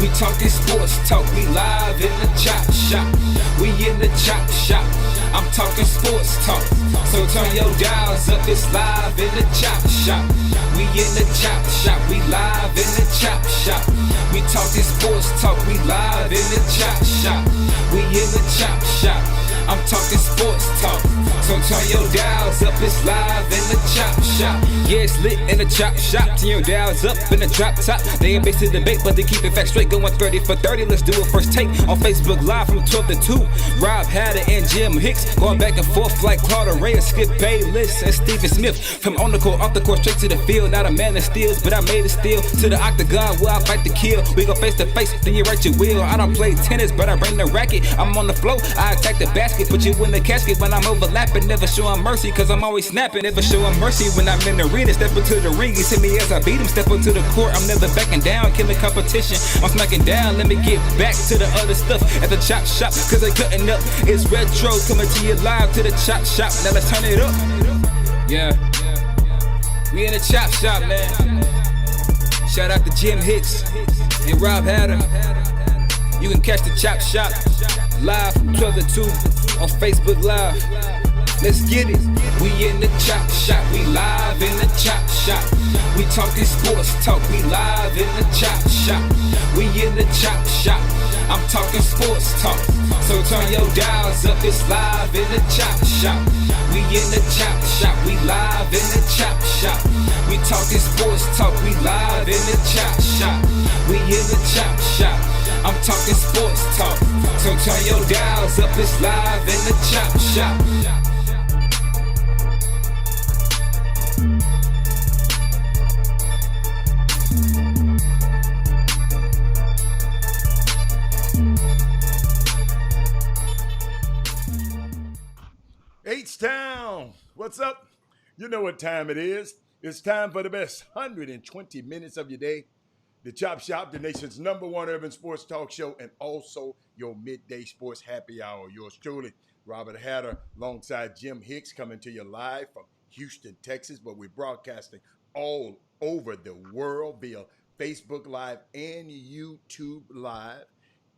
We talking sports talk, we live in the chop shop. We in the chop shop. I'm talking sports talk. So turn your dials up, it's live in the chop shop. We in the chop shop, we live in the chop shop. We talking sports talk, we live in the chop shop. We in the chop shop. I'm talking sports talk. So turn your dials up, it's live in the chop shop. Yeah, it's lit in the chop shop. Turn your dials up in the drop top. They ain't based to debate, but they keep it fact straight. Going 30 for 30. Let's do a first take on Facebook Live from 12 to 2. Rob Hatter and Jim Hicks going back and forth like Carter Ray, Skip Bayless, and Stephen Smith. From on the court, off the court, straight to the field. Not a man that steals, but I made it steal to the octagon where I fight to kill. We go face to face, then you write your will. I don't play tennis, but I bring the racket. I'm on the floor, I attack the basket, put you in the casket when I'm overlapping. Never showing mercy, cause I'm always snapping. Never showing mercy when I'm in the arena. Step into the ring, you see me as I beat him. Step into the court, I'm never backing down. Killing competition, I'm smacking down. Let me get back to the other stuff at the chop shop, cause they cutting up. It's retro, coming to you live to the chop shop. Now let's turn it up. Yeah, we in the chop shop, man. Shout out to Jim Hicks and Rob Hatter. You can catch the chop shop live from 12 to 2 on Facebook Live. Let's get it. We in the chop shop, we live in the chop shop. We talking sports talk, we live in the chop shop. We in the chop shop. I'm talking sports talk. So turn your dials up, it's live in the chop shop. We in the chop shop, we live in the chop shop. We talking sports talk, we live in the chop shop. We in the chop shop. I'm talking sports talk. So turn your dials up, it's live in the chop shop. H-Town, what's up? You know what time it is. It's time for the best 120 minutes of your day. The Chop Shop, the nation's #1 urban sports talk show, and also your midday sports happy hour. Yours truly, Robert Hatter, alongside Jim Hicks, coming to you live from Houston, Texas. But we're broadcasting all over the world via Facebook Live and YouTube Live.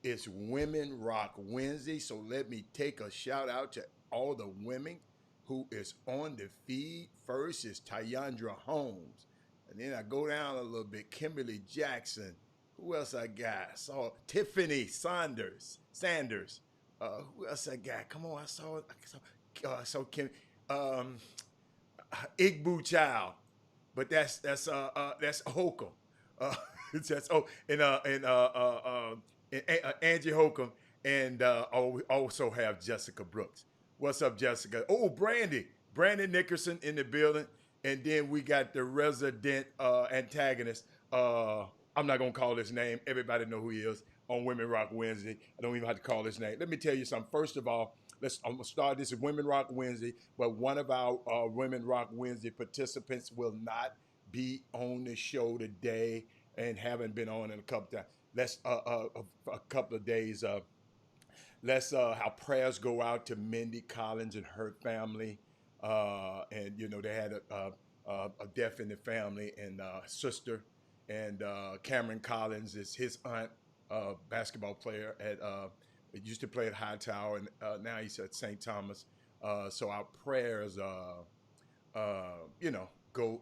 It's Women Rock Wednesday, so let me take a shout out to all the women who is on the feed. First is Tyandra Holmes. And then I go down a little bit, Kimberly Jackson. Who else I got? I saw Tiffany Sanders. Who else I got? Come on, I saw Kim, Igbu Child. But that's Holcomb. That's Angie Holcomb, and we also have Jessica Brooks. What's up, Jessica? Oh, Brandon Nickerson in the building. And then we got the resident antagonist. I'm not gonna call his name. Everybody know who he is on Women Rock Wednesday. I don't even have to call his name. Let me tell you something. First of all, I'm gonna start this at Women Rock Wednesday, but one of our Women Rock Wednesday participants will not be on the show today and haven't been on in a couple times. Let's a couple of days. Let's our prayers go out to Mindy Collins and her family. And you know they had a death in the family, and sister, and Cameron Collins is his aunt, basketball player at used to play at Hightower, and now he's at St. Thomas. So our prayers, go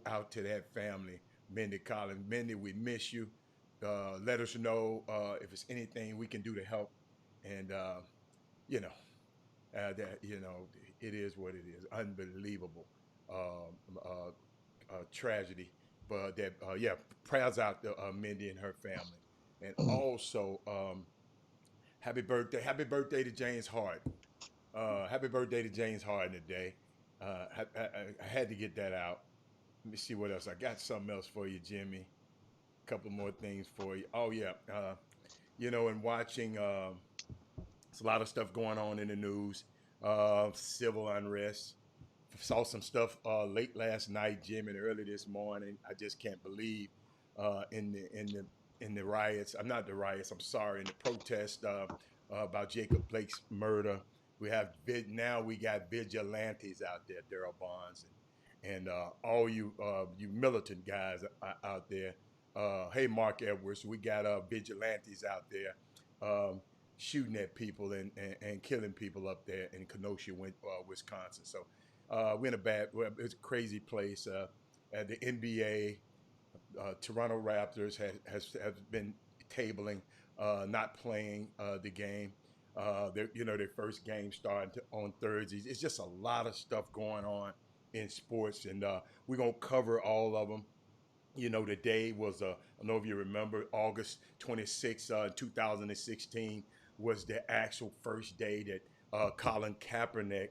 out to that family, Mindy Collins. Mindy, we miss you. Let us know if there's anything we can do to help, and that it is what it is. Unbelievable tragedy, but that prayers out to Mindy and her family, and also happy birthday to James Harden. Happy birthday to James Harden today. I had to get that out. Let me see what else I got. Something else for you, Jimmy. A couple more things for you. Oh yeah, and watching. There's a lot of stuff going on in the news. Civil unrest. Saw some stuff late last night, Jim, and early this morning. I just can't believe in the riots. I'm not the riots. I'm sorry, in the protest about Jacob Blake's murder. We got vigilantes out there, Daryl Bonds, and all you militant guys out there. Hey, Mark Edwards, we got vigilantes out there shooting at people and killing people up there in Kenosha, Wisconsin. So we're in it's a crazy place. At the NBA, Toronto Raptors has been tabling, not playing the game. Their first game starting on Thursdays. It's just a lot of stuff going on in sports, and we're gonna cover all of them. The day was, I don't know if you remember, August 26, 2016 was the actual first day that Colin Kaepernick,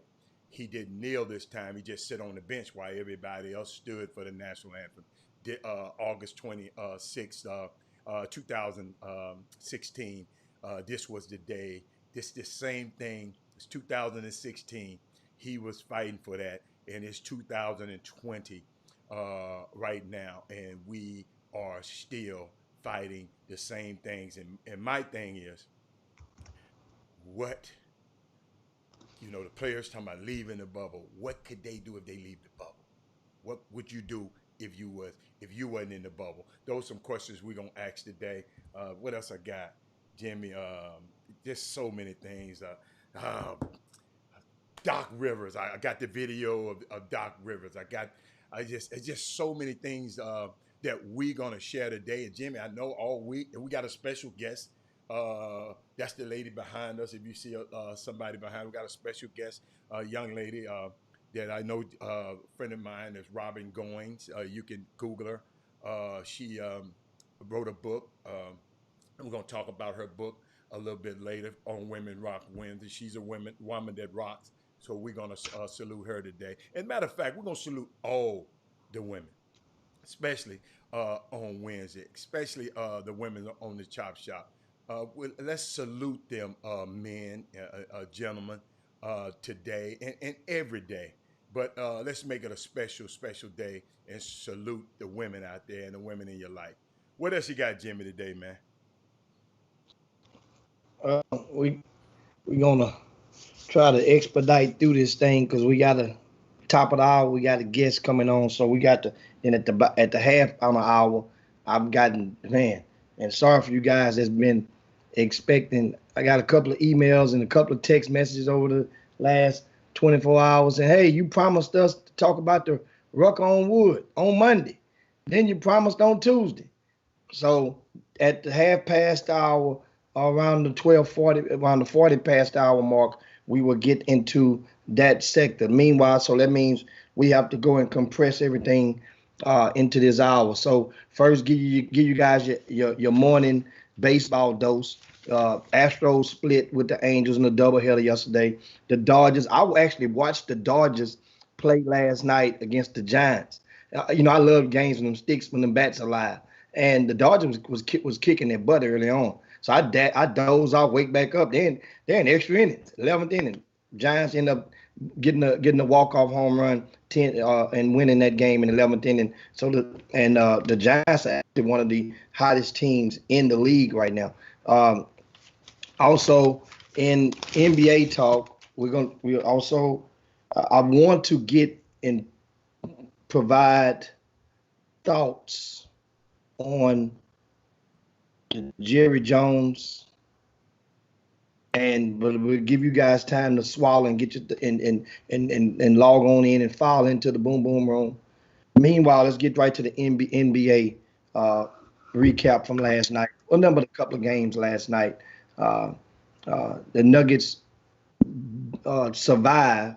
he didn't kneel this time. He just sit on the bench while everybody else stood for the national anthem. August 26, 2016, this was the day, this same thing, it's 2016, he was fighting for that, and it's 2020 right now, and we are still fighting the same things. And my thing is, what, the players talking about leaving the bubble. What could they do if they leave the bubble? What would you do if you wasn't in the bubble? Those are some questions we're gonna ask today. What else I got, Jimmy? Just so many things. Doc Rivers. I got the video of Doc Rivers. It's just so many things that we're gonna share today. And Jimmy, I know all week, and we got a special guest. That's the lady behind us. If you see somebody behind, we got a special guest, a young lady that I know, a friend of mine is Robin Goins. You can Google her. She wrote a book. And we're gonna talk about her book a little bit later on Women Rock Wednesday. She's a woman that rocks. So we're going to salute her today. And matter of fact, we're going to salute all the women, especially on Wednesday, especially the women on the Chop Shop. Let's salute them, men, gentlemen, today and every day. But let's make it a special, special day and salute the women out there and the women in your life. What else you got, Jimmy, today, man? We're going to try to expedite through this thing because we got to top of the hour. We got a guest coming on, so we got to. And at the half on the hour, I've gotten and sorry for you guys that's been expecting. I got a couple of emails and a couple of text messages over the last 24 hours, and hey, you promised us to talk about the Ruck on Wood on Monday, then you promised on Tuesday. So at the half past hour, around the 12:40, around the 40 past hour mark, we will get into that sector. Meanwhile, so that means we have to go and compress everything into this hour. So first, give you guys your morning baseball dose. Astros split with the Angels in a doubleheader yesterday. The Dodgers, I actually watched the Dodgers play last night against the Giants. I love games when them sticks, when them bats are live. And the Dodgers was kicking their butt early on. So I doze off, wake back up. They're in extra innings, 11th inning. Giants end up getting a walk-off home run, and winning that game in the 11th inning. So the Giants are actually one of the hottest teams in the league right now. Also in NBA talk, I want to get and provide thoughts on Jerry Jones, but we'll give you guys time to swallow and get you and log on in and file into the Boom Boom Room. Meanwhile, let's get right to the NBA recap from last night. We'll number a couple of games last night. The Nuggets survived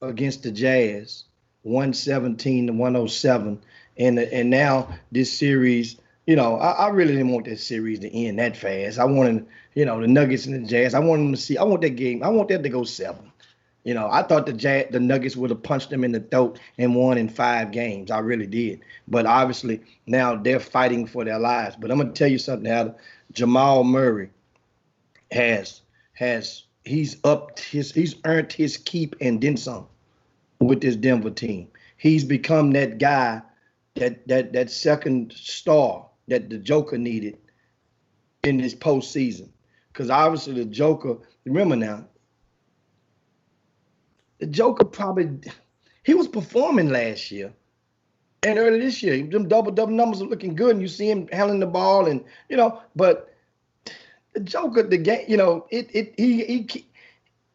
against the Jazz, 117-107, and now this series. I really didn't want this series to end that fast. I wanted, the Nuggets and the Jazz. I want that game. I want that to go 7. I thought the Nuggets would have punched them in the throat and won in 5 games. I really did. But obviously now they're fighting for their lives. But I'm gonna tell you something, Adam. Jamal Murray he's earned his keep and then some with this Denver team. He's become that guy, that second star that the Joker needed in this postseason. Because obviously the Joker, remember now, the Joker he was performing last year, And early this year, them double numbers are looking good, and you see him handling the ball, and but the Joker, the game,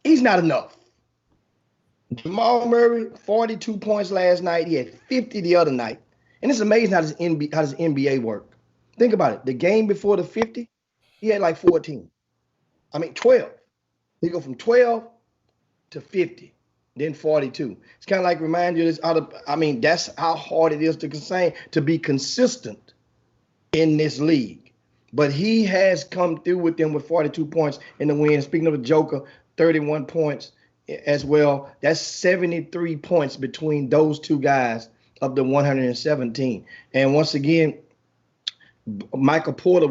he's not enough. Jamal Murray, 42 points last night. He had 50 the other night. And it's amazing how does NBA work. Think about it. The game before the 50, he had like 14. I mean 12. He go from 12 to 50, then 42. It's kind of like remind you of this that's how hard it is to be consistent in this league. But he has come through with them with 42 points in the win. Speaking of the Joker, 31 points as well. That's 73 points between those two guys of the 117. And once again, Michael Porter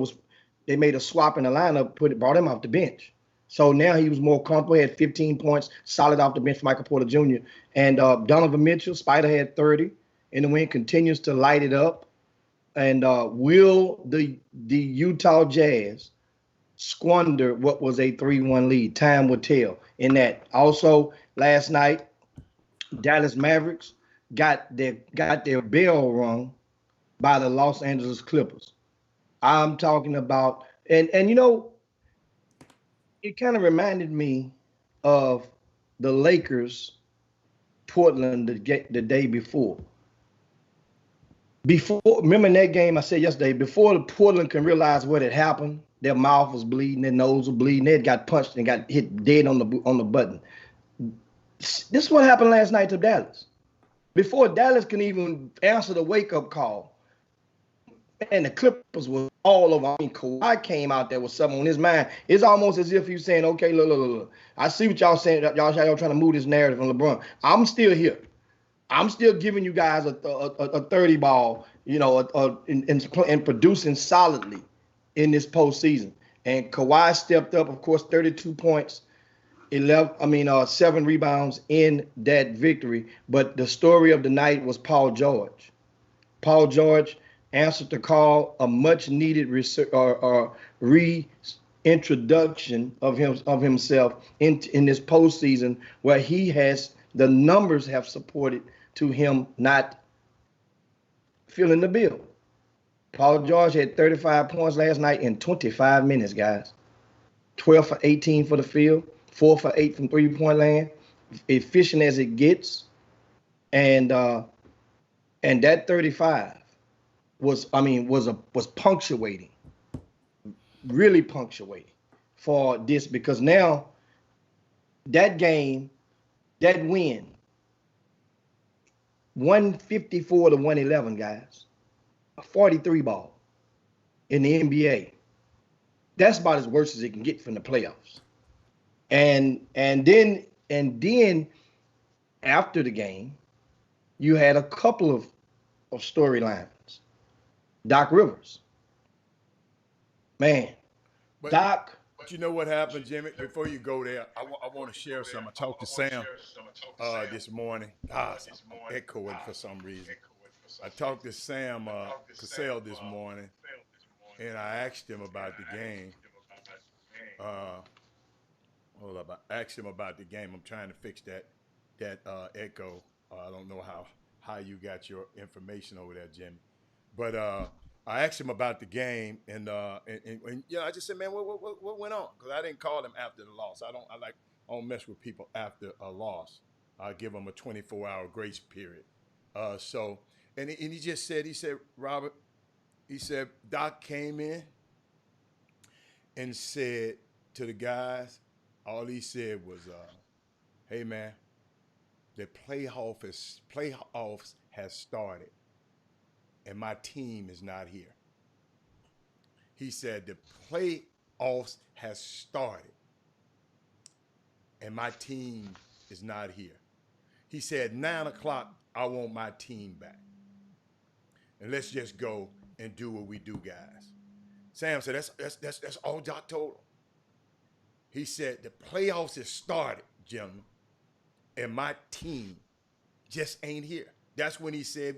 they made a swap in the lineup, brought him off the bench. So now he was more comfortable. He had 15 points, solid off the bench for Michael Porter Jr. And Donovan Mitchell, Spider had 30. And the win continues to light it up. And will the Utah Jazz squander what was a 3-1 lead? Time will tell in that. Also, last night, Dallas Mavericks got their bell rung by the Los Angeles Clippers. I'm talking about, and it kind of reminded me of the Lakers, Portland the day before. Remember in that game I said yesterday, before the Portland can realize what had happened, their mouth was bleeding, their nose was bleeding, they had got punched and got hit dead on the button. This is what happened last night to Dallas. Before Dallas can even answer the wake-up call, and the Clippers were all over. I mean, Kawhi came out there with something on his mind. It's almost as if he's saying, okay, look. I see what y'all saying. Y'all trying to move this narrative on LeBron. I'm still here. I'm still giving you guys a 30 ball, and producing solidly in this postseason. And Kawhi stepped up, of course, 32 points, 7 rebounds in that victory. But the story of the night was Paul George. Paul George answered the call, a much needed reintroduction of himself in this postseason, where the numbers have supported to him not filling the bill. Paul George had 35 points last night in 25 minutes, guys. 12 for 18 for the field, 4 for 8 from three-point land, efficient as it gets. And that 35 was punctuating, really punctuating for this, because now that game, that win, 154 to 111, guys. A 43 ball in the NBA. That's about as worse as it can get from the playoffs. And then after the game, you had a couple of storylines. Doc Rivers. Man, But Doc. you know what happened, Jimmy? Before you go there, I want to share something. I talked to Sam this morning. I'm echoing for some reason. I talked to Sam Cassell this morning, and I asked him about the game. Hold up, I asked him about the game. I'm trying to fix that echo. I don't know how you got your information over there, Jimmy. But I asked him about the game, and I just said, man, what went on? Because I didn't call him after the loss. I don't mess with people after a loss. I give them a 24-hour grace period. And he just said, Robert, he said, Doc came in and said to the guys, all he said was, hey man, the playoffs has started, and my team is not here. He said the playoffs has started, and my team is not here. He said 9 o'clock, I want my team back. And let's just go and do what we do, guys. Sam said that's all Doc told him. He said the playoffs has started, gentlemen, and my team just ain't here. That's when he said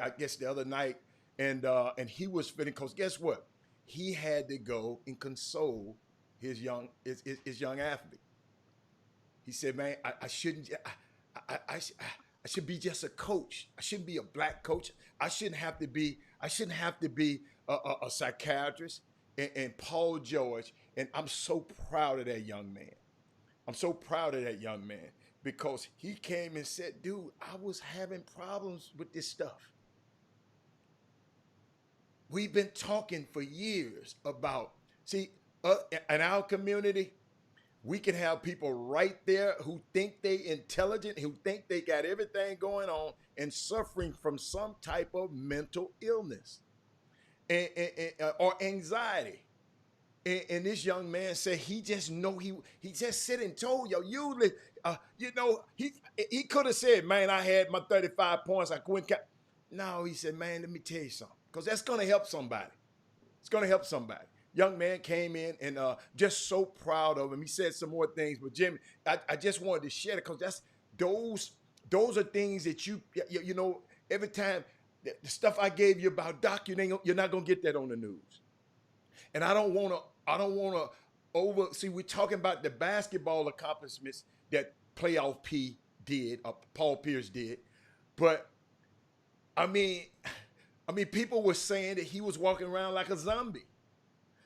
I guess the other night, and he was feeling, because guess what? He had to go and console his young athlete. He said, man, I shouldn't. I should be just a coach. I shouldn't be a black coach. I shouldn't have to be a psychiatrist. And Paul George, and I'm so proud of that young man. I'm so proud of that young man because he came and said, dude, I was having problems with this stuff. We've been talking for years about, in our community, we can have people right there who think they intelligent, who think they got everything going on and suffering from some type of mental illness or anxiety. And this young man said he just said and told y'all, he could have said, man, I had my 35 points. I couldn't. No, he said, man, let me tell you something, because that's going to help somebody. It's going to help somebody. Young man came in and just so proud of him. He said some more things, but Jimmy, I just wanted to share it because those are things that you know, every time the stuff I gave you about Doc, you're not going to get that on the news. And I don't want to we're talking about the basketball accomplishments that Playoff P did, or Paul Pierce did. But I mean, people were saying that he was walking around like a zombie.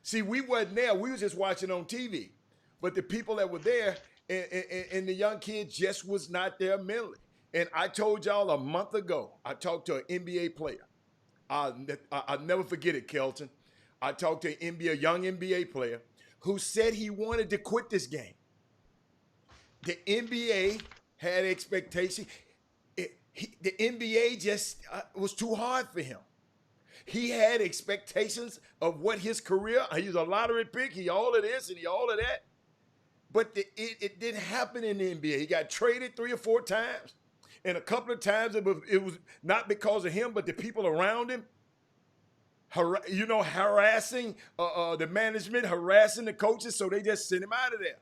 See, we wasn't there. We was just watching on TV. But the people that were there and the young kid just was not there mentally. And I told y'all a month ago, I talked to an NBA player. I'll never forget it, Kelton. I talked to a young NBA player who said he wanted to quit this game. The NBA had expectations. The NBA just was too hard for him. He had expectations of what his career, he was a lottery pick, he all of this and he all of that. But it didn't happen in the NBA. He got traded 3 or 4 times. And a couple of times it was not because of him, but the people around him. Harassing the management, harassing the coaches, so they just sent him out of there.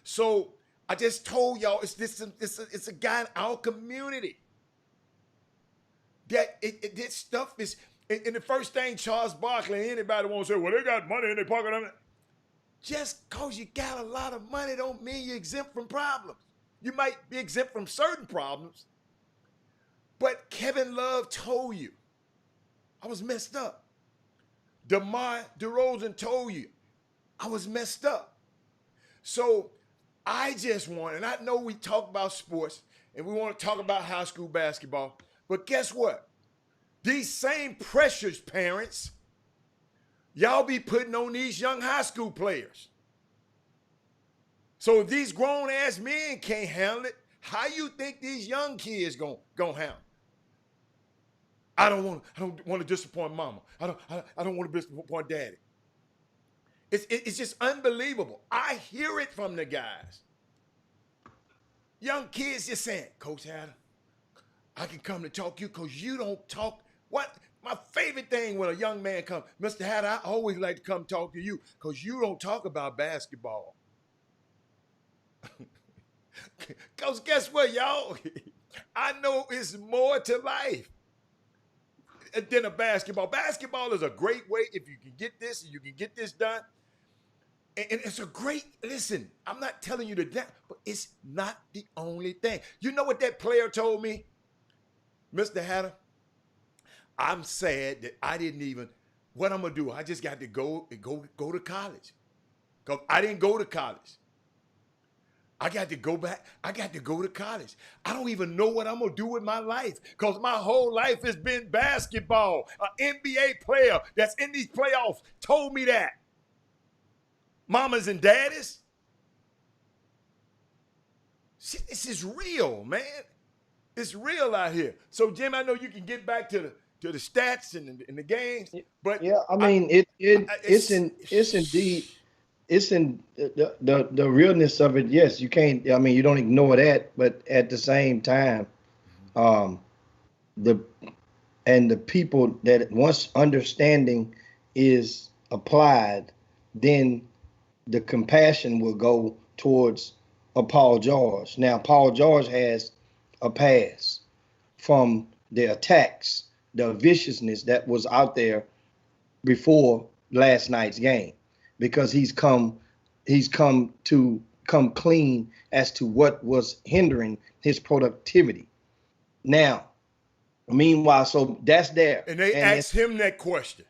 So I just told y'all, it's a guy in our community that this stuff is. And the first thing Charles Barkley, anybody wants to say, well, they got money in their pocket. Just because you got a lot of money don't mean you're exempt from problems. You might be exempt from certain problems, but Kevin Love told you, I was messed up. DeMar DeRozan told you I was messed up. So I just want, and I know we talk about sports and we want to talk about high school basketball, but guess what? These same pressures, parents, y'all be putting on these young high school players. So if these grown-ass men can't handle it, how you think these young kids gonna handle it? I don't want to disappoint mama. I don't want to disappoint daddy. It's just unbelievable. I hear it from the guys. Young kids just saying, Coach Hatter, I can come to talk to you because you don't talk. What? My favorite thing when a young man comes, Mr. Hatter, I always like to come talk to you because you don't talk about basketball. Because guess what, y'all? I know it's more to life than a basketball. Basketball is a great way if you can get this and you can get this done. And it's a great, listen, I'm not telling you that, but it's not the only thing. You know what that player told me? Mr. Hatter, I'm sad that I didn't even, what I'm going to do, I just got to go to college. Because I didn't go to college. I got to go back. I got to go to college. I don't even know what I'm going to do with my life because my whole life has been basketball. An NBA player that's in these playoffs told me that. Mamas and daddies. See, this is real, man. It's real out here. So, Jim, I know you can get back to the stats and the games, but yeah, I mean, it's indeed. It's in the realness of it. Yes, you can't. I mean, you don't ignore that, but at the same time, the people that once understanding is applied, then the compassion will go towards a Paul George. Now, Paul George has a pass from the attacks, the viciousness that was out there before last night's game. Because he's come to come clean as to what was hindering his productivity. Now, meanwhile, so that's there. And they asked him that question.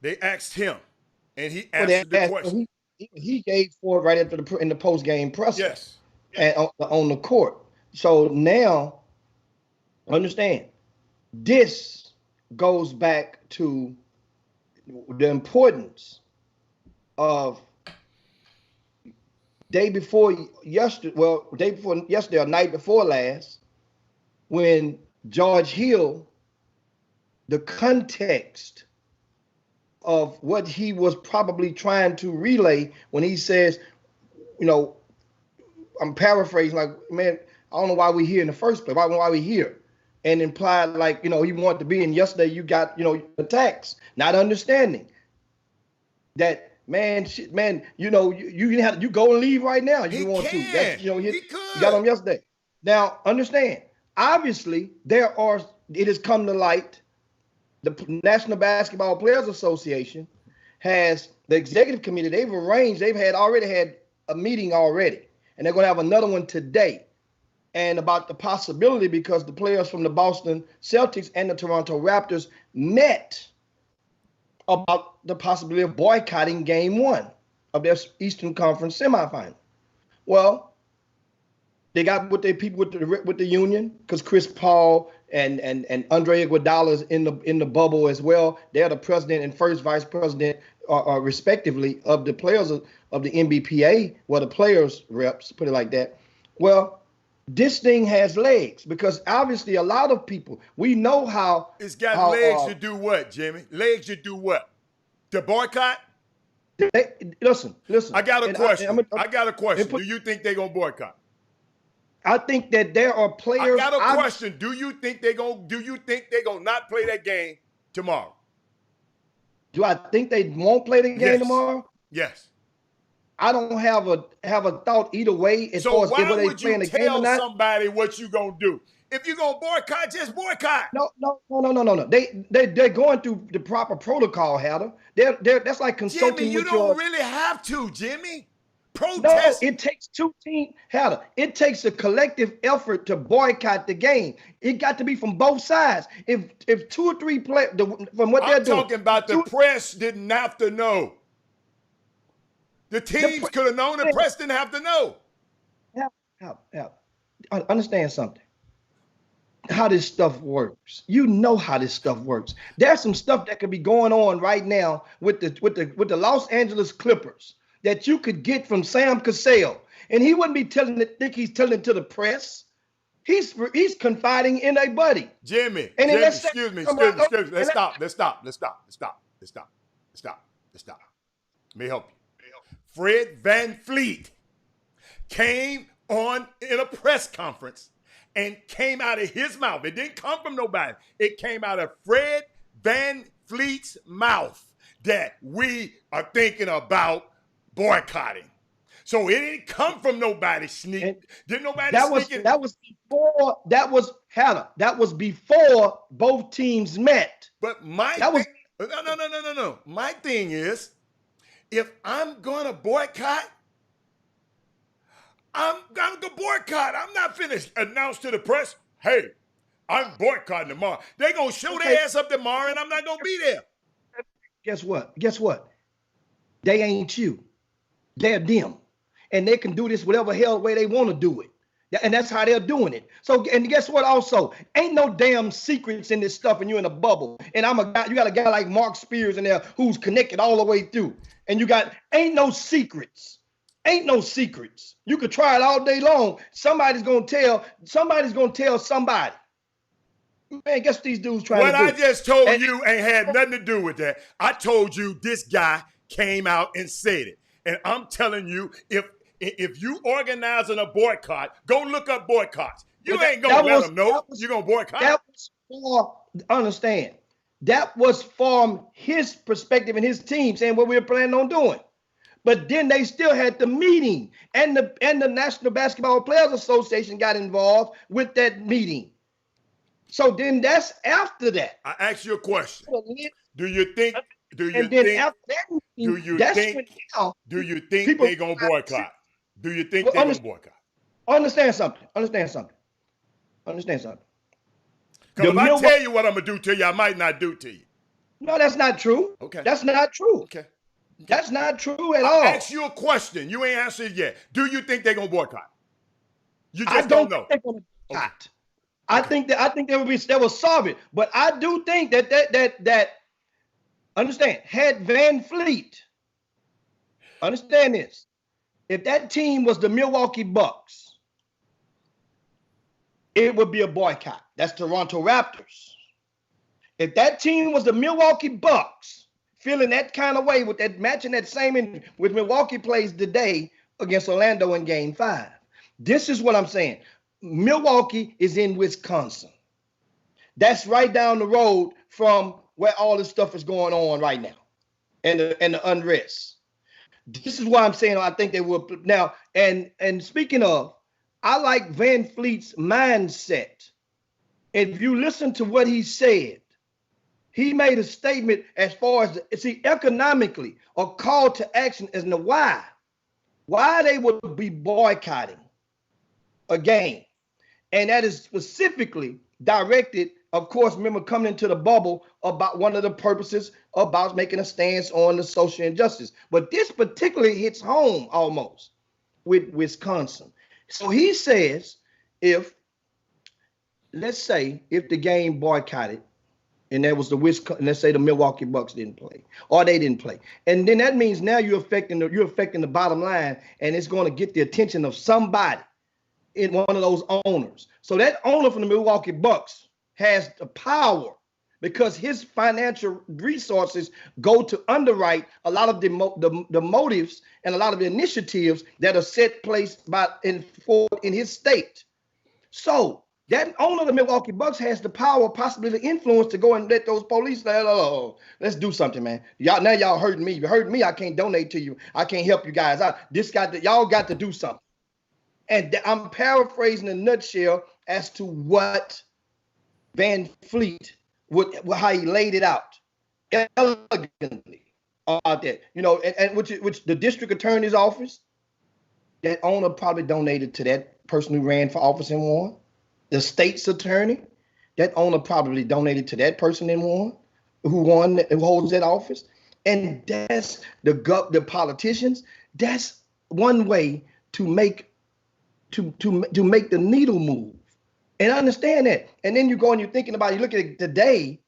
They asked him, and he answered the question. He gave for it right after in the post game presser. Yes. And on the court. So now, understand, this goes back to the importance of day before yesterday or night before last, when George Hill, the context of what he was probably trying to relay when he says, I'm paraphrasing, like, man, I don't know why we're here in the first place. I don't know why we're here. And implied, like, he wanted to be in yesterday, you got, attacks, not understanding that, you go and leave right now. You want to. That's, he could. You got him yesterday. Now, understand, obviously, it has come to light, the National Basketball Players Association has the executive committee. They've already had a meeting already, and they're going to have another one today. And about the possibility, because the players from the Boston Celtics and the Toronto Raptors met about the possibility of boycotting Game 1 of their Eastern Conference semifinal. Well, they got with their people with the union, because Chris Paul and Andre Iguodala is in the bubble as well. They're the president and first vice president, respectively, of the players of the NBPA, the players reps, put it like that. Well, this thing has legs, because obviously a lot of people, we know how it's got legs to do what, Jimmy? Legs to do what? To boycott? Listen. I got a question. I got a question. Do you think they're gonna boycott? I think that there are players. I got a question. Do you think they're gonna not play that game tomorrow? Do I think they won't play the game tomorrow? Yes. I don't have a thought either way as far as if they playing the game or not. So why would you tell somebody what you gonna do? If you're gonna boycott, just boycott. No. They're going through the proper protocol, Hatter. That's like consulting. Jimmy, you with don't really have to, Jimmy. Protest. No, it takes two teams, Hatter. It takes a collective effort to boycott the game. It got to be from both sides. If two or three players, from what they're doing. I'm talking about the press didn't have to know. The teams could have known. The press didn't have to know. Help. Understand something. How this stuff works. You know how this stuff works. There's some stuff that could be going on right now with the Los Angeles Clippers that you could get from Sam Cassell, and he wouldn't be he's telling it to the press. He's confiding in a buddy. Jimmy, excuse me. Let's stop. Let me help you. Fred VanVleet came on in a press conference and came out of his mouth. It didn't come from nobody. It came out of Fred VanVleet's mouth that we are thinking about boycotting. So it didn't come from nobody sneak. Didn't nobody sneak it? That was before both teams met. But no. My thing is, if I'm gonna boycott, I'm gonna go boycott. I'm not finished. Announce to the press, hey, I'm boycotting tomorrow. They're gonna show their ass up tomorrow, and I'm not gonna be there. Guess what? They ain't you. They're them. And they can do this whatever hell way they want to do it. And that's how they're doing it. So, and guess what also? Ain't no damn secrets in this stuff, and you're in a bubble. And you got a guy like Mark Spears in there who's connected all the way through. And ain't no secrets. Ain't no secrets. You could try it all day long. Somebody's gonna tell somebody. Man, guess what these dudes trying to do? What I just told you ain't had nothing to do with that. I told you this guy came out and said it. And I'm telling you, if you organizing a boycott, go look up boycotts. You ain't gonna let them know you're gonna boycott. That was understand. That was from his perspective and his team saying what we were planning on doing. But then they still had the meeting, and the National Basketball Players Association got involved with that meeting. So then that's after that. I ask you a question. Do you think they're gonna boycott? Do you think Well, they're going to boycott? understand something. Understand something. Understand something. Because if I tell you what I'm going to do to you, I might not do to you. No, that's not true. Okay. That's not true. Okay. That's not true at all. I asked you a question. You ain't answered yet. Do you think they're going to boycott? You just don't know. They're going to boycott. Okay. I think they will solve it. But I do think that understand, had Van Fleet, understand this, if that team was the Milwaukee Bucks, it would be a boycott. That's Toronto Raptors. If that team was the Milwaukee Bucks, feeling that kind of way with that matching that same with Milwaukee plays today against Orlando in Game 5. This is what I'm saying. Milwaukee is in Wisconsin. That's right down the road from where all this stuff is going on right now, and the unrest. This is why I'm saying I think they will now. And speaking of, I like Van Fleet's mindset. If you listen to what he said, he made a statement as far as economically, a call to action as to why they would be boycotting a game. And that is specifically directed, of course, remember coming into the bubble about one of the purposes about making a stance on the social injustice. But this particularly hits home almost with Wisconsin. So he says let's say if the game boycotted and there was let's say the Milwaukee Bucks didn't play or they didn't play. And then that means now you're affecting the bottom line, and it's going to get the attention of somebody in one of those owners. So that owner from the Milwaukee Bucks has the power because his financial resources go to underwrite a lot of the motives and a lot of the initiatives that are set place in his state. So that owner of the Milwaukee Bucks has the power, possibly the influence to go and let those police say, oh, let's do something, man. Y'all hurting me. You hurting me, I can't donate to you. I can't help you guys out. Y'all got to do something. And I'm paraphrasing in a nutshell as to what Van Fleet how he laid it out elegantly out there, and which the district attorney's office, that owner probably donated to that person who ran for office and won. The state's attorney, that owner probably donated to that person and won, who holds that office. And that's the politicians. That's one way to make the needle move. And understand that. And then you go and you're thinking about, you look at it today,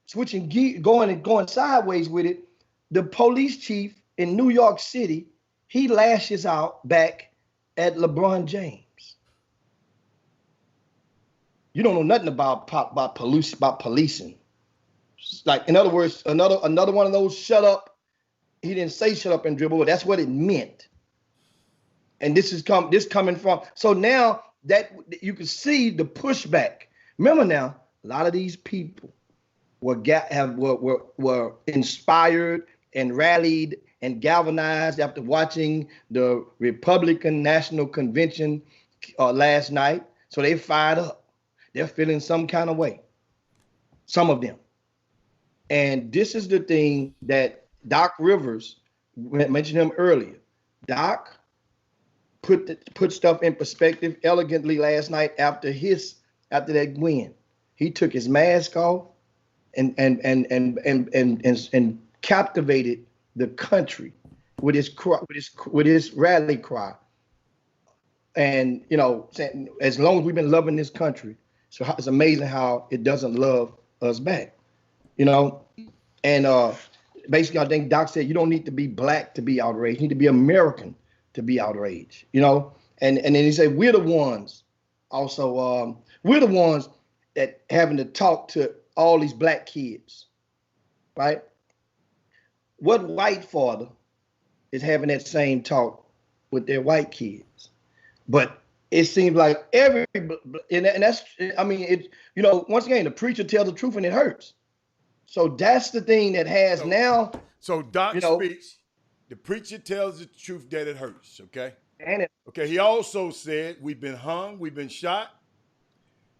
switching gear, going sideways with it. The police chief in New York City, he lashes out back at LeBron James. You don't know nothing about policing. Like, in other words, another one of those shut up. He didn't say shut up and dribble, but that's what it meant. And this coming from. So now that you can see the pushback. Remember now, a lot of these people were inspired and rallied and galvanized after watching the Republican National Convention last night. So they fired up. They're feeling some kind of way. Some of them. And this is the thing that Doc Rivers mentioned him earlier. Doc put stuff in perspective elegantly last night after that win. He took his mask off and captivated the country with his rally cry. And saying, as long as we've been loving this country, so it's amazing how it doesn't love us back. And basically I think Doc said you don't need to be black to be outraged. You need to be American to be outraged, and then he said we're the ones also we're the ones that having to talk to all these black kids, right? What white father is having that same talk with their white kids? But it seems like and that's, I mean, it, once again, the preacher tells the truth and it hurts. So that's the thing that has now. So Doc speaks, the preacher tells the truth that it hurts, okay? Okay, he also said, we've been hung, we've been shot,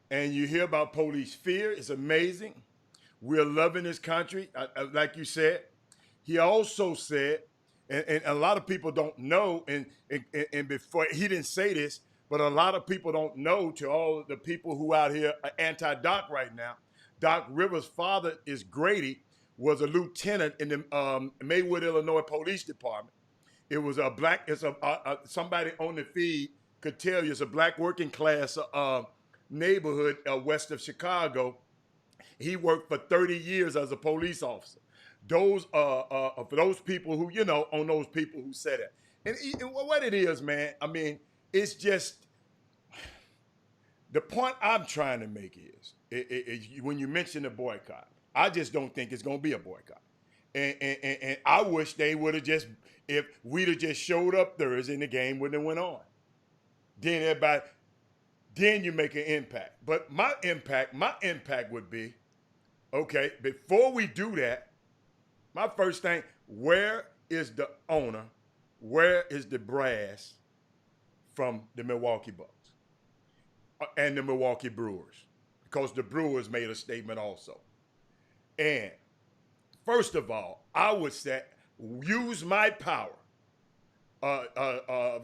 and you hear about police fear. It's amazing. We're loving this country, like you said. He also said, and a lot of people don't know, and before he didn't say this, but a lot of people don't know, to all the people who out here are anti-Doc right now, Doc Rivers' father is Grady, was a lieutenant in the Maywood, Illinois Police Department. It was a black, it's somebody on the feed could tell you it's a black working class neighborhood west of Chicago. He worked for 30 years as a police officer. Those for those people who, on those people who said it. And what it is, man, I mean, it's just, the point I'm trying to make is when you mention the boycott, I just don't think it's going to be a boycott. And I wish they would have just, if we'd have just showed up Thursday and the game wouldn't have went on. Then everybody, then you make an impact. But my impact would be, okay, before we do that, my first thing, where is the owner? Where is the brass from the Milwaukee Bucks and the Milwaukee Brewers? Because the Brewers made a statement also. And first of all, I would say, use my power.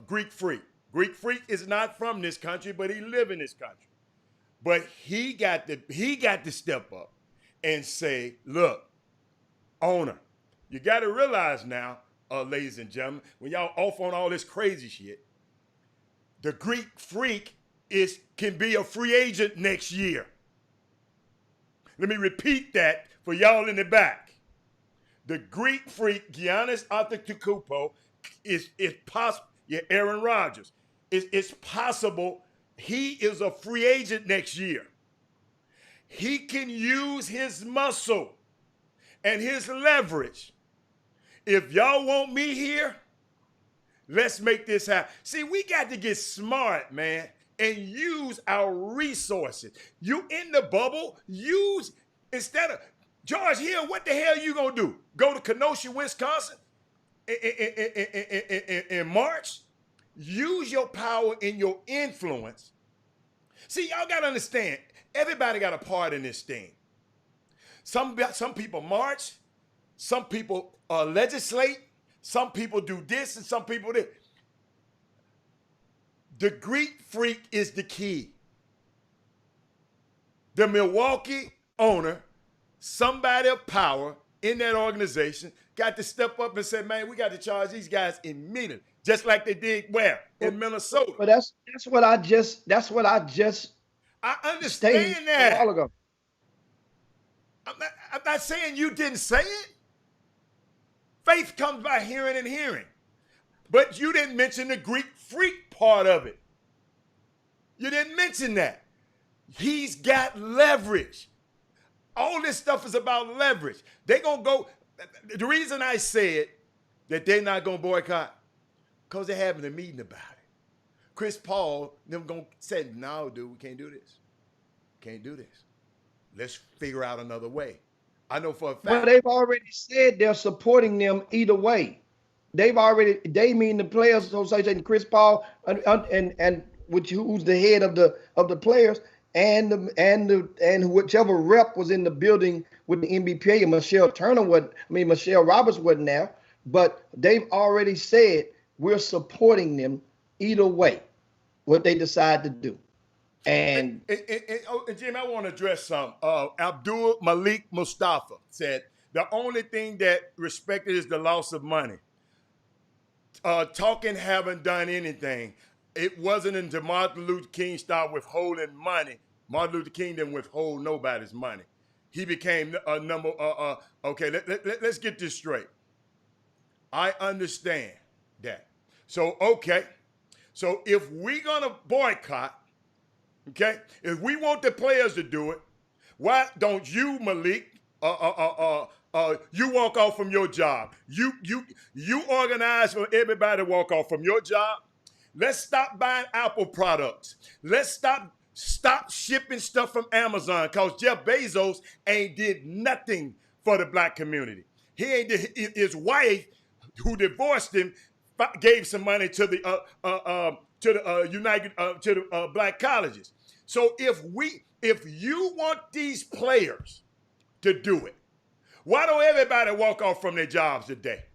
Greek Freak. Greek Freak is not from this country, but he live in this country. But he got to step up and say, look, owner, you got to realize now, ladies and gentlemen, when y'all off on all this crazy shit, the Greek Freak can be a free agent next year. Let me repeat that for y'all in the back. The Greek Freak, Giannis Antetokounmpo, is possible. Yeah, Aaron Rodgers. It's possible he is a free agent next year. He can use his muscle and his leverage. If y'all want me here, let's make this happen. See, we got to get smart, man, and use our resources. You in the bubble, instead of, George Hill, what the hell you gonna do? Go to Kenosha, Wisconsin in March? Use your power and your influence. See, y'all gotta understand, everybody got a part in this thing. Some people march, some people legislate, some people do this, and some people this. The Greek Freak is the key. The Milwaukee owner, somebody of power in that organization, got to step up and say, man, we got to charge these guys immediately. Just like they did where? In Minnesota. But that's what I just I understand that. A while ago. I'm not saying you didn't say it. Faith comes by hearing and hearing. But you didn't mention the Greek Freak part of it. You didn't mention that. He's got leverage. All this stuff is about leverage. They're going to go. The reason I said that they're not going to boycott, because they're having a meeting about it. Chris Paul, them going to say, no, dude, we can't do this. Can't do this. Let's figure out another way. I know for a fact. Well, they've already said they're supporting them either way. They mean the players association, Chris Paul, and who's the head of the players, and whichever rep was in the building with the NBPA, and Michelle Roberts wasn't there, but they've already said we're supporting them either way, what they decide to do. And Jim, I want to address something. Abdul Malik Mustafa said the only thing that respected is the loss of money. Talking haven't done anything. It wasn't until Martin Luther King started withholding money. Martin Luther King didn't withhold nobody's money. He became a number. Okay, let's get this straight. I understand that. So, okay. So if we're going to boycott, okay, if we want the players to do it, why don't you, Malik, you walk off from your job? You organize for everybody to walk off from your job. Let's stop buying Apple products. Let's stop shipping stuff from Amazon, because Jeff Bezos ain't did nothing for the black community. He ain't did, his wife, who divorced him, gave some money to the black colleges. So if you want these players to do it, why don't everybody walk off from their jobs today?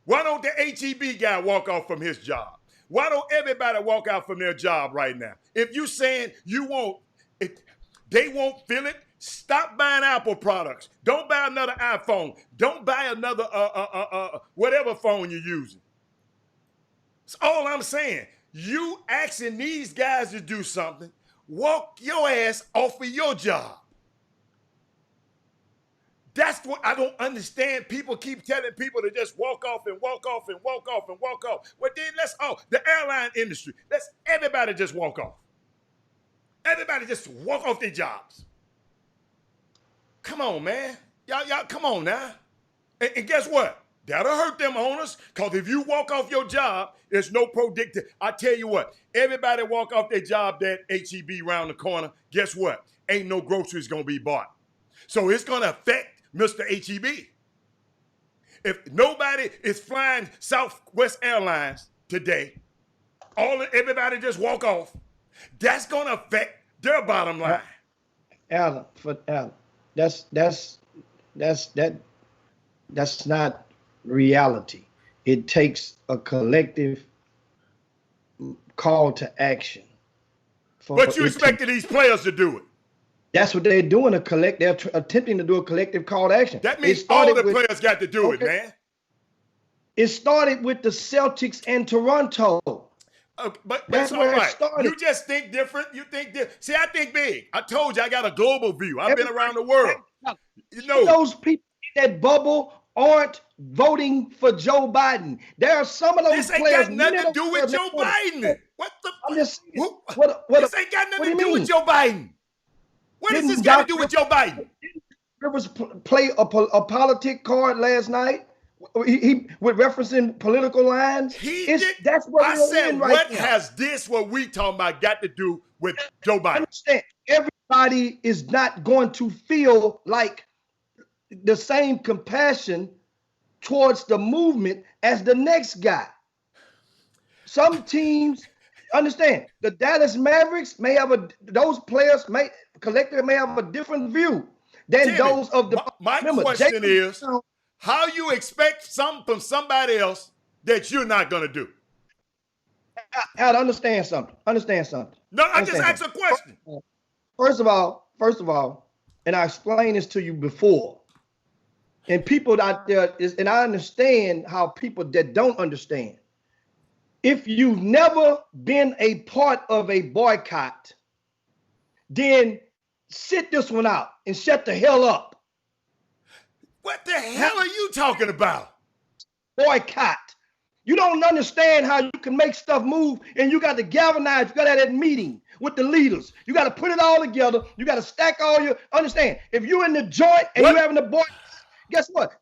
Why don't the HEB guy walk off from his job? Why don't everybody walk out from their job right now? If you saying you won't, they won't feel it, stop buying Apple products. Don't buy another iPhone. Don't buy another whatever phone you're using. That's all I'm saying. You asking these guys to do something, walk your ass off of your job. That's what I don't understand. People keep telling people to just walk off and walk off and walk off and walk off. Well, then the airline industry, let's everybody just walk off. Everybody just walk off their jobs. Come on, man. Y'all, come on now. And guess what? That'll hurt them owners, because if you walk off your job, there's no predictor. I tell you what, everybody walk off their job that HEB around the corner, guess what? Ain't no groceries going to be bought. So it's going to affect Mr. HEB. If nobody is flying Southwest Airlines today, everybody just walk off, that's going to affect their bottom line. Alan, that's not reality. It takes a collective call to action. But you expected these players to do it. That's what they're doing. They're attempting to do a collective call to action. That means all the players got to do it, man. It started with the Celtics and Toronto. But that's all right. You just think different. You think different. See, I think big. I told you I got a global view. I've been around the world. You know, those people in that bubble aren't voting for Joe Biden. There are some of those players. This ain't got nothing to do with Joe Biden. What the? I'm just saying, this ain't got nothing to do with Joe Biden. What does this got to do with Joe Biden? Rivers play a politic card last night. He with referencing political lines. That's what I said. What has this? What we talking about got to do with Joe Biden? Understand? Everybody is not going to feel like the same compassion towards the movement as the next guy. Some teams understand. The Dallas Mavericks may have those players may collectively may have a different view than those of the. My question is, how you expect something from somebody else that you're not going to do? I understand something. No, I just asked a question. First of all, and I explained this to you before, and people out there and I understand how people that don't understand. If you've never been a part of a boycott, then sit this one out and shut the hell up. What the hell are you talking about? Boycott. You don't understand how you can make stuff move, and you got to galvanize. You got to have that meeting with the leaders. You got to put it all together. You got to stack all your. Understand? If you're in the joint and you're having a boycott, guess what?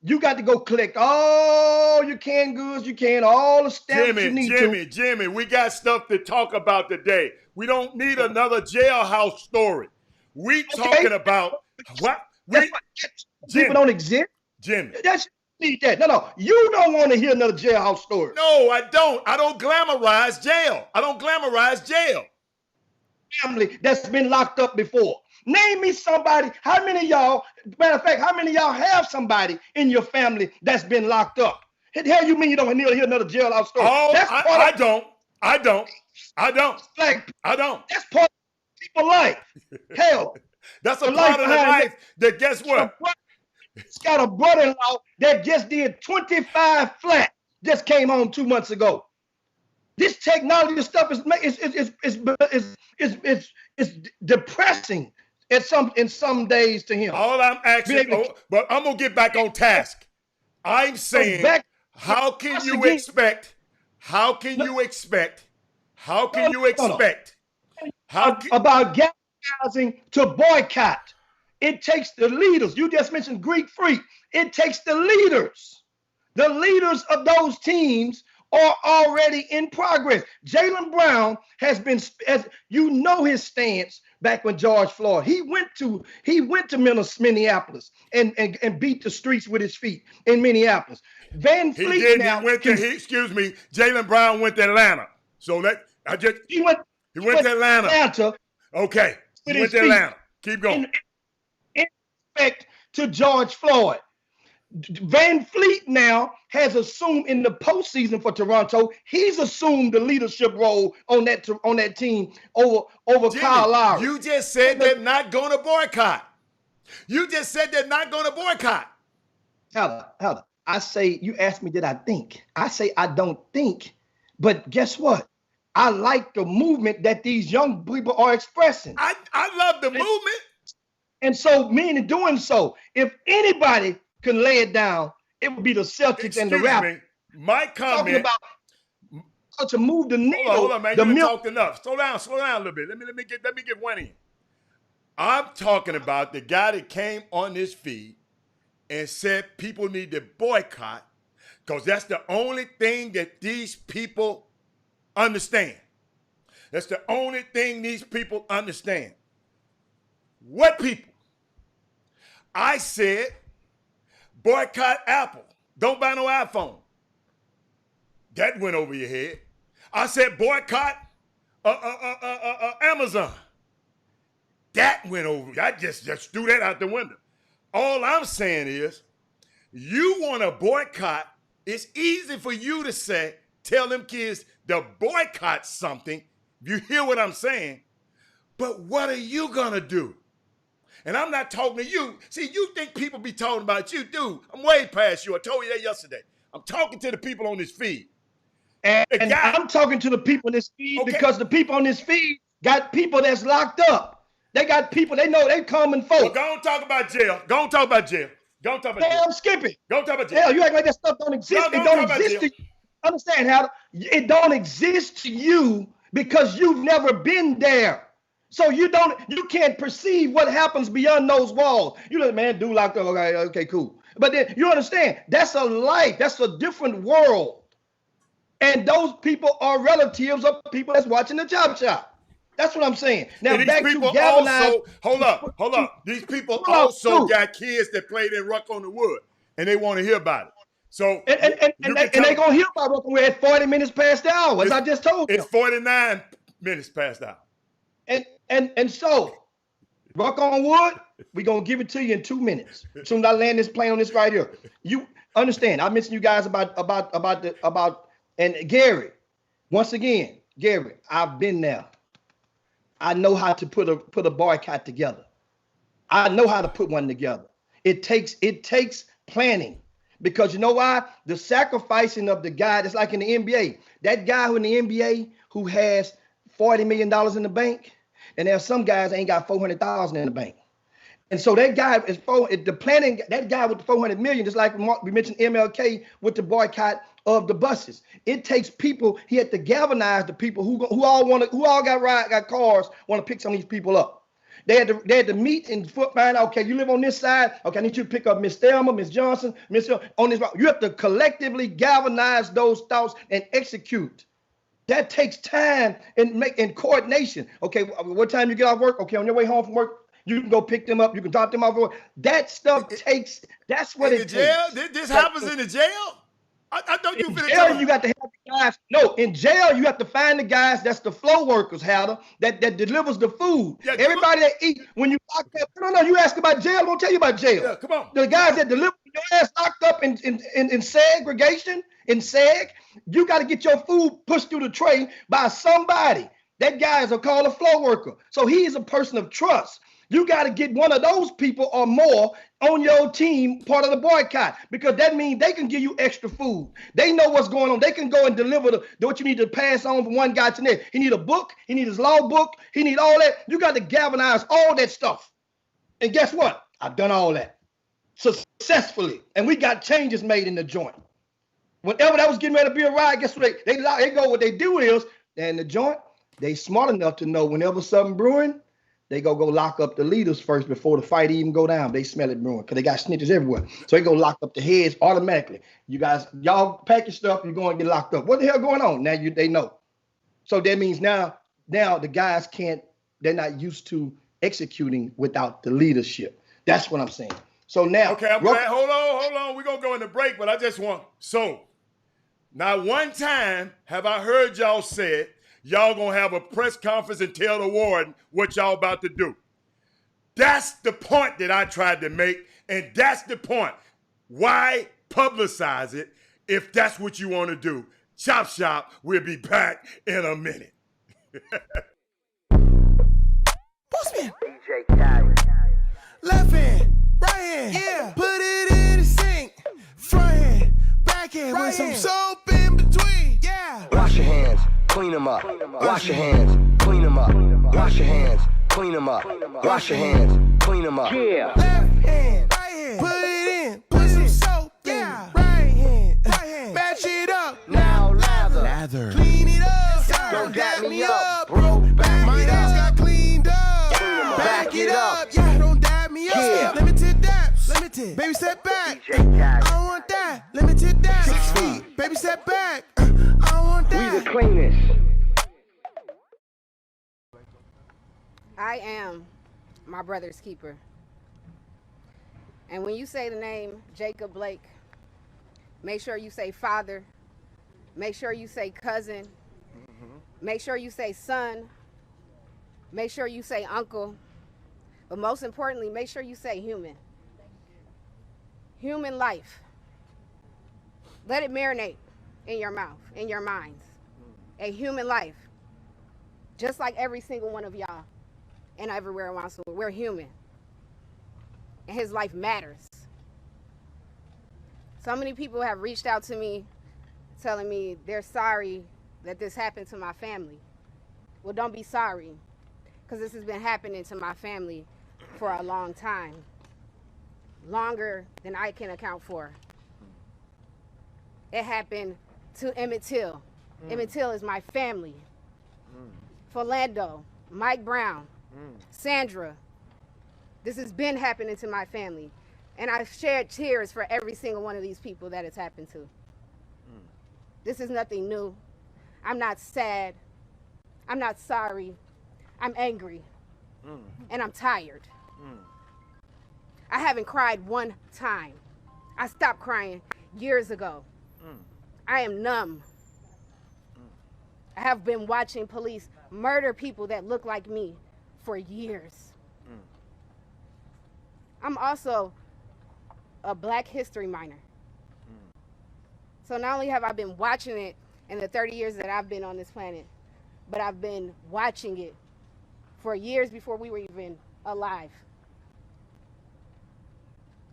You got to go collect all your canned goods. All the stamps you need. Jimmy, we got stuff to talk about today. We don't need another jailhouse story. We talking about what? People don't exist. Jimmy. Need that. No. You don't want to hear another jailhouse story. No, I don't. I don't glamorize jail. Family that's been locked up before. Name me somebody. How many of y'all, matter of fact, how many of y'all have somebody in your family that's been locked up? What the hell you mean you don't need to hear another jailhouse story? Oh, I don't. That's part of people's life. Hell. That's a part of the life that, guess what? It's got a brother-in-law that just did 25 flat, just came home 2 months ago. This technology stuff is depressing in some days to him. All I'm asking, but I'm gonna get back on task. I'm saying, how can you expect about galvanizing to boycott? It takes the leaders. You just mentioned Greek Freak. It takes the leaders. The leaders of those teams are already in progress. Jaylen Brown has been, as you know, his stance back when George Floyd. He went to Minneapolis and beat the streets with his feet in Minneapolis. Van Fleet Jaylen Brown went to Atlanta. So he went to Atlanta. Okay. He went to Atlanta. Keep going. In respect to George Floyd. Van Fleet now has assumed in the postseason for Toronto. He's assumed the leadership role on that team over Jimmy, Kyle Lowry. you just said they're not going to boycott. You just said they're not going to boycott. Heather, I say, you asked me, did I think? I say, I don't think. But guess what? I like the movement that these young people are expressing. I love the movement. And so, meaning doing so, if anybody can lay it down, it would be the Celtics and the Raptors. My comment. Talking about to move the needle. Hold on, man. You talked enough. Slow down a little bit. Let me get one in. I'm talking about the guy that came on this feed and said people need to boycott because that's the only thing that these people understand. That's the only thing these people understand. What people? I said boycott Apple. Don't buy no iPhone. That went over your head. I said boycott Amazon. That went over. I just threw that out the window. All I'm saying is, you want to boycott. It's easy for you to say, tell them kids to boycott something. You hear what I'm saying? But what are you going to do? And I'm not talking to you. See, you think people be talking about you. Dude, I'm way past you. I told you that yesterday. I'm talking to the people on this feed. And I'm talking to the people on this feed because the people on this feed got people that's locked up. They got people, they know they common folk. Well, go on talk about jail. Go on talk about jail. Go on talk about jail. Damn, skip it. Go on talk about jail. Hell, you act like that stuff don't exist. It don't exist to you. Understand, how it don't exist to you because you've never been there. So you can't perceive what happens beyond those walls. You know, man, dude locked up. Okay, cool. But then you understand, that's a life. That's a different world. And those people are relatives of people that's watching the Chop Shop. That's what I'm saying. Now, and back to galvanize. Hold up. These people also got kids that played in Ruck on the Wood, and they want to hear about it. So and they gonna hear about Ruck on the Wood at 40 minutes past the hour, as I just told you. It's 49 minutes past the hour. And so, Ruck on Wood, we're gonna give it to you in 2 minutes. As soon as I land this plane on this right here, you understand. I mentioned you guys about and Gary. Once again, Gary, I've been there. I know how to put a boycott together. I know how to put one together. It takes planning, because you know why? The sacrificing of the guy that's like in the NBA. That guy who in the NBA who has $40 million in the bank, and there's some guys that ain't got $400,000 in the bank. And so that guy is the planning. That guy with the $400 million, just like we mentioned MLK with the boycott of the buses. It takes people. He had to galvanize the people who all got cars, want to pick some of these people up. They had to meet and find out. Okay, you live on this side. Okay, I need you to pick up Miss Thelma, Miss Johnson, Miss on this. You have to collectively galvanize those thoughts and execute. That takes time and coordination. Okay, what time you get off work? Okay, on your way home from work, you can go pick them up. You can drop them off. That stuff takes. That's what it takes. This happens in the jail. I thought you finished. In jail, you got to have the guys. No, in jail, you have to find the guys. That's the flow workers, Hatter, that delivers the food. Yeah, everybody that eat when you lock up. No, you ask about jail. I'm gonna tell you about jail. Yeah, come on. The guys that deliver your ass locked up in segregation, in seg. You got to get your food pushed through the tray by somebody. That guy is called a flow worker. So he is a person of trust. You got to get one of those people or more on your team, part of the boycott, because that means they can give you extra food. They know what's going on. They can go and deliver what you need to pass on from one guy to the next. He need a book. He need his law book. He need all that. You got to galvanize all that stuff. And guess what? I've done all that successfully. And we got changes made in the joint. Whenever that was getting ready to be a riot, guess what? They go, what they do is, in the joint, they smart enough to know whenever something brewing, they go lock up the leaders first before the fight even go down. They smell it brewing because they got snitches everywhere. So they go lock up the heads automatically. You guys, y'all pack your stuff, you're going to get locked up. What the hell going on? Now they know. So that means now the guys they're not used to executing without the leadership. That's what I'm saying. So now. Okay, I'm glad. Hold on. We're going to go in the break, but I just want, now one time have I heard y'all say it, y'all gonna have a press conference and tell the warden what y'all about to do. That's the point that I tried to make, and that's the point. Why publicize it if that's what you want to do? Chop Shop, we'll be back in a minute. Bossman. DJ Khaled. Left hand, right hand, yeah. Put it in the sink. Front hand, back hand, right with some soap in between, yeah. Wash your hands, clean them up. Wash your hands, clean them up. Wash your hands, clean them up. Wash your hands, clean them up. Yeah. Left hand, right hand, put it in. Put some soap in. Right hand, match it up. Now lather. Clean it up. Don't dap me up, bro. Back my hands got cleaned up. Back it up. Yeah, don't dab me up. Yeah. Limited dabs. Limited. Baby, step back. I don't want that. Limited dabs. 6 feet. Baby, step back. I don't want that. We the cleanest. I am my brother's keeper. And when you say the name Jacob Blake, make sure you say father. Make sure you say cousin. Make sure you say son. Make sure you say uncle. But most importantly, make sure you say human. Human life. Let it marinate in your mouth, in your minds. A human life. Just like every single one of y'all and everywhere around the world. We're human. And his life matters. So many people have reached out to me telling me they're sorry that this happened to my family. Well, don't be sorry, because this has been happening to my family for a long time. Longer than I can account for. It happened to Emmett Till. Emmett Till is my family. Philando, Mike Brown, Sandra. This has been happening to my family. And I've shared tears for every single one of these people that it's happened to. This is nothing new. I'm not sad. I'm not sorry. I'm angry. And I'm tired. I haven't cried one time. I stopped crying years ago. I am numb. I have been watching police murder people that look like me for years. I'm also a Black History minor. So not only have I been watching it in the 30 years that I've been on this planet, but I've been watching it for years before we were even alive.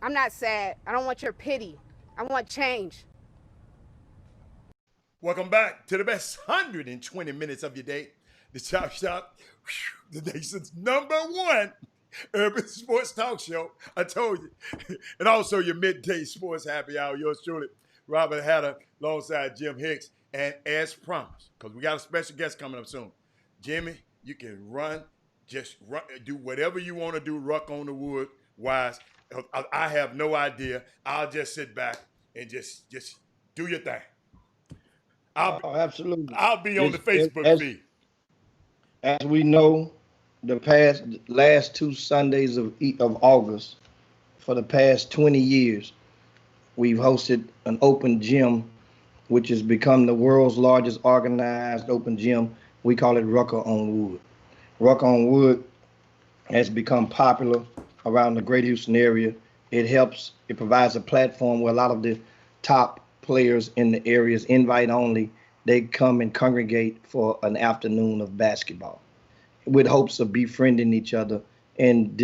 I'm not sad. I don't want your pity. I want change. Welcome back to the best 120 minutes of your day. The Chop Shop, the nation's #1 urban sports talk show. I told you. And also your midday sports happy hour. Yours truly, Robert Hatter, alongside Jim Hicks. And as promised, because we got a special guest coming up soon, Jimmy, you can run, just run, do whatever you want to do, ruck on the wood wise. I have no idea. I'll just sit back and just do your thing. Absolutely. I'll be on the Facebook feed. As we know, the last 2 Sundays of August, for the past 20 years, we've hosted an open gym, which has become the world's largest organized open gym. We call it Rucker on Wood. Rucker on Wood has become popular around the Greater Houston area. It provides a platform where a lot of the top players in the area is invite only. They come and congregate for an afternoon of basketball with hopes of befriending each other and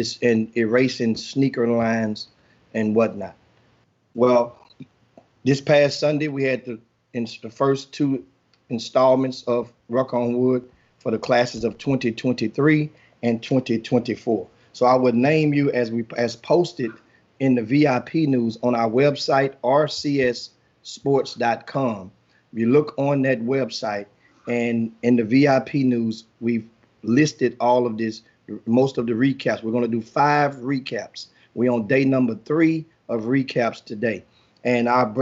erasing sneaker lines and whatnot. Well, this past Sunday, we had the first 2 installments of Ruck on Wood for the classes of 2023 and 2024. So I would name you as posted in the VIP news on our website, rcssports.com. If you look on that website, and in the VIP news, we've listed all of this, most of the recaps. We're going to do 5 recaps. We're on day number 3 of recaps today. And I'll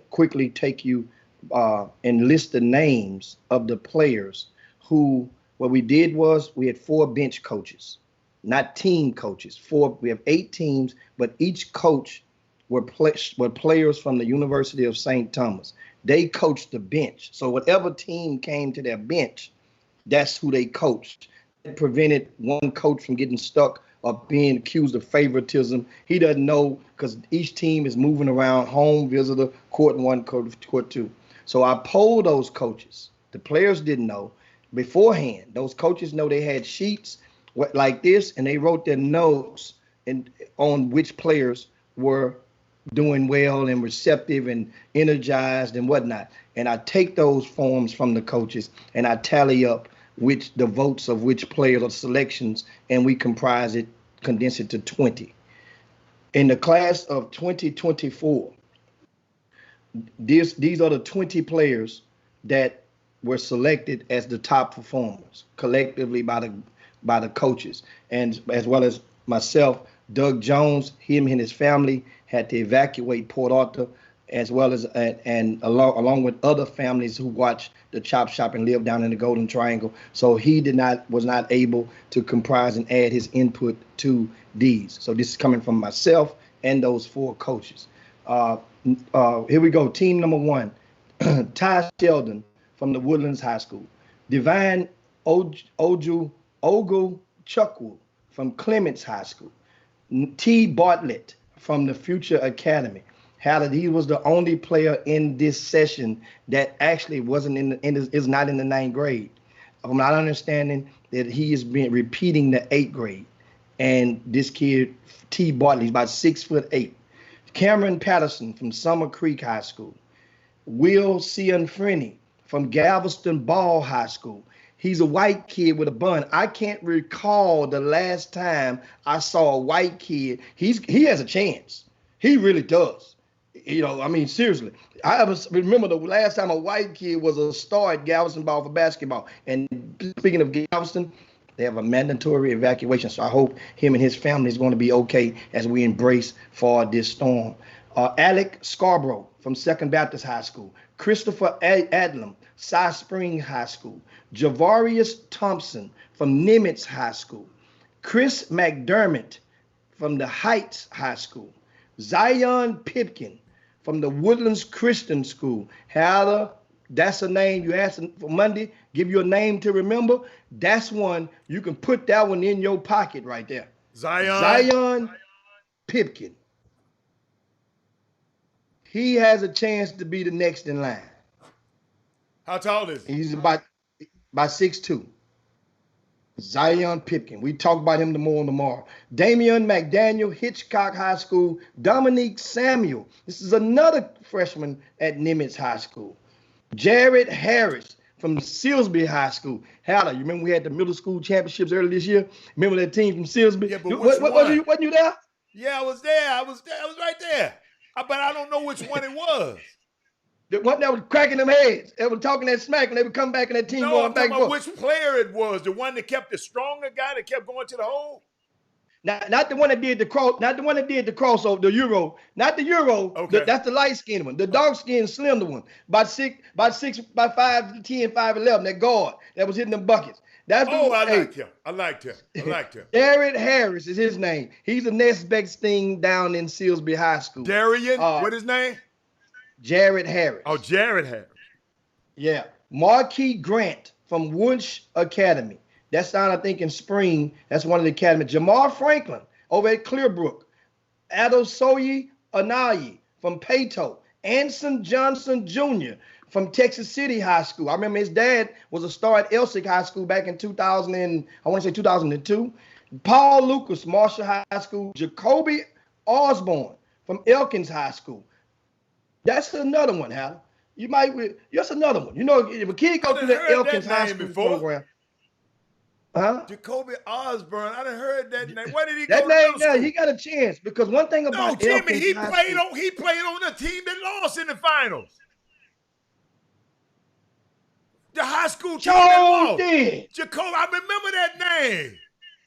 quickly take you and list the names of the players who, what we did was we had 4 bench coaches, not team coaches. We have 8 teams, but each coach were players from the University of St. Thomas. They coached the bench. So whatever team came to their bench, that's who they coached. It prevented one coach from getting stuck of being accused of favoritism. He doesn't know because each team is moving around home, visitor, court one, court two. So I polled those coaches. The players didn't know beforehand. Those coaches know they had sheets like this, and they wrote their notes on which players were doing well and receptive and energized and whatnot. And I take those forms from the coaches and I tally up the votes of which players or selections, and we condense it to 20. In the class of 2024, these are the 20 players that were selected as the top performers collectively by the coaches, and as well as myself. Doug Jones, him and his family had to evacuate Port Arthur, as well as and along with other families who watched the Chop Shop and lived down in the Golden Triangle. So he was not able to comprise and add his input to these. So this is coming from myself and those 4 coaches. Here we go. Team number 1, Ty Sheldon from the Woodlands High School. Divine Ogu Chukwu from Clements High School. T. Bartlett from the Future Academy. He was the only player in this session that actually wasn't is not in the 9th grade. I'm not understanding that he is repeating the 8th grade. And this kid, T. Bartlett, he's about 6'8". Cameron Patterson from Summer Creek High School. Will Cianfreni from Galveston Ball High School. He's a white kid with a bun. I can't recall the last time I saw a white kid. He has a chance. He really does. You know, I mean, seriously. I remember the last time a white kid was a star at Galveston Ball for basketball. And speaking of Galveston, they have a mandatory evacuation. So I hope him and his family is going to be okay as we embrace for this storm. Alec Scarborough from Second Baptist High School. Christopher Adlam, Cy Spring High School. Javarius Thompson from Nimitz High School. Chris McDermott from the Heights High School. Zion Pipkin from the Woodlands Christian School. Heather, that's a name you asked for Monday. Give you a name to remember. That's one. You can put that one in your pocket right there. Zion Pipkin. He has a chance to be the next in line. How tall is he? He's about 6'2". Zion Pipkin. We talk about him more tomorrow. Damian McDaniel, Hitchcock High School. Dominique Samuel. This is another freshman at Nimitz High School. Jared Harris from Silsby High School. Howard, you remember we had the middle school championships earlier this year? Remember that team from Silsby? Yeah, but wasn't you there? Yeah, I was there. I was right there. But I don't know which one it was. The one that was cracking them heads. They were talking that smack, and they would come back and that team going back and forth. Which player it was. The one that kept the stronger guy that kept going to the hole? Not the one that did the crossover, the Euro. Not the Euro. Okay. That's the light-skinned one. The dark-skinned, slender one. About 5'10", 5'11", that guard that was hitting them buckets. I liked him. Jared Harris is his name. He's the next best thing down in Silsby High School. Darian, what his name? Jared Harris. Oh, Jared Harris. Yeah. Marquis Grant from Wunsch Academy. That's down, I think, in Spring. That's one of the academies. Jamar Franklin over at Clearbrook. Adosoye Anayi from Pato. Anson Johnson Jr. from Texas City High School. I remember his dad was a star at Elsik High School back in 2002. Paul Lucas, Marshall High School. Jacoby Osborne from Elkins High School. That's another one, Hal. That's another one. You know, if a kid go through the Elkins High School program. Huh? Jacoby Osborne. I done heard that name. Where did he go? That name, yeah, he got a chance because one thing about Jimmy, Elkins he played on the team that lost in the finals. The high school team that lost. Did. Jacoby, I remember that name.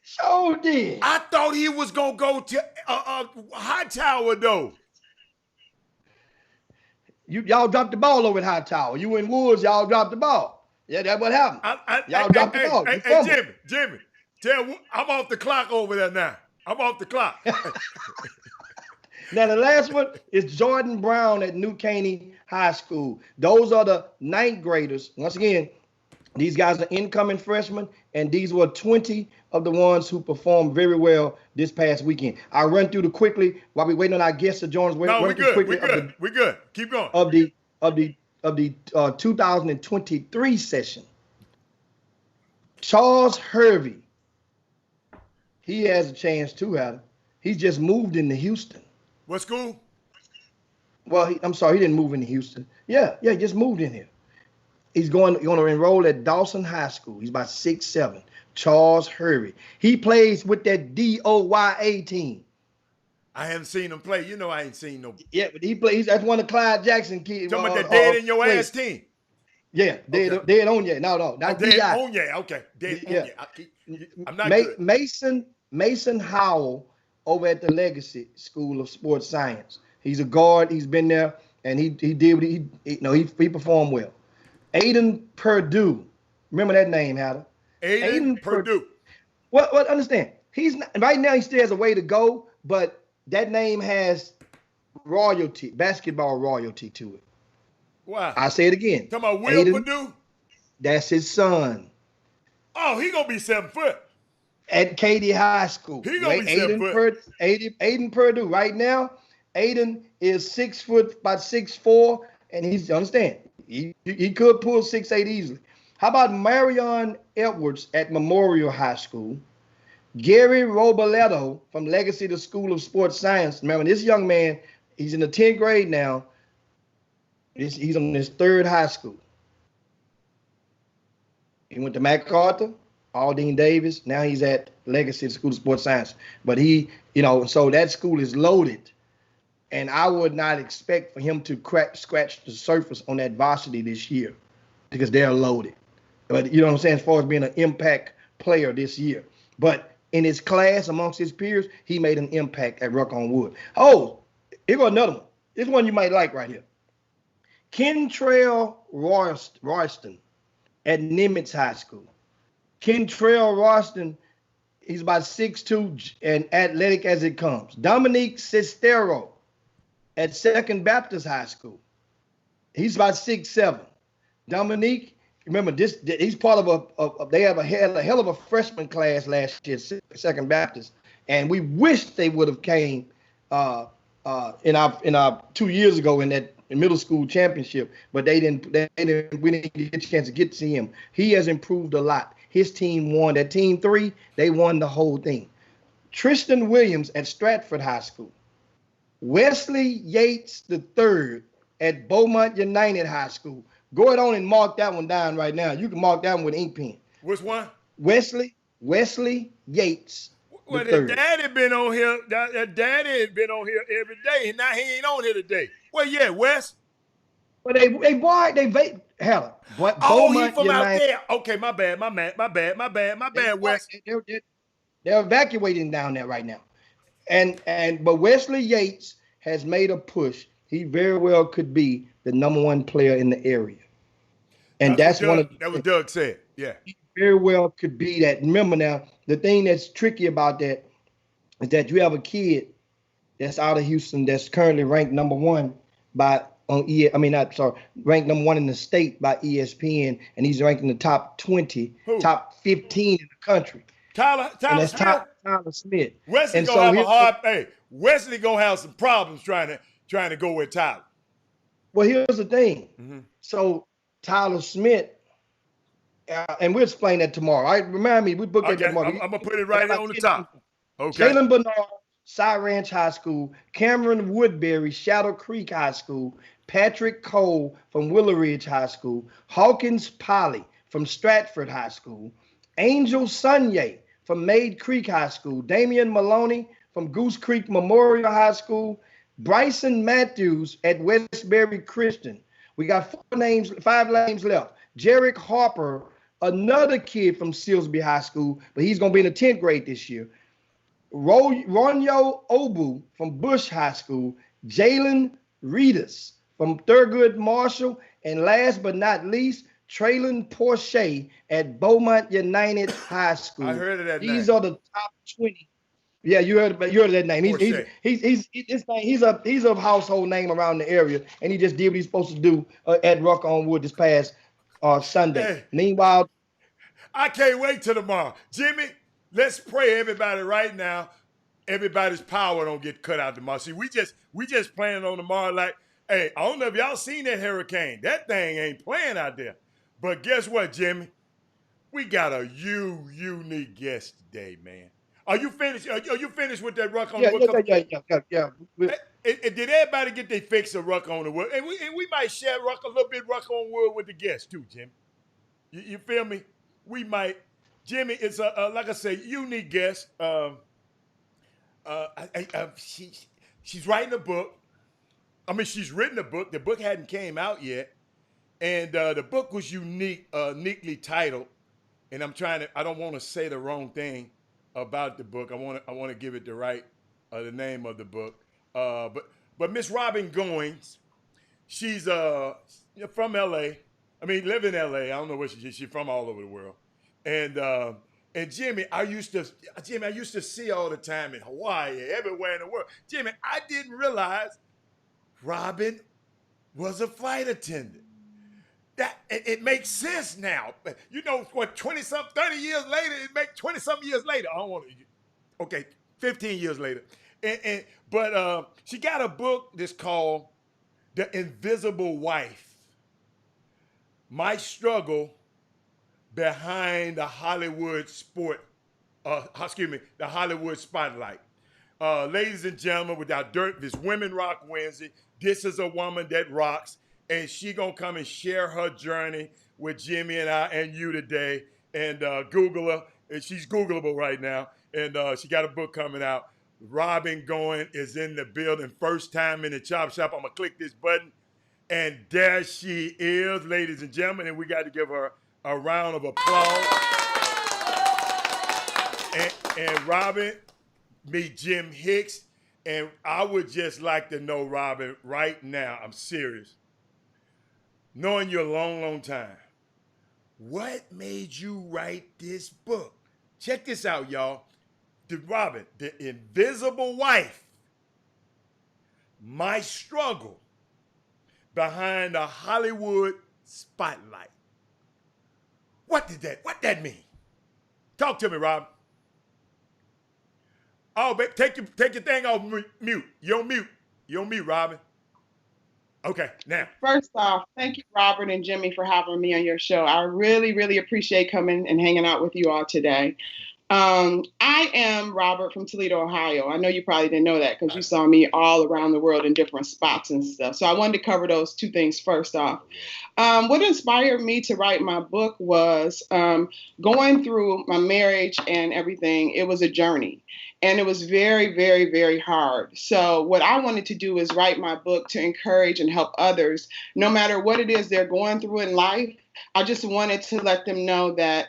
Sure did. I thought he was gonna go to Hightower though. Y'all dropped the ball over at Hightower. You in Woods, y'all dropped the ball. Yeah, that's what happened. Y'all dropped the ball. Hey, Jimmy, I'm off the clock over there now. I'm off the clock. Now, the last one is Jordan Brown at New Caney High School. Those are the 9th graders. Once again, These guys are incoming freshmen, and these were 20 of the ones who performed very well this past weekend. I'll run through the quickly while we're waiting on our guests to join us. No, we're good. We're good. Keep going. Of the 2023 session. Charles Hervey, he has a chance too, Adam. He's just moved into Houston. What school? Well, I'm sorry, he didn't move into Houston. Yeah, he just moved in here. He's going to enroll at Dawson High School. He's about 6'7". Charles Hervey. He plays with that DOYA team. I haven't seen him play. You know I ain't seen no. Yeah, but he plays. That's one of Clyde Jackson kids. Talking about that dead in your ass team. Yeah, dead on ya. No, not dead DI. on ya. Okay, dead on ya. I'm not good. Mason Howell over at the Legacy School of Sports Science. He's a guard. He's been there, and he did what he performed well. Aiden Purdue. Remember that name, Hatter? Aiden Purdue. Well, understand. He's not, right now. He still has a way to go, but that name has royalty, basketball royalty to it. Wow. I say it again. Talking about Will Aiden, Purdue? That's his son. Oh, he gonna be 7 foot. At Katy High School. He gonna be 7 foot. Aiden Purdue. Right now, Aiden is 6 foot, about 6'4", and he's understand. He could pull 6'8" easily. How about Marion Edwards at Memorial High School? Gary Roboletto from Legacy to School of Sports Science. Remember, this young man, he's in the 10th grade now. He's on his 3rd high school. He went to MacArthur, Aldine Davis. Now he's at Legacy School of Sports Science. But so that school is loaded. And I would not expect for him to scratch the surface on that varsity this year because they're loaded. But you know what I'm saying, as far as being an impact player this year. But in his class, amongst his peers, he made an impact at Ruck on Wood. Oh, here goes another one. This one you might like right here. Kentrell Royston at Nimitz High School. Kentrell Royston, he's about 6'2" and athletic as it comes. Dominique Cestero at Second Baptist High School. He's about 6'7". Dominique, remember this? He's part of they had a hell of a freshman class last year, Second Baptist, and we wish they would have came in our 2 years ago in that middle school championship, but we didn't get a chance to get to see him. He has improved a lot. His team won. That team 3, they won the whole thing. Tristan Williams at Stratford High School. Wesley Yates III at Beaumont United High School. Go ahead on and mark that one down right now. You can mark that one with an ink pen. Which one? Wesley Yates. Well, his daddy been on here. Daddy has been on here every day. Now he ain't on here today. Well, yeah, Wes. Well, they hell. Oh, he from out there. Okay, my bad, Wes. They're evacuating down there right now. But Wesley Yates has made a push. He very well could be the #1 player in the area. And that's what Doug said. Yeah. He very well could be that. Remember now, the thing that's tricky about that is that you have a kid that's out of Houston that's currently ranked #1 ranked #1 in the state by ESPN, and he's ranked in the top 20, top 15 in the country. Tyler Smith. Wesley gonna have some problems trying to go with Tyler. Well, here's the thing. Mm-hmm. So Tyler Smith, and we'll explain that tomorrow. All right, remind me, we booked that tomorrow. I'm gonna put it right on the top. Okay. Jalen Bernard, Cy Ranch High School, Cameron Woodbury, Shadow Creek High School, Patrick Cole from Willow Ridge High School, Hawkins Polly from Stratford High School, Angel Sunye from Maid Creek High School, Damian Maloney from Goose Creek Memorial High School, Bryson Matthews at Westbury Christian. We got 5 names left. Jarek Harper, another kid from Silsby High School, but he's going to be in the 10th grade this year. Ronyo Obu from Bush High School, Jalen Reedus from Thurgood Marshall, and last but not least, Traylon Porsche at Beaumont United High School. I heard of that name. These are the top 20. Yeah, you heard of that name. He's a household name around the area, and he just did what he's supposed to do at Ruck on Wood this past Sunday. Hey. Meanwhile, I can't wait till tomorrow. Jimmy, let's pray everybody right now. Everybody's power don't get cut out tomorrow. See, we just planning on tomorrow like, hey, I don't know if y'all seen that hurricane. That thing ain't playing out there. But guess what, Jimmy? We got a unique guest today, man. Are you finished? Are you finished with that ruck on the wood? yeah. Did everybody get their fix of ruck on the wood? And we might share ruck a little bit ruck on wood with the guests too, Jimmy. You feel me? We might. Jimmy, it's like I say, unique guest. She's writing a book. I mean, she's written a book. The book hadn't came out yet, and the book was uniquely titled. And I don't want to say the wrong thing about the book. I want to give it the name of the book. But Miss Robin Goins, she's from LA. I mean, live in LA. I don't know where she's from all over the world. And Jimmy, I used to see all the time in Hawaii, everywhere in the world. Jimmy, I didn't realize Robin was a flight attendant. That it makes sense now. You know what? 30 years later, it makes 20-something years later. I don't want to. Okay, 15 years later, but she got a book that's called "The Invisible Wife: My Struggle Behind the Hollywood the Hollywood Spotlight." Ladies and gentlemen, without dirt, this Women Rock Wednesday. This is a woman that rocks. And she gonna come and share her journey with Jimmy and I and you today. And Google her. And she's Googleable right now. And she got a book coming out. Robin Goins is in the building. First time in the Chop Shop. I'm gonna click this button. And there she is, ladies and gentlemen. And we got to give her a round of applause. And Robin, meet Jim Hicks. And I would just like to know, Robin, right now, I'm serious. Knowing you a long, long time, what made you write this book? Check this out, y'all. Robin, The Invisible Wife: My Struggle Behind the Hollywood Spotlight. What that mean? Talk to me, Robin. Oh, babe, take your thing off mute. You're on mute, Robin. Okay, now. First off, thank you, Robert and Jimmy, for having me on your show. I really, really appreciate coming and hanging out with you all today. I am Robert from Toledo, Ohio. I know you probably didn't know that because you saw me all around the world in different spots and stuff. So I wanted to cover those two things first off. What inspired me to write my book was going through my marriage and everything. It was a journey. And it was very, very, very hard. So what I wanted to do is write my book to encourage and help others, no matter what it is they're going through in life. I just wanted to let them know that,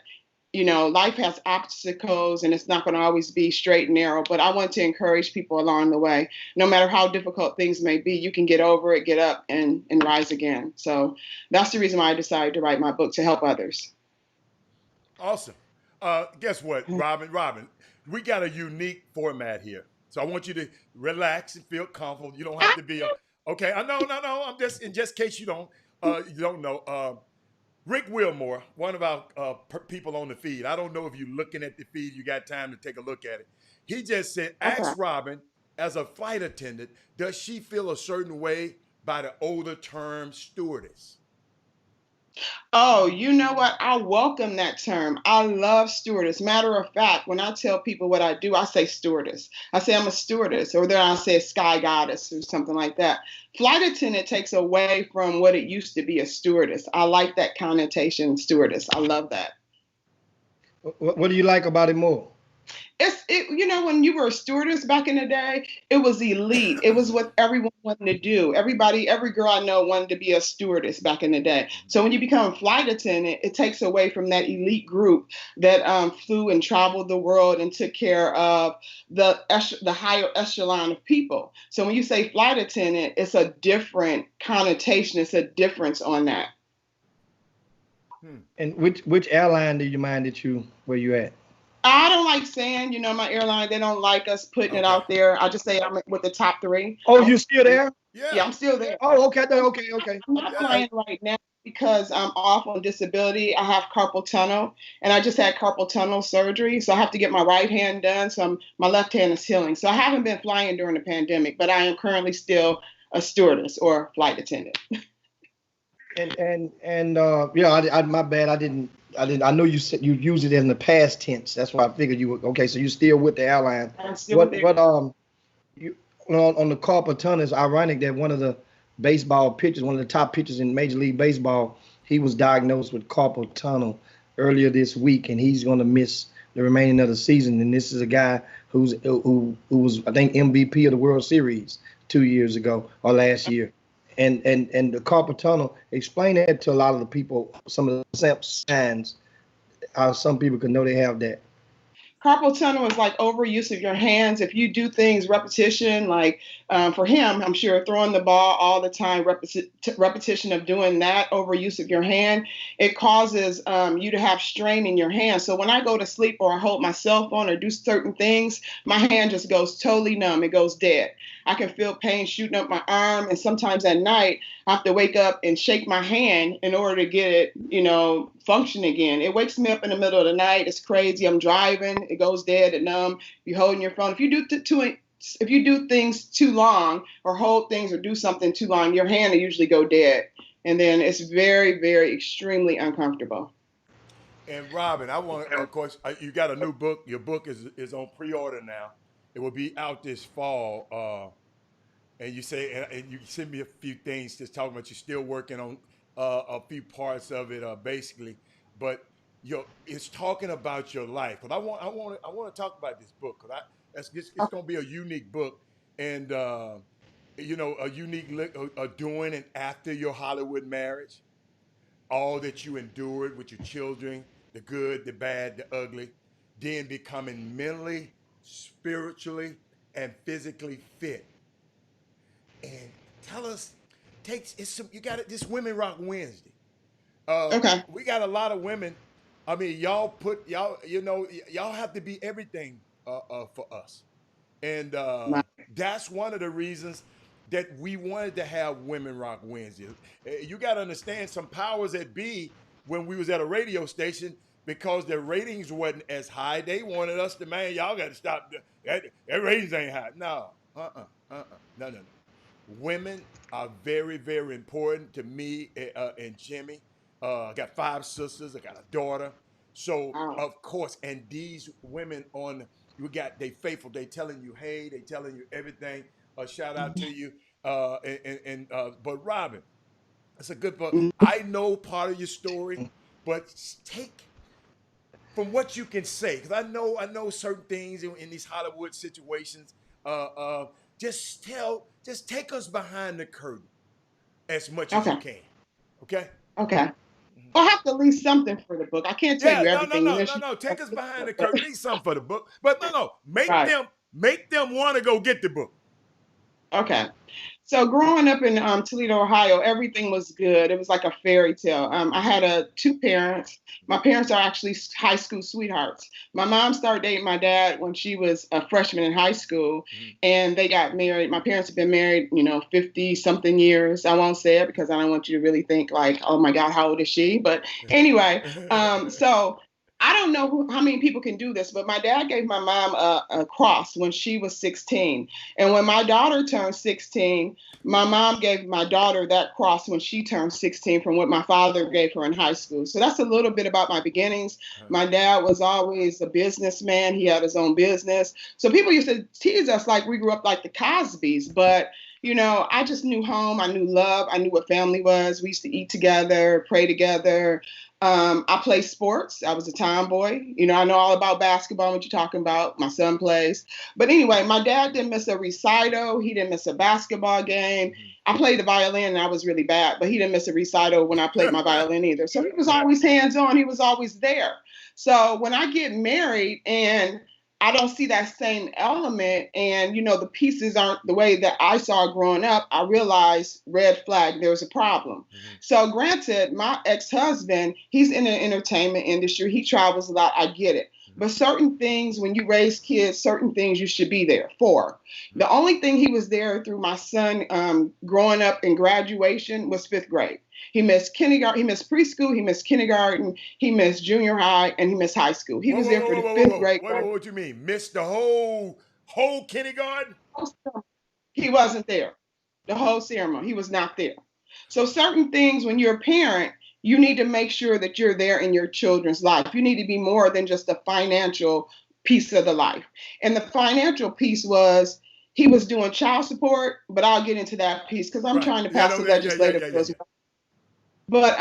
you know, life has obstacles and it's not going to always be straight and narrow. But I want to encourage people along the way. No matter how difficult things may be, you can get over it, get up, and rise again. So that's the reason why I decided to write my book, to help others. Awesome. Guess what, Robin? We got a unique format here. So I want you to relax and feel comfortable. You don't have to be okay. No. I'm just in case you don't know. Rick Wilmore, one of our people on the feed. I don't know if you're looking at the feed. You got time to take a look at it. He just said, ask Robin, as a flight attendant, does she feel a certain way by the older term stewardess? Oh, you know what? I welcome that term. I love stewardess. Matter of fact, when I tell people what I do, I say stewardess. I say I'm a stewardess, or then I say sky goddess or something like that. Flight attendant takes away from what it used to be, a stewardess. I like that connotation, stewardess. I love that. What do you like about it more? You know, when you were a stewardess back in the day, it was elite. It was what everyone wanted to do. Every girl I know wanted to be a stewardess back in the day. So when you become a flight attendant, it takes away from that elite group that flew and traveled the world and took care of the higher echelon of people. So when you say flight attendant, it's a different connotation. It's a difference on that. And which airline do you mind where you at? I don't like saying, my airline, they don't like us putting it out there. I just say I'm with the top 3. Oh, you still there? Yeah, I'm still there. Oh, okay. I'm not flying right now because I'm off on disability. I have carpal tunnel, and I just had carpal tunnel surgery, so I have to get my right hand done. So my left hand is healing. So I haven't been flying during the pandemic, but I am currently still a stewardess or flight attendant. My bad. I didn't. I know you said you use it in the past tense. That's why I figured you were okay. So you're still with the airline. I'm still with it. On the carpal tunnel, it's ironic that one of the baseball pitchers, one of the top pitchers in Major League Baseball, he was diagnosed with carpal tunnel earlier this week, and he's going to miss the remaining of the season. And this is a guy who was, I think, MVP of the World Series 2 years ago or last year. And the carpal tunnel, explain that to a lot of the people, some of the signs, how some people can know they have that. Carpal tunnel is like overuse of your hands. If you do things repetition, like for him, I'm sure throwing the ball all the time, repetition of doing that, overuse of your hand, it causes you to have strain in your hand. So when I go to sleep or I hold my cell phone or do certain things, my hand just goes totally numb. It goes dead. I can feel pain shooting up my arm. And sometimes at night, I have to wake up and shake my hand in order to get it, function again. It wakes me up in the middle of the night. It's crazy. I'm driving. It goes dead and numb. You're holding your phone. If you do things too long or hold things or do something too long, your hand will usually go dead. And then it's very, very extremely uncomfortable. And Robin, of course, you got a new book. Your book is on pre-order now. It will be out this fall. And you say, and you send me a few things just talking about you're still working on a few parts of it, basically. But it's talking about your life. But I want to talk about this book because it's going to be a unique book, and a unique look during and after your Hollywood marriage, all that you endured with your children, the good, the bad, the ugly, then becoming mentally, spiritually, and physically fit. And tell us, you got it. This Women Rock Wednesday. Okay. We got a lot of women. I mean, y'all have to be everything for us, and that's one of the reasons that we wanted to have Women Rock Wednesday. You got to understand, some powers that be when we was at a radio station, because their ratings wasn't as high, they wanted us to, man, y'all got to stop. That ratings ain't high. No, no. Women are very, very important to me and Jimmy. I got 5 sisters. I got a daughter. So, of course, and these women they faithful. They telling you, hey, they telling you everything. Shout out to you. But Robin, it's a good book. I know part of your story, but take from what you can say, because I know certain things in these Hollywood situations. Just take us behind the curtain as much as you can. Okay? Okay. I'll have to leave something for the book. I can't tell you everything. No. Take us behind the curtain. Leave something for the book. But no. Make them want to go get the book. Okay. So growing up in Toledo, Ohio, everything was good. It was like a fairy tale. I had 2 parents. My parents are actually high school sweethearts. My mom started dating my dad when she was a freshman in high school, and they got married. My parents have been married, 50-something years. I won't say it because I don't want you to really think like, oh my God, how old is she? But anyway, so I don't know how many people can do this, but my dad gave my mom a cross when she was 16. And when my daughter turned 16, my mom gave my daughter that cross when she turned 16 from what my father gave her in high school. So that's a little bit about my beginnings. My dad was always a businessman. He had his own business. So people used to tease us like we grew up like the Cosbys, but I just knew home. I knew love. I knew what family was. We used to eat together, pray together. I play sports. I was a tomboy. I know all about basketball, what you're talking about. My son plays. But anyway, my dad didn't miss a recital. He didn't miss a basketball game. I played the violin and I was really bad, but he didn't miss a recital when I played my violin either. So he was always hands-on. He was always there. So when I get married and I don't see that same element, and the pieces aren't the way that I saw growing up, I realized red flag, there's a problem. So granted, my ex-husband, he's in the entertainment industry. He travels a lot. I get it. But certain things, when you raise kids, certain things you should be there for. The only thing he was there through my son growing up in graduation was 5th grade. He missed kindergarten, he missed preschool, he missed kindergarten, he missed junior high, and he missed high school. He was there for the 5th grade. What do you mean? Missed the whole kindergarten? He wasn't there. The whole ceremony, he was not there. So certain things, when you're a parent, you need to make sure that you're there in your children's life. You need to be more than just the financial piece of the life. And the financial piece was he was doing child support, but I'll get into that piece because I'm trying to pass the legislative bill. But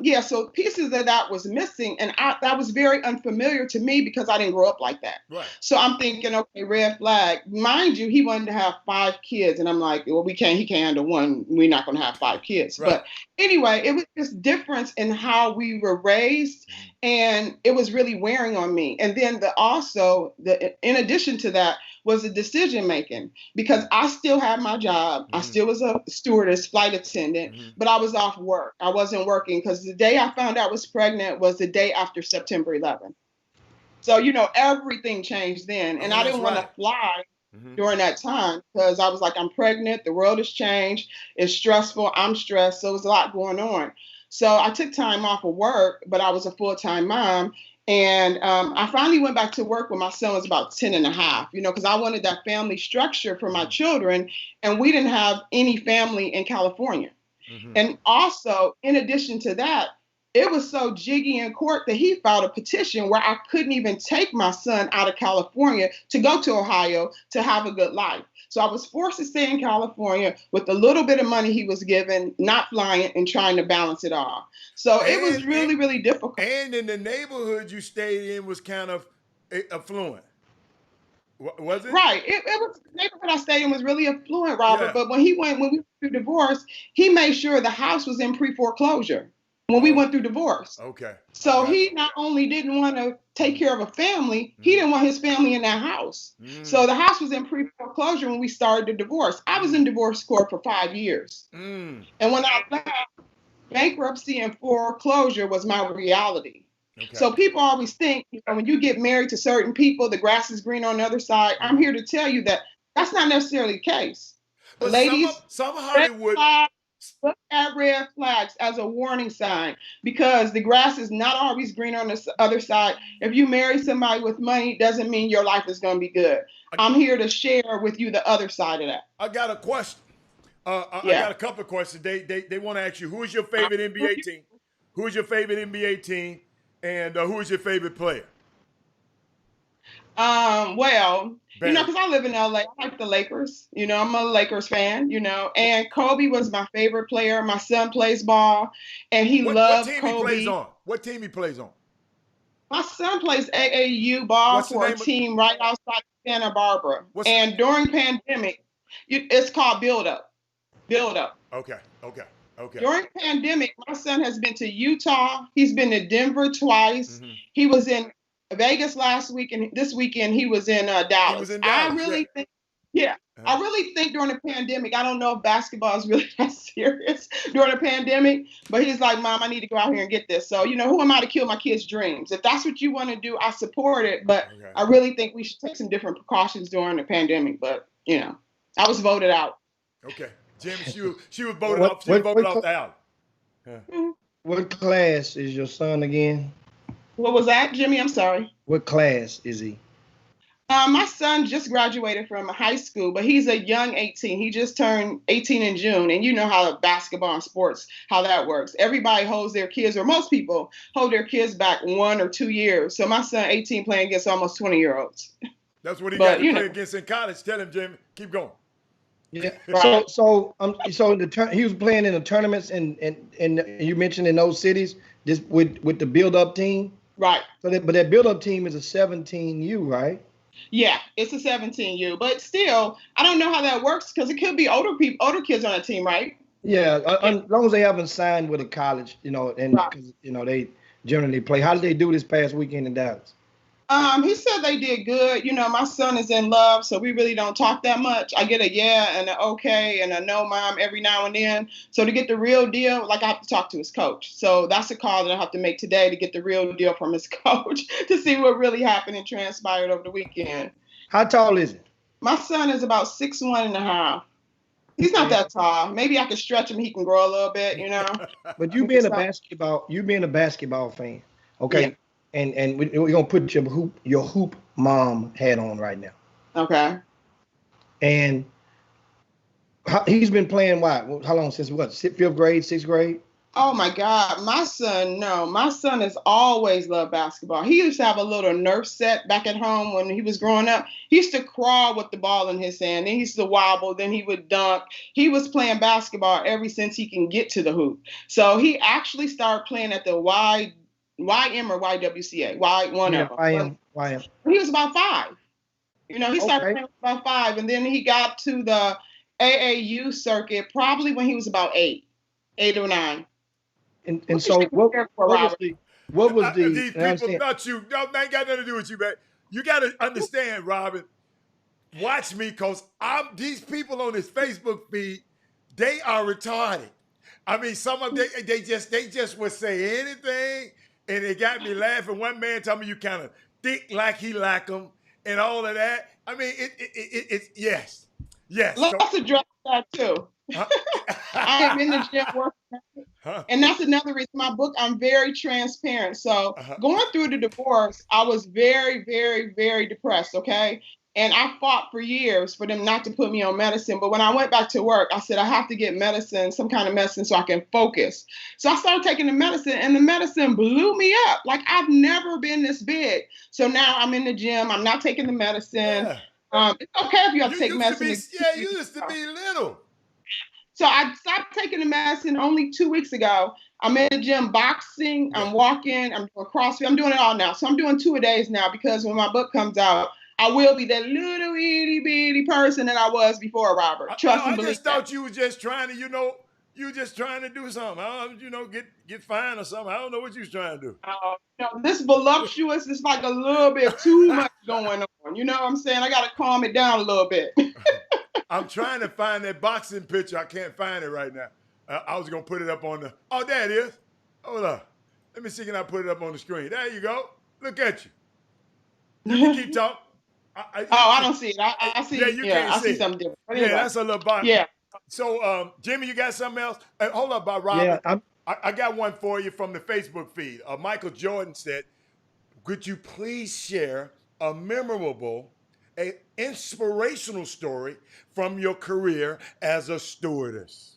yeah, so pieces of that was missing, and that was very unfamiliar to me because I didn't grow up like that. Right. So I'm thinking, okay, red flag. Mind you, he wanted to have 5 kids, and I'm like, well, he can't handle one. We're not going to have 5 kids. Right. But anyway, it was just difference in how we were raised, and it was really wearing on me. And then in addition to that, was the decision making, because I still had my job. I still was a stewardess, flight attendant, but I was off work. I wasn't working because the day I found out I was pregnant was the day after September 11th. So, everything changed then. And I didn't want to fly during that time because I was like, I'm pregnant. The world has changed. It's stressful. I'm stressed. So there was a lot going on. So I took time off of work, but I was a full-time mom. And I finally went back to work when my son was about 10 and a half, because I wanted that family structure for my children. And we didn't have any family in California. And also, in addition to that, it was so jiggy in court that he filed a petition where I couldn't even take my son out of California to go to Ohio to have a good life. So I was forced to stay in California with the little bit of money he was given, not flying and trying to balance it all. So it was really, really difficult. And in the neighborhood you stayed in was kind of affluent. Was it? Right. It was, the neighborhood I stayed in was really affluent, Robert. Yeah. But when we went through divorce, he made sure the house was in pre-foreclosure when we went through divorce. Okay. So he not only didn't want to take care of a family, he didn't want his family in that house. So the house was in pre-foreclosure when we started the divorce. I was in divorce court for 5 years. And when I left, bankruptcy and foreclosure was my reality. Okay. So people always think, when you get married to certain people, the grass is green on the other side. I'm here to tell you that that's not necessarily the case. But ladies, some Hollywood look at red flags as a warning sign, because the grass is not always green on the other side. If you marry somebody with money, doesn't mean your life is going to be good. I'm here to share with you the other side of that. I got a question. I got a couple of questions. They want to ask you, who is your favorite NBA team? Who is your favorite NBA team? And who is your favorite player? Well, because I live in LA, I like the Lakers. I'm a Lakers fan, and Kobe was my favorite player. My son plays ball, and he loves Kobe. What team he plays on? What team he plays on? My son plays AAU ball for a team right outside Santa Barbara. And during pandemic, it's called Build Up. Build Up. Okay. During pandemic, my son has been to Utah. He's been to Denver twice. He was in Vegas last week, and this weekend he was in Dallas. He was in Dallas. I really think during the pandemic, I don't know if basketball is really that serious during the pandemic, but he's like, Mom, I need to go out here and get this. So, who am I to kill my kids' dreams? If that's what you want to do, I support it. But I really think we should take some different precautions during the pandemic. But, I was voted out. Okay. Jim, she was voted off. She voted off the alley. What class is your son again? What was that, Jimmy? I'm sorry. What class is he? My son just graduated from high school, but he's a young 18. He just turned 18 in June. And you know how basketball and sports, how that works. Everybody holds their kids, or most people hold their kids back 1 or 2 years. So my son, 18, playing against almost 20-year-olds. That's what he got to play against in college. Tell him, Jimmy, keep going. Yeah. Right. So he was playing in the tournaments, and you mentioned in those cities, just with the build-up team. Right. But that build-up team is a 17U, right? Yeah, it's a 17U, but still, I don't know how that works because it could be older kids on a team, right? Yeah, as long as they haven't signed with a college, and right. They generally play. How did they do this past weekend in Dallas? He said they did good. You know, my son is in love, so we really don't talk that much. I get a yeah and an okay and a no, mom, every now and then. So to get the real deal, like I have to talk to his coach. So that's a call that I have to make today to get the real deal from his coach to see what really happened and transpired over the weekend. How tall is it? My son is about 6'1.5". He's not that tall. Maybe I could stretch him. He can grow a little bit, you know. But you being a basketball fan, okay? Yeah. And we're gonna put your hoop mom hat on right now. Okay. And he's been playing how long, since what? 5th grade, 6th grade? Oh my God, my son has always loved basketball. He used to have a little Nerf set back at home when he was growing up. He used to crawl with the ball in his hand, then he used to wobble, then he would dunk. He was playing basketball ever since he can get to the hoop. So he actually started playing at the YM or YWCA, one of them. YM. He was about 5. You know, he started playing about 5, and then he got to the AAU circuit probably when he was about 8 or 9. And so what was the these people not you. No, that ain't got nothing to do with you, man. You got to understand, Robin. Watch me, cause these people on this Facebook feed, they are retarded. I mean, some of them they just would say anything, and it got me laughing. One man told me you kind of think like he like them and all of that. I mean, it's yes. Let's address that too. I am in the gym working. And that's another reason my book, I'm very transparent. So going through the divorce, I was very, very, very depressed, okay? And I fought for years for them not to put me on medicine. But when I went back to work, I said, I have to get medicine, some kind of medicine so I can focus. So I started taking the medicine, and the medicine blew me up. Like, I've never been this big. So now I'm in the gym. I'm not taking the medicine. Yeah. It's okay if you have to take medicine. You used to be little. So I stopped taking the medicine only 2 weeks ago. I'm in the gym boxing, I'm walking, I'm doing CrossFit, I'm doing it all now. So I'm doing 2 a days now, because when my book comes out, I will be that little itty bitty person that I was before, Robert. Trust and believe. I just thought you were just trying to, do something. Get fined or something. I don't know what you was trying to do. This voluptuous is like a little bit too much going on. You know what I'm saying? I got to calm it down a little bit. I'm trying to find that boxing picture. I can't find it right now. I was going to put it up on the... Oh, there it is. Hold on. Let me see, can I put it up on the screen? There you go. Look at you. You keep talking. I don't see it. I see it. Yeah, I see something different. Anyway. Yeah, that's a little box. Yeah. So, Jimmy, you got something else? Hold up, Robert. Yeah, I got one for you from the Facebook feed. Michael Jordan said, could you please share a memorable... an inspirational story from your career as a stewardess?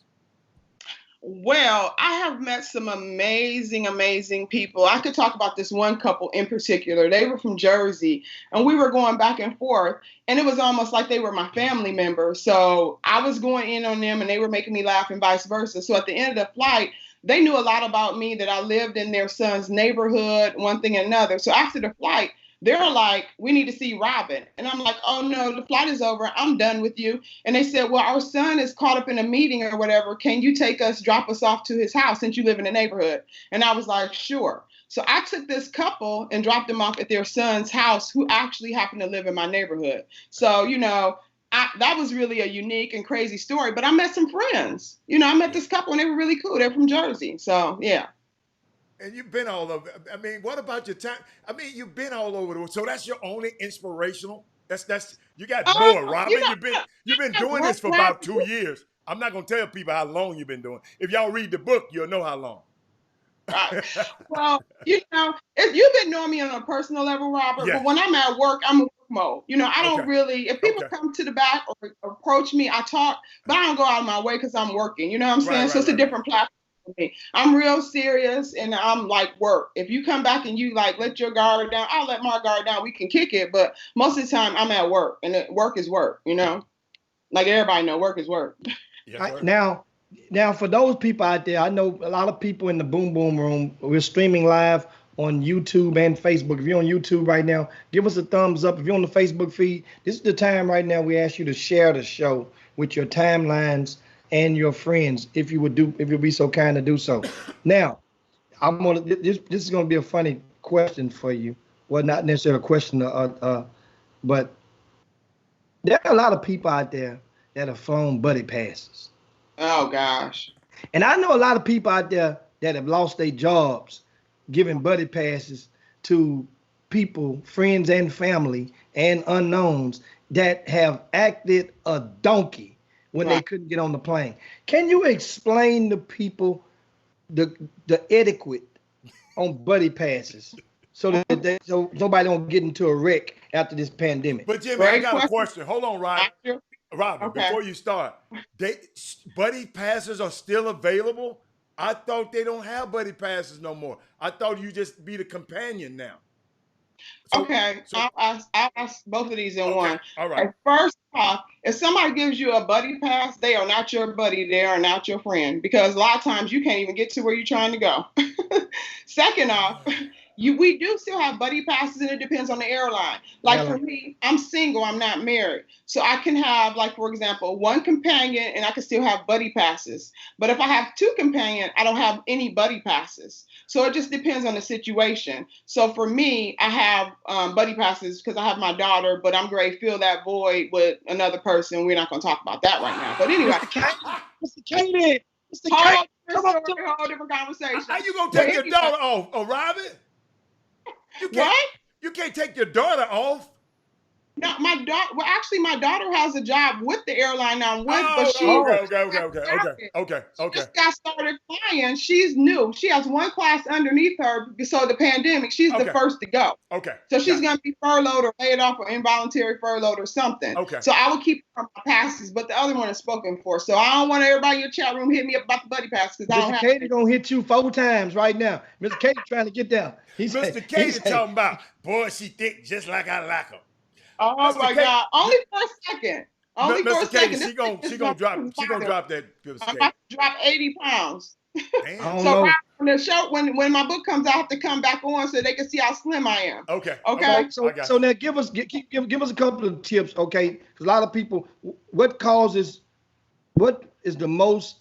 Well, I have met some amazing, amazing people. I could talk about this one couple in particular. They were from Jersey, and we were going back and forth, and it was almost like they were my family members. So I was going in on them, and they were making me laugh, and vice versa. So at the end of the flight, they knew a lot about me, that I lived in their son's neighborhood, one thing and another. So after the flight, they're like, we need to see Robin. And I'm like, oh no, the flight is over. I'm done with you. And they said, well, our son is caught up in a meeting or whatever. Can you drop us off to his house since you live in the neighborhood? And I was like, sure. So I took this couple and dropped them off at their son's house, who actually happened to live in my neighborhood. So, that was really a unique and crazy story. But I met some friends. I met this couple and they were really cool. They're from Jersey. So, yeah. And you've been all over. I mean, what about your time? I mean, you've been all over the world. So that's your only inspirational? That's you got more, Robin. You've been doing this for about 2 years. I'm not gonna tell people how long you've been doing. If y'all read the book, you'll know how long. Well, you've been knowing me on a personal level, Robert, but when I'm at work, I'm in work mode. I don't really, if people come to the back or approach me, I talk, but I don't go out of my way because I'm working. You know what I'm saying? So it's a different platform. I'm real serious, and I'm like work. If you come back and you like let your guard down, I'll let my guard down. We can kick it, but most of the time I'm at work, and work is work. Like everybody know, work is work. Yes, now for those people out there, I know a lot of people in the Boom Boom Room. We're streaming live on YouTube and Facebook. If you're on YouTube right now, give us a thumbs up. If you're on the Facebook feed, this is the time right now we ask you to share the show with your timelines and your friends, if you'd be so kind to do so. Now, this is gonna be a funny question for you. well, not necessarily a question, but there are a lot of people out there that have flown buddy passes. Oh gosh. And I know a lot of people out there that have lost their jobs giving buddy passes to people, friends and family and unknowns that have acted a donkey when they couldn't get on the plane. Can you explain to people the etiquette on buddy passes so that so nobody don't get into a wreck after this pandemic? But Jimmy, I got a question. Hold on, Robert, Okay. before you start, buddy passes are still available? I thought they don't have buddy passes no more. I thought you just be the companion now. Okay, I'll ask both of these in one. All right. First off, if somebody gives you a buddy pass, they are not your buddy. They are not your friend, because a lot of times you can't even get to where you're trying to go. Second off, we do still have buddy passes, and it depends on the airline. Like for me, I'm single, I'm not married. So I can have, like, for example, one companion and I can still have buddy passes. But if I have two companions, I don't have any buddy passes. So it just depends on the situation. So for me, I have buddy passes because I have my daughter, but I'm going to fill that void with another person. We're not going to talk about that right now. But anyway. Mr. Katie, whole different conversation. How you going to take your daughter off? Oh, Robin? You can't take your daughter off. No, my daughter. Well, actually, my daughter has a job with the airline I'm with, but she Okay. just got started flying. She's new. She has one class underneath her. So the pandemic, she's the first to go. Okay. So she's gonna be furloughed or laid off or involuntary furloughed or something. Okay. So I will keep her on my passes, but the other one is spoken for. So I don't want everybody in your chat room hit me up about the buddy pass because I don't Mr. have. Katie gonna hit you 4 times right now. Mr. Katie trying to get down. Mr. Katie talking about, boy, she thick just like I like her. Oh Mr. my God! Only for a second. Only for a Mr. Katie, second. she gonna drop that. I'm about to drop 80 pounds. Damn. So when the show, when my book comes out, I have to come back on so they can see how slim I am. Okay. So now give us a couple of tips, okay? Because a lot of people, what is the most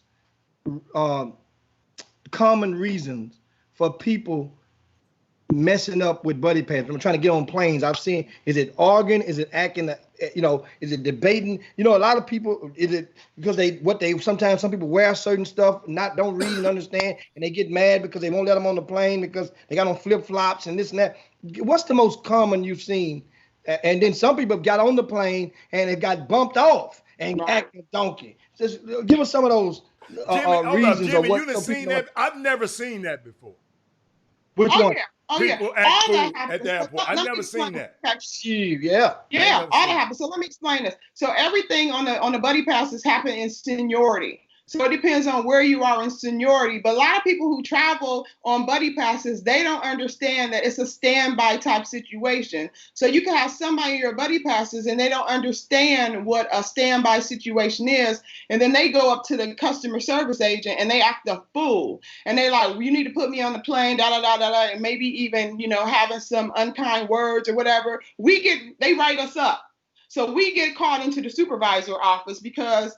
common reasons for people messing up with buddy passes? I'm trying to get on planes. I've seen, is it arguing? Is it acting, is it debating? A lot of people, is it because sometimes some people wear certain stuff, don't read and understand, and they get mad because they won't let them on the plane because they got on flip-flops and this and that. What's the most common you've seen? And then some people got on the plane and it got bumped off and acting donkey. Just give us some of those reasons. Jimmy, you done seen that? I've never seen that before. Which one? People act cool at the airport. I've never seen that. Yeah, all that happens. So let me explain this. So everything on the buddy passes happen in seniority. So it depends on where you are in seniority. But a lot of people who travel on buddy passes, they don't understand that it's a standby type situation. So you can have somebody in your buddy passes and they don't understand what a standby situation is. And then they go up to the customer service agent and they act a fool. And they're like, well, you need to put me on the plane, and maybe even, having some unkind words or whatever. They write us up. So we get called into the supervisor office because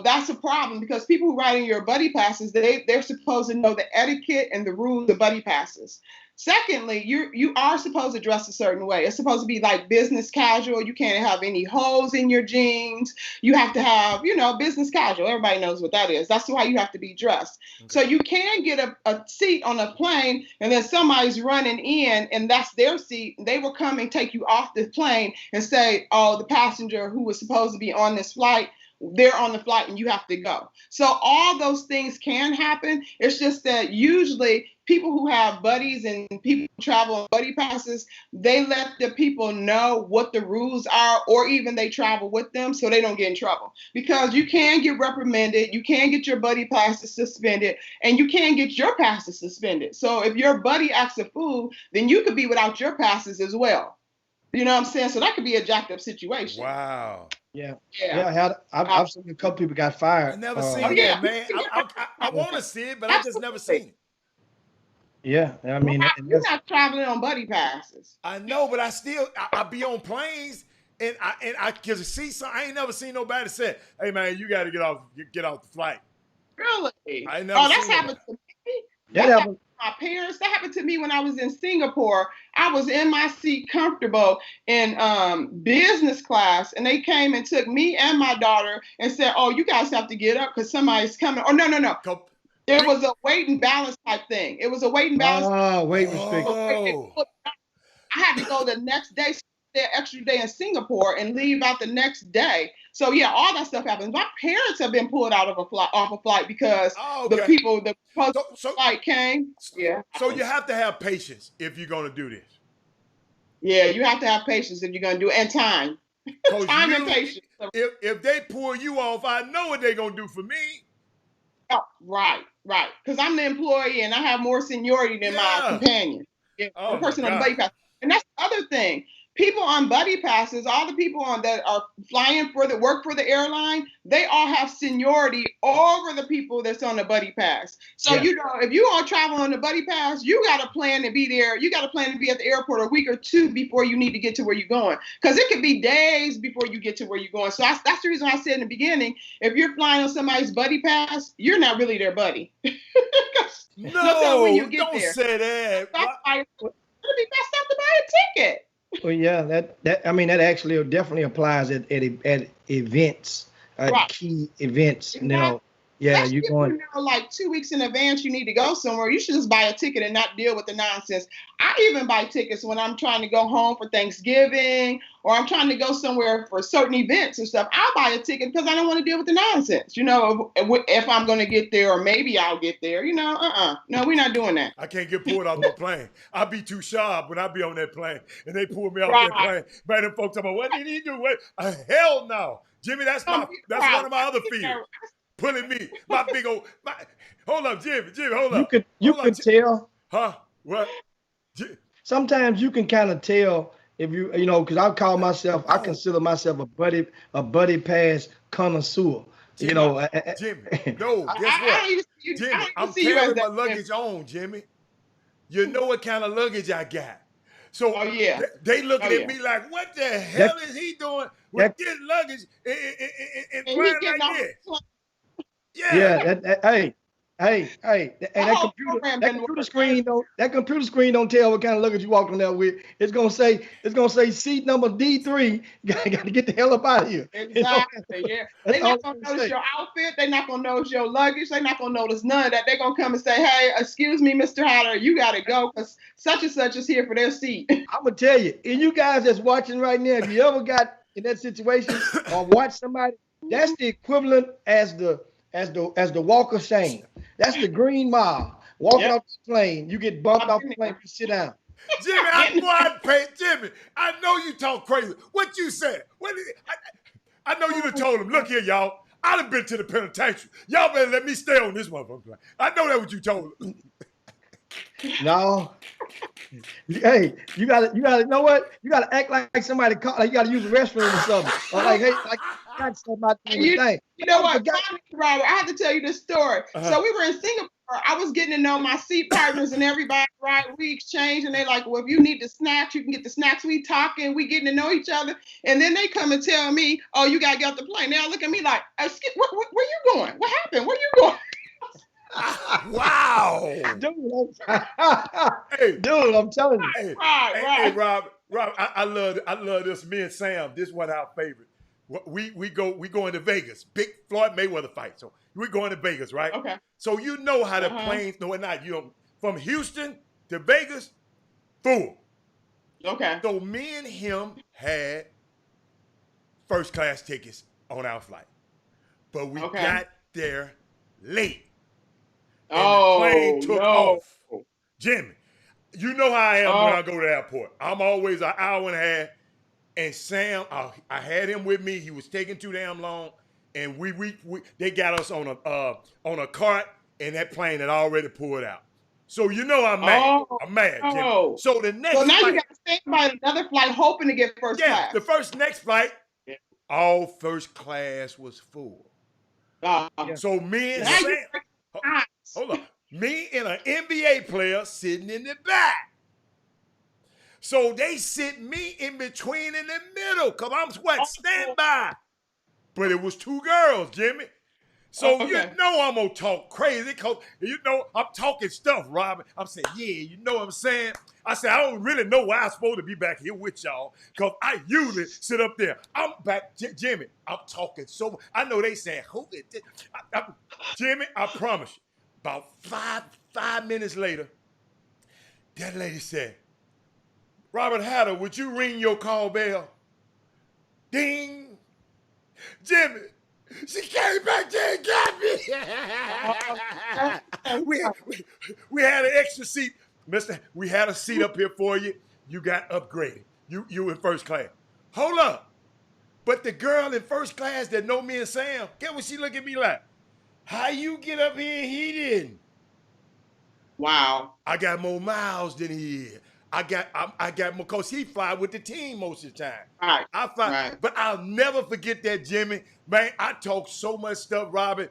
that's a problem, because people who ride in your buddy passes, they're supposed to know the etiquette and the rules of buddy passes. Secondly, you are supposed to dress a certain way. It's supposed to be like business casual. You can't have any holes in your jeans. You have to have, business casual. Everybody knows what that is. That's why you have to be dressed. Okay. So you can get a seat on a plane and then somebody's running in and that's their seat. They will come and take you off the plane and say, oh, the passenger who was supposed to be on this flight, they're on the flight and you have to go. So all those things can happen. It's just that usually people who have buddies and people who travel on buddy passes, they let the people know what the rules are, or even they travel with them so they don't get in trouble. Because you can get reprimanded, you can get your buddy passes suspended, and you can get your passes suspended. So if your buddy acts a fool, then you could be without your passes as well. You know what I'm saying? So that could be a jacked up situation. Wow. Yeah. I've seen a couple people got fired. I've never seen that, man. I want to see it, but I just never seen it. Yeah, I mean, you're not traveling on buddy passes. I know, but I be on planes and I can see some. I ain't never seen nobody say, "Hey, man, you got to get off the flight." Really? I never. That's happened to me. That That happened. my parents. That happened to me when I was in Singapore. I was in my seat comfortable in business class, and they came and took me and my daughter and said, "Oh, you guys have to get up because somebody's coming." Or no. Come- It was a weight and balance type thing. It was a weight and balance. Oh, weight restriction. Oh, I had to go the next day, stay an extra day in Singapore, and leave out the next day. So yeah, all that stuff happens. My parents have been pulled out of a flight because oh, the okay. flight came. Yeah. So you have to have patience if you're gonna do this. Yeah, you have to have patience if you're gonna do it, and time. 'Cause Time and patience. If they pull you off, I know what they're gonna do for me. Oh, right. Because I'm the employee and I have more seniority than my Yeah. companion. Yeah, Oh, the person my on the God. buddy pass. And that's the other thing. People on buddy passes, all the people on that are flying for the work for the airline, they all have seniority over the people that's on the buddy pass. So Yeah. you know, if you want to travel on the buddy pass, you got to plan to be there. You got to plan to be at the airport a week or two before you need to get to where you're going, because it could be days before you get to where you're going. So that's the reason I said in the beginning, if you're flying on somebody's buddy pass, you're not really their buddy. No, when you get don't there. say that. That's why it's gonna be best not to buy a ticket. Well, yeah, that actually definitely applies at events, at Right. key events. You Exactly. know, yeah, Especially you're if going. you know, like 2 weeks in advance you need to go somewhere. You should just buy a ticket and not deal with the nonsense. I even buy tickets when I'm trying to go home for Thanksgiving or I'm trying to go somewhere for certain events and stuff. I'll buy a ticket because I don't want to deal with the nonsense. You know, if I'm going to get there or maybe I'll get there. You know, no, we're not doing that. I can't get pulled off no plane. I'll be too sharp when I be on that plane and they pull me off Right. that plane. Man, them folks talking about, what did he do? What? Hell no. Jimmy, that's one of my other fears. Pulling me, my big old. Hold up, Jimmy, hold up. You Hold could up, tell. Huh? What? Sometimes you can kind of tell if you know, because I consider myself a buddy pass connoisseur. Jimmy, You know, Jimmy. No, guess I what? don't even see you. Jimmy, I don't I'm even see you as carrying my that. luggage on, Jimmy. You know what kind of luggage I got. So Oh, yeah. they looking Oh, at yeah. me like, what the hell is he doing with this luggage and And he flying getting like off this? the plane. yeah. Hey, and The that whole computer, program that didn't computer work. screen don't tell what kind of luggage you walking there with. It's gonna say seat number D3. Got to get the hell up out of here. Exactly. Yeah. That's They're all not gonna I'm gonna notice say. your outfit. They're not gonna notice your luggage. They're not gonna notice none of that. They're gonna come and say, "Hey, excuse me, Mr. Hatter, you gotta go because such and such is here for their seat." I'm gonna tell you, and you guys that's watching right now, if you ever got in that situation or watch somebody, that's the equivalent as the walk of shame. That's the green mile. Walking Yep. off the plane, you get bumped off the plane, you sit down. Jimmy, Jimmy, I know you talk crazy. What you said? I know you done told him, look here, y'all. I done been to the penitentiary. Y'all better let me stay on this motherfucker. I know that's what you told him. No. Hey, you gotta you know what? You gotta act like somebody called, like you gotta use the restroom or something. Or like, hey, like got something And you thing. know what, forgot- finally, Robert, I have to tell you this story. So we were in Singapore. I was getting to know my seat partners and everybody, right? We exchanged and they like, well, if you need the snacks, you can get the snacks. We talking, we getting to know each other. And then they come and tell me, oh, you got to get off the plane. They all look at me like, where you going? What happened? Where you going? Wow. Dude, I'm telling you. Hey, Right. hey, Rob, I love this. Me and Sam, this one our favorite. We go into Vegas. Big Floyd Mayweather fight. So we're going to Vegas, right? Okay. So you know how the planes, no, we're not. You know, from Houston to Vegas, full. Okay. So me and him had first class tickets on our flight, but we got there late. And the plane took off. Jimmy, you know how I am when I go to the airport. I'm always an hour and a half. And Sam, I had him with me. He was taking too damn long, and they got us on a cart, and that plane had already pulled out. So you know I'm mad. I'm mad, Jimmy. So the next. So now flight, you got to stand by another flight, hoping to get first class. the next flight, all first class was full. So me and now Sam, hold on, me and an NBA player sitting in the back. So they sit me in between in the middle, because I'm standby. But it was two girls, Jimmy. So Okay. you know I'm gonna talk crazy because you know I'm talking stuff, Robin. I'm saying, yeah, you know what I'm saying? I said, I don't really know why I'm supposed to be back here with y'all because I usually sit up there. I'm back, Jimmy. I'm talking so. I know they saying, who is this? Jimmy, I promise you. About five minutes later, that lady said, Robert Hatter, would you ring your call bell? Ding. Jimmy, she came back there and got me. we had an extra seat. Mister, we had a seat up here for you. You got upgraded. You in first class. Hold up. But the girl in first class that know me and Sam, get what she look at me like? How you get up here and he didn't? Wow. I got more miles than he is. I got more because he fly with the team most of the time. Right. I fly, Right. but I'll never forget that, Jimmy. Man, I talk so much stuff, Robin.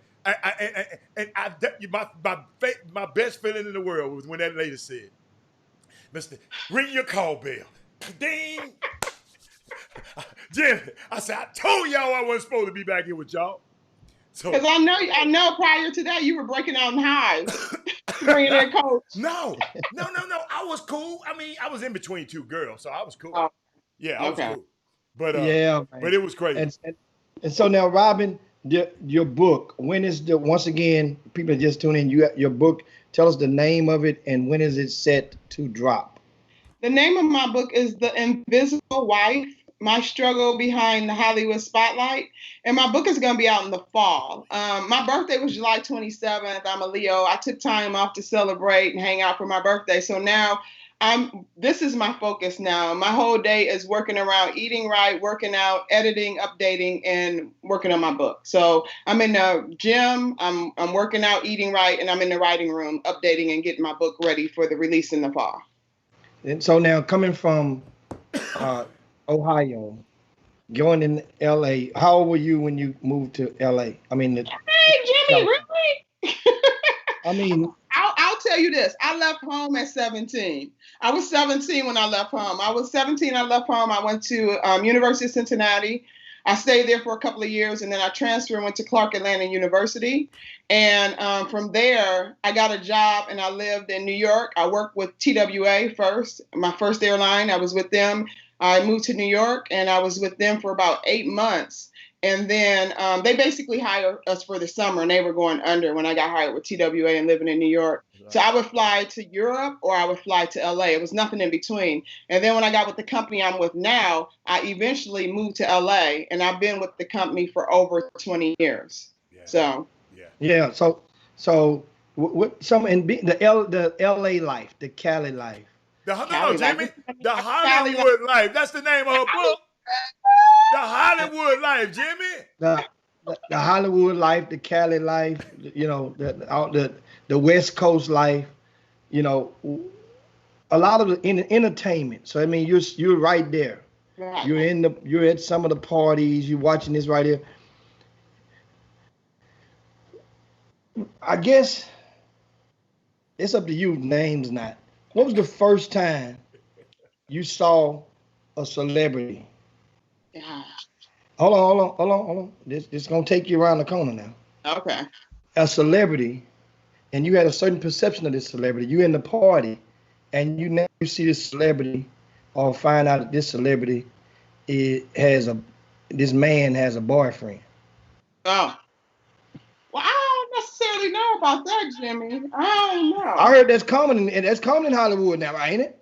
My best feeling in the world was when that lady said, "Mister, ring your call bell." Ding. Jimmy, I said, I told y'all I wasn't supposed to be back here with y'all. So Because I know prior to that you were breaking out in hives, bringing that coach. No. I was cool. I mean, I was in between two girls, so I was cool. Oh, Yeah, I was okay. cool. But Yeah, man. but it was crazy. And so now, Robin, your book, when is once again, people are just tuning in, your book, tell us the name of it and when is it set to drop? The name of my book is The Invisible Wife, My Struggle Behind the Hollywood Spotlight. And my book is going to be out in the fall. My birthday was July 27th. I'm a Leo. I took time off to celebrate and hang out for my birthday. So now this is my focus now. My whole day is working around eating right, working out, editing, updating, and working on my book. So I'm in the gym, I'm working out, eating right, and I'm in the writing room, updating and getting my book ready for the release in the fall. And so now, coming from Ohio, going in LA, how old were you when you moved to LA? I mean, Hey, Jimmy, really? I mean, I'll tell you this. I left home at 17. I was 17 when I left home. I was 17, I left home. I went to University of Cincinnati. I stayed there for a couple of years, and then I transferred and went to Clark Atlanta University. And from there, I got a job, and I lived in New York. I worked with TWA first, my first airline. I was with them. I moved to New York, and I was with them for about 8 months. And then they basically hired us for the summer, and they were going under when I got hired with TWA and living in New York. Right. So I would fly to Europe or I would fly to LA. It was nothing in between. And then when I got with the company I'm with now, I eventually moved to LA, and I've been with the company for over 20 years. Yeah. So. Yeah. So what some in the LA life, the Cali life. Jimmy, the Hollywood life. That's the name of her book. The Hollywood life, Jimmy. The Hollywood life, the Cali life, you know, the West Coast life, you know, a lot of the entertainment. So I mean, you're right there. Right. You're at some of the parties. You're watching this right here. I guess it's up to you. Names not. What was the first time you saw a celebrity? Yeah. Hold on. This is gonna take you around the corner now. Okay. A celebrity, and you had a certain perception of this celebrity. You in the party, and you now see this celebrity, or find out that this celebrity this man has a boyfriend. Oh. Well, I don't necessarily know about that, Jimmy. I don't know. I heard that's common, and that's common in Hollywood now, ain't it?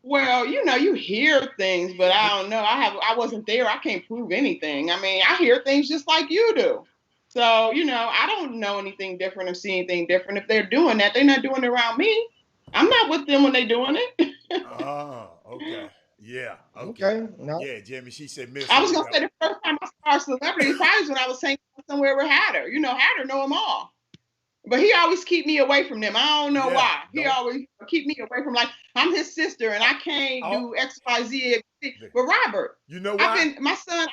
Well, you know, you hear things, but I don't know. I wasn't there. I can't prove anything. I mean, I hear things just like you do. So, you know, I don't know anything different or see anything different. If they're doing that, they're not doing it around me. I'm not with them when they're doing it. Oh, okay. Yeah. Okay. No. Yeah, Jimmy, she said miss. I was going to say the first time I saw a celebrity probably was when I was hanging out somewhere with Hatter. You know, Hatter know them all. But he always keep me away from them. I don't know why. He always keep me away from, like, I'm his sister and I can't do X, Y, Z. But Robert, you know why? My son,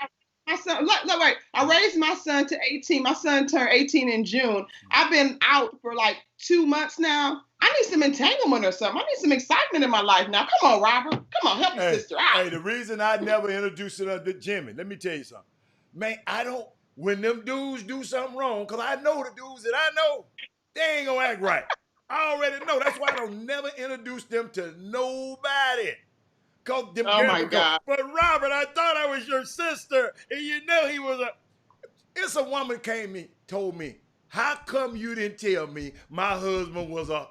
wait. I raised my son to 18. My son turned 18 in June. I've been out for like 2 months now. I need some entanglement or something. I need some excitement in my life now. Come on, Robert. Come on, help your sister out. Hey, the reason I never introduced her to Jimmy, let me tell you something. Man, I don't when them dudes do something wrong, because I know the dudes that I know, they ain't gonna act right. I already know. That's why I don't never introduce them to nobody. Cause them Oh my girls go, God. but Robert, I thought I was your sister, and you know he was a. It's a woman told me, how come you didn't tell me my husband was a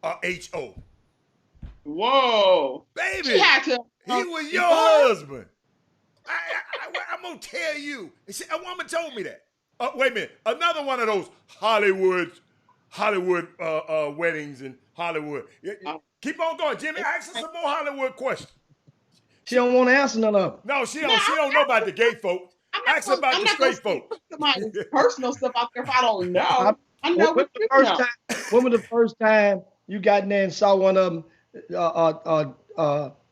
HO? Whoa. Baby, She had to. he was your husband. I'm gonna tell you. See, a woman told me that. Wait a minute, another one of those Hollywood weddings in Hollywood. Keep on going, Jimmy. Ask us some more Hollywood questions. She don't want to answer none of them. No, she don't know about the gay folks. Ask her about the straight folks. Put somebody's personal stuff out there if I don't know. I know what you know. When was the first time you got in there and saw one of them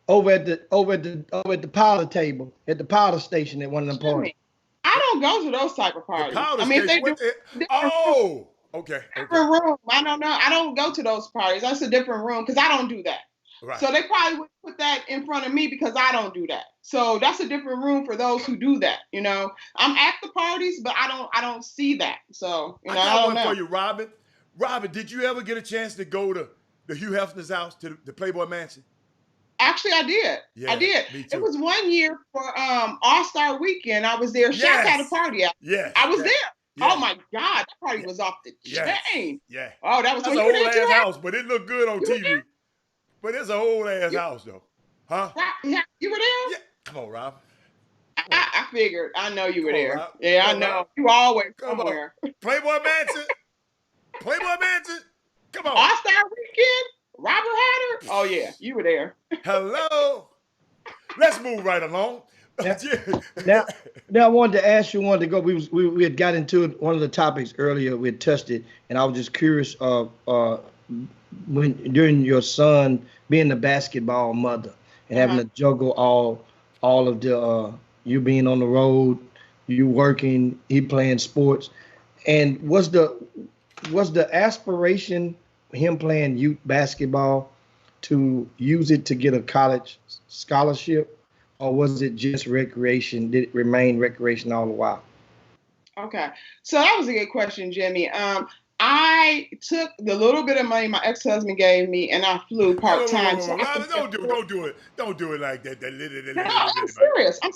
over at the powder table at the powder station at one of them parties? I don't go to those type of parties. I mean, if they do, okay. Different room. I don't know. I don't go to those parties. That's a different room because I don't do that. Right. So they probably would put that in front of me because I don't do that. So that's a different room for those who do that. You know, I'm at the parties, but I don't see that. So I got one for you, Robin. Robin, did you ever get a chance to go to the Hugh Hefner's house, to the Playboy Mansion? Actually, I did. Yeah, I did. me too. It was one year for All-Star Weekend. I was there. Shaq had a party out. Yeah. I was there. Yeah. Oh my God, that party was off the chain. Yeah. Oh, that was That's an old ass house, but it looked good on TV. But it's an old ass house though. Huh? Yeah, you were there? Yeah. Come on, Rob. I figured. I know you were Come on, there. Rob. Yeah, Come I on, know. Rob. You always Come somewhere. on. Playboy Mansion. Playboy Mansion. Come on. All-Star Weekend? Robert Hatter? Oh yeah, you were there. Hello. Let's move right along. Now I wanted to ask you one to go. We had got into one of the topics earlier. We had touched it, and I was just curious when during your son being the basketball mother and having to juggle all of the you being on the road, you working, he playing sports, and was the aspiration him playing youth basketball to use it to get a college scholarship, or was it just recreation? Did it remain recreation all the while? Okay, so that was a good question, Jimmy. I took the little bit of money my ex-husband gave me, and I flew part-time. Don't do it like that. No, I'm serious. I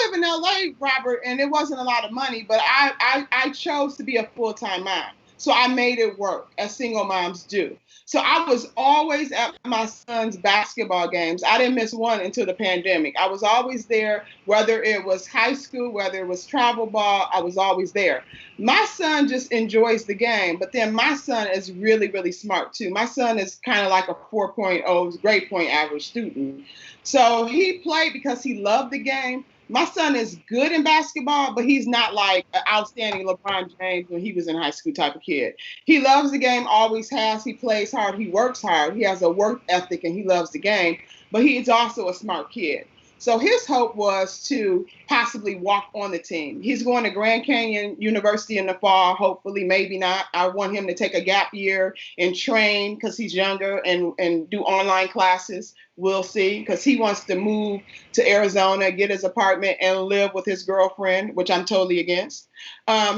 live in LA, Robert, and it wasn't a lot of money, but I chose to be a full-time mom. So I made it work, as single moms do. So I was always at my son's basketball games. I didn't miss one until the pandemic. I was always there, whether it was high school, whether it was travel ball, I was always there. My son just enjoys the game, but then my son is really, really smart too. My son is kind of like a 4.0 grade point average student. So he played because he loved the game. My son is good in basketball, but he's not like an outstanding LeBron James when he was in high school type of kid. He loves the game, always has. He plays hard. He works hard. He has a work ethic, and he loves the game. But he's also a smart kid. So his hope was to possibly walk on the team. He's going to Grand Canyon University in the fall, hopefully, maybe not. I want him to take a gap year and train because he's younger and do online classes. We'll see, because he wants to move to Arizona, get his apartment, and live with his girlfriend, which I'm totally against.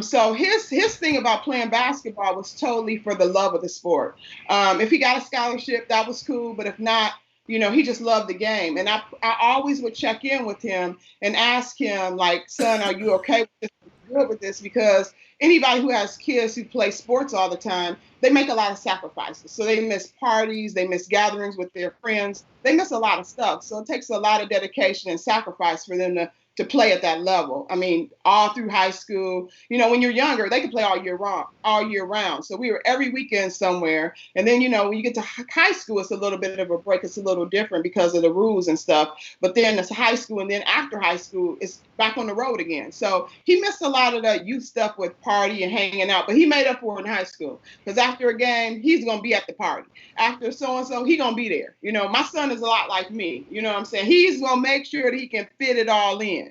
So his thing about playing basketball was totally for the love of the sport. If he got a scholarship, that was cool. But if not, you know, he just loved the game. And I always would check in with him and ask him, like, son, are you okay with this? Good with this? Because anybody who has kids who play sports all the time, they make a lot of sacrifices. So they miss parties, they miss gatherings with their friends, they miss a lot of stuff. So it takes a lot of dedication and sacrifice for them to play at that level. I mean, all through high school, you know, when you're younger, they can play all year round. So we were every weekend somewhere. And then, you know, when you get to high school, it's a little bit of a break. It's a little different because of the rules and stuff. But then it's high school, and then after high school, it's back on the road again. So he missed a lot of that youth stuff with party and hanging out, but he made up for it in high school. Because after a game, he's going to be at the party. After so-and-so, he's going to be there. You know, my son is a lot like me. You know what I'm saying? He's going to make sure that he can fit it all in.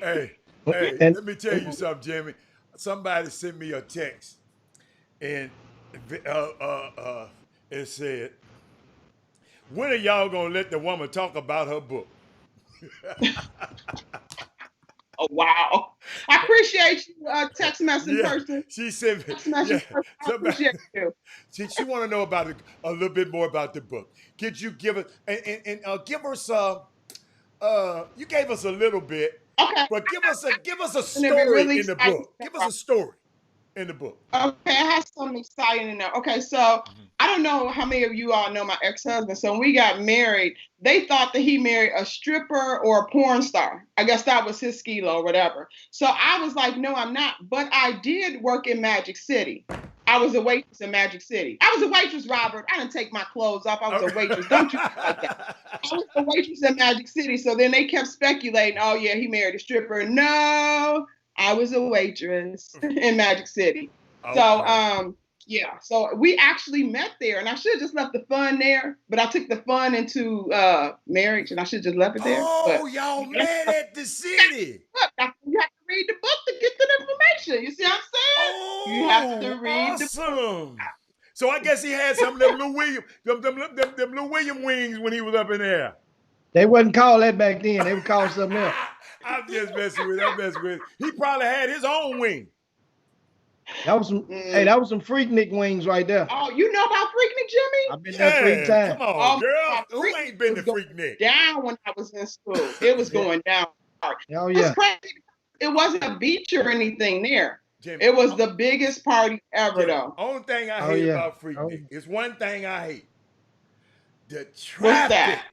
Hey, let me tell you something, Jimmy. Somebody sent me a text, and it said, when are y'all going to let the woman talk about her book? Oh, wow. I appreciate you, text messaging person. She sent me. Text messaging person. I appreciate you. She want to know about it, a little bit more about the book. Could you give it and give her some? You gave us a little bit, Okay. but give us a And it'd be story really in the exciting. book. Give us a story in the book. Okay, I have something exciting in there. Okay, so I don't know how many of you all know my ex-husband. So when we got married, they thought that he married a stripper or a porn star. I guess that was his skilo or whatever. So I was like, no, I'm not. But I did work in Magic City. I was a waitress in Magic City. I was a waitress, Robert. I didn't take my clothes off. I was a waitress. Don't you like that? I was a waitress in Magic City. So then they kept speculating, oh, yeah, he married a stripper. No, I was a waitress in Magic City. Okay. So, yeah, so we actually met there, and I should have just left the fun there, but I took the fun into marriage, and I should have just left it there. Oh, but, y'all met at the city. Look, you have to read the book to get the information. You see what I'm saying? Oh, you have to read awesome. the book. So I guess he had some of them Lou William, them Lou William wings when he was up in there. They wasn't called that back then. They were called something else. I'm just messing with. He probably had his own wing. That was some. Hey, that was some Freaknik wings right there. Oh, you know about Freaknik, Jimmy? I've been there 3 times. Come on, girl. Who ain't been to Freaknik? Down when I was in school, it was going down. Oh yeah. It's crazy. It wasn't a beach or anything there. Jimmy, it was the biggest party ever, though. Only thing I hate about Freaknik is one thing I hate: the traffic. What's that?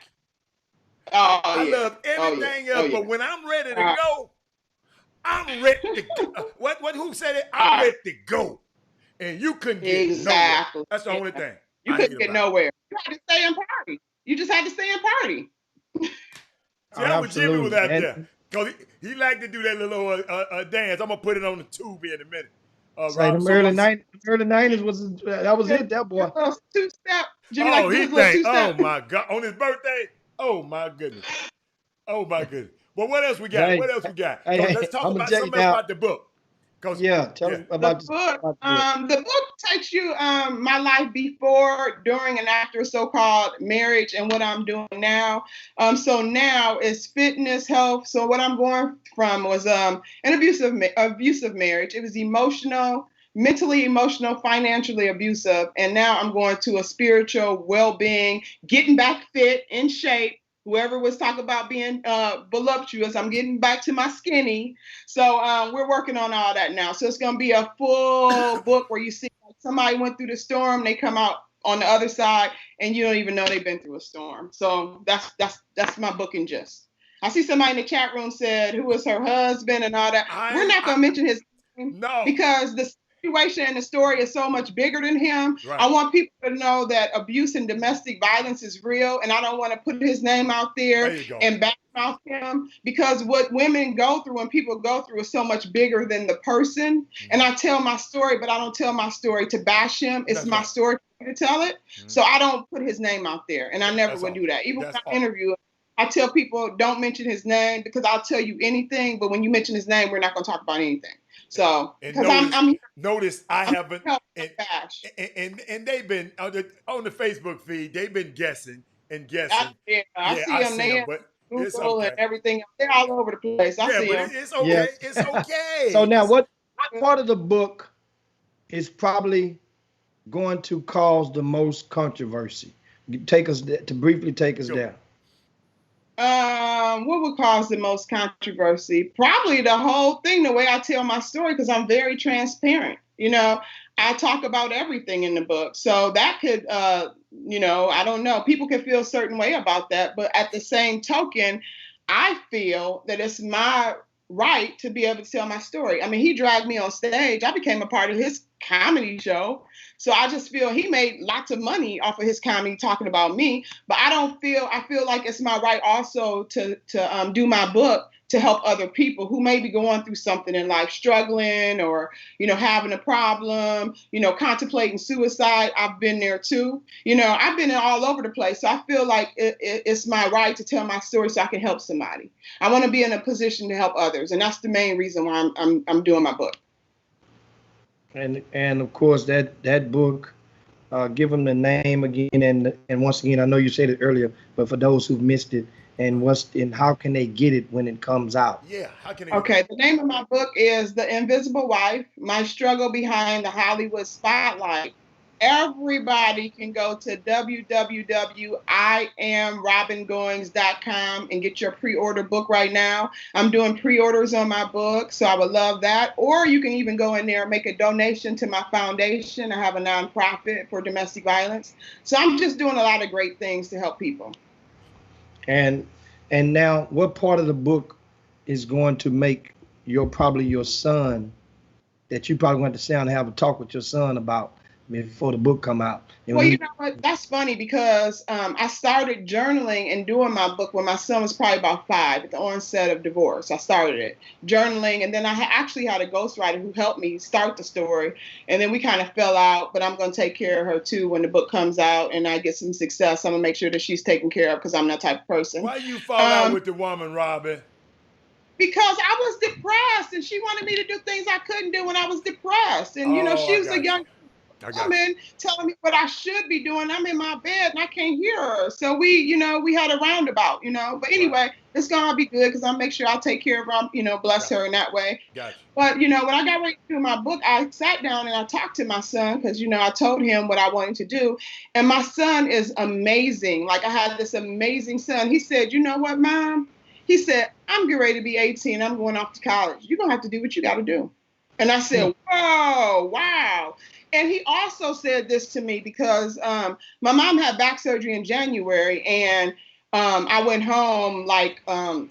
Oh, I love everything else, but when I'm ready to go, I'm ready to go. Who said it? I'm ready to go. And you couldn't get nowhere. That's the only thing. You couldn't get nowhere. You had to stay and party. You just had to stay and party. See, that was Jimmy was out there. Because he liked to do that little dance. I'm going to put it on the tube in a minute. The early 90s was it, that boy. Two-step. Jimmy oh my God. On his birthday? Oh my goodness. Well, what else we got? Let's talk about something about the book. Tell us about the book. The book takes you my life before, during, and after so-called marriage and what I'm doing now. So now it's fitness, health. So what I'm going from was an abusive marriage. It was emotional, mentally, emotional, financially abusive. And now I'm going to a spiritual well-being, getting back fit, in shape. Whoever was talking about being voluptuous, I'm getting back to my skinny. So we're working on all that now. So it's going to be a full book where you see somebody went through the storm, they come out on the other side, and you don't even know they've been through a storm. So that's my book in gist. I see somebody in the chat room said who was her husband and all that. We're not going to mention his name because the situation and the story is so much bigger than him. Right. I want people to know that abuse and domestic violence is real, and I don't want to put his name out there and badmouth him, because what women go through and people go through is so much bigger than the person. Mm-hmm. And I tell my story, but I don't tell my story to bash him. It's my story to tell it. Mm-hmm. So I don't put his name out there, and I never would do that. Even when I interview him, I tell people don't mention his name, because I'll tell you anything, but when you mention his name, we're not going to talk about anything. So, because I'm notice I haven't, and they've been on the Facebook feed. They've been guessing. I see them. But it's okay. And everything. They're all over the place. I see them. It's okay. Yeah. It's okay. So now, what part of the book is probably going to cause the most controversy? Briefly take us down. What would cause the most controversy? Probably the whole thing, the way I tell my story, because I'm very transparent. You know, I talk about everything in the book. So that could, I don't know. People can feel a certain way about that. But at the same token, I feel that it's my right to be able to tell my story. I mean, he dragged me on stage. I became a part of his comedy show. So I just feel he made lots of money off of his comedy talking about me. But I feel like it's my right also to do my book to help other people who may be going through something in life, struggling or, having a problem, contemplating suicide. I've been there too. I've been all over the place. So I feel like it's my right to tell my story so I can help somebody. I want to be in a position to help others. And that's the main reason why I'm doing my book. And of course that book, give them the name again, and once again, I know you said it earlier, but for those who've missed it, and how can they get it when it comes out? Yeah, how can they? Okay, the name of my book is The Invisible Wife: My Struggle Behind the Hollywood Spotlight. Everybody can go to www.IamRobingoings.com and get your pre-order book right now. I'm doing pre-orders on my book, so I would love that. Or you can even go in there and make a donation to my foundation. I have a nonprofit for domestic violence. So I'm just doing a lot of great things to help people. And now, what part of the book is going to make probably your son, that you probably want to sit down and have a talk with your son about before the book come out? Well, you know what? That's funny because I started journaling and doing my book when my son was probably about 5 at the onset of divorce. I started it journaling, and then I actually had a ghostwriter who helped me start the story, and then we kind of fell out, but I'm going to take care of her too when the book comes out and I get some success. I'm going to make sure that she's taken care of because I'm that type of person. Why you fall out with the woman, Robin? Because I was depressed and she wanted me to do things I couldn't do when I was depressed. And, she was a young woman telling me what I should be doing. I'm in my bed and I can't hear her. So we had a roundabout, But anyway, it's going to be good because I'll make sure I'll take care of her, bless her in that way. Gotcha. But, when I got ready to do my book, I sat down and I talked to my son because, I told him what I wanted to do. And my son is amazing. Like, I had this amazing son. He said, "You know what, Mom?" He said, "I'm getting ready to be 18. I'm going off to college. You're going to have to do what you got to do." And I said, "Whoa, wow." And he also said this to me because my mom had back surgery in January, and I went home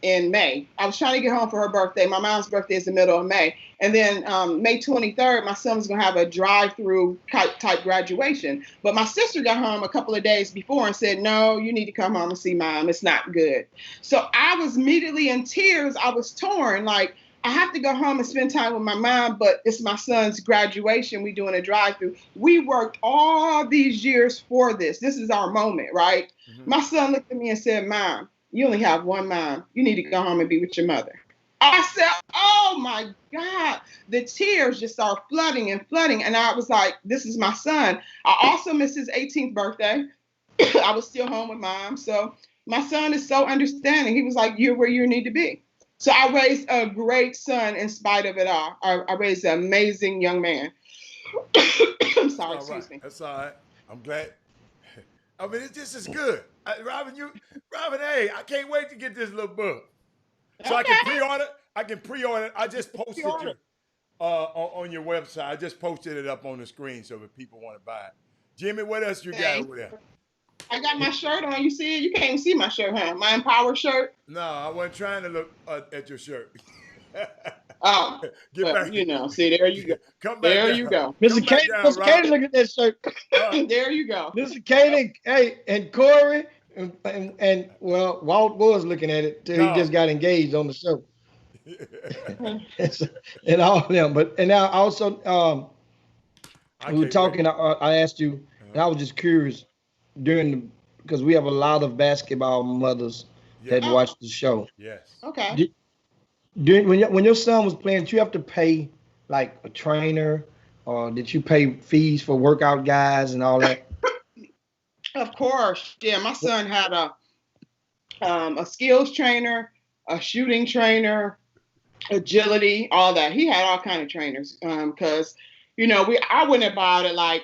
in May. I was trying to get home for her birthday. My mom's birthday is the middle of May. And then May 23rd, my son was going to have a drive-through type graduation. But my sister got home a couple of days before and said, "No, you need to come home and see Mom. It's not good." So I was immediately in tears. I was torn. Like, I have to go home and spend time with my mom, but it's my son's graduation. We're doing a drive-through. We worked all these years for this. This is our moment, right? Mm-hmm. My son looked at me and said, "Mom, you only have one mom. You need to go home and be with your mother." I said, "Oh my God." The tears just started flooding. And I was like, this is my son. I also missed his 18th birthday. I was still home with Mom. So my son is so understanding. He was like, "You're where you need to be." So I raised a great son in spite of it all. I raised an amazing young man. I'm sorry, excuse me. That's all right. I'm glad. I mean, this is good. Robin, hey, I can't wait to get this little book. So okay. I can pre-order it. I just posted it on your website. I just posted it up on the screen so if people want to buy it. Jimmy, what else you got over there? I got my shirt on. You see it? You can't even see my shirt, huh? My Empower shirt. No, I wasn't trying to look at your shirt. Oh, get back. See, there you go. Come back. There down. you go. Mr. Kaden, look at that shirt. There you go. Mr. Kaden, hey, and Corey, and Walt was looking at it till he just got engaged on the show. And all of them, and now also, we were talking. I asked you, and I was just curious because we have a lot of basketball mothers that watch the show. Yes. Okay. When your son was playing, did you have to pay like a trainer, or did you pay fees for workout guys and all that? Of course. Yeah, my son had a skills trainer, a shooting trainer, agility, all that. He had all kind of trainers because, I went about it like,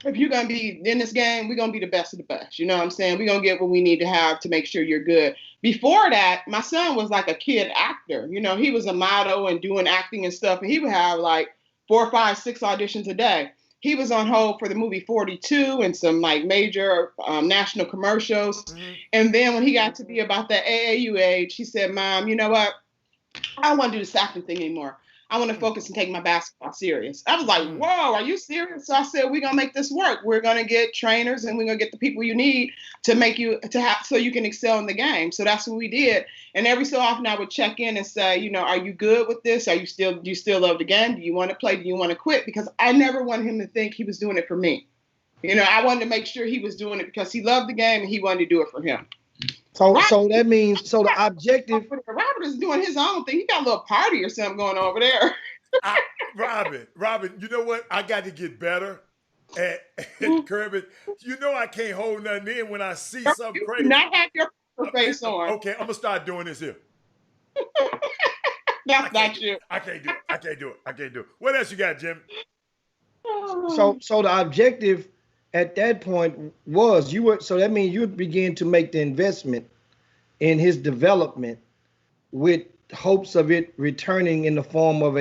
if you're going to be in this game, we're going to be the best of the best. You know what I'm saying? We're going to get what we need to have to make sure you're good. Before that, my son was like a kid actor. He was a model and doing acting and stuff. And he would have like 4, 5, 6 auditions a day. He was on hold for the movie 42 and some like major national commercials. Mm-hmm. And then when he got to be about the AAU age, he said, "Mom, you know what? I don't want to do this acting thing anymore. I want to focus and take my basketball serious." I was like, "Whoa, are you serious?" So I said, "We're going to make this work. We're going to get trainers and we're going to get the people you need to make you so you can excel in the game." So that's what we did. And every so often I would check in and say, "Are you good with this? Do you still love the game? Do you want to play? Do you want to quit?" Because I never wanted him to think he was doing it for me. I wanted to make sure he was doing it because he loved the game and he wanted to do it for him. So that means the objective. Robert is doing his own thing. He got a little party or something going on over there. Robin, you know what? I got to get better at curbing. I can't hold nothing in when I see something crazy. Not have your poker face on. Okay, I'm gonna start doing this here. That's not you. I can't do it. What else you got, Jimmy? So the objective at that point was so that means you begin to make the investment in his development with hopes of it returning in the form of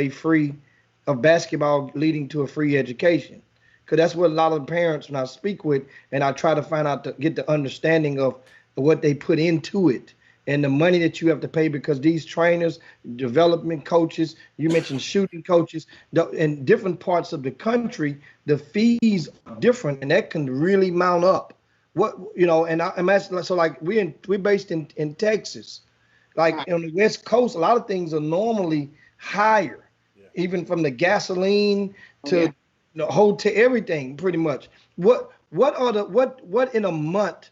of basketball leading to a free education. Because that's what a lot of parents, when I speak with, and I try to find out to get the understanding of what they put into it and the money that you have to pay, because these trainers, development coaches, you mentioned shooting coaches, in different parts of the country, the fees are different, and that can really mount up. And I'm asking, so like we're based in Texas, like on the West Coast, a lot of things are normally higher, even from the gasoline to the hotel, everything pretty much. What in a month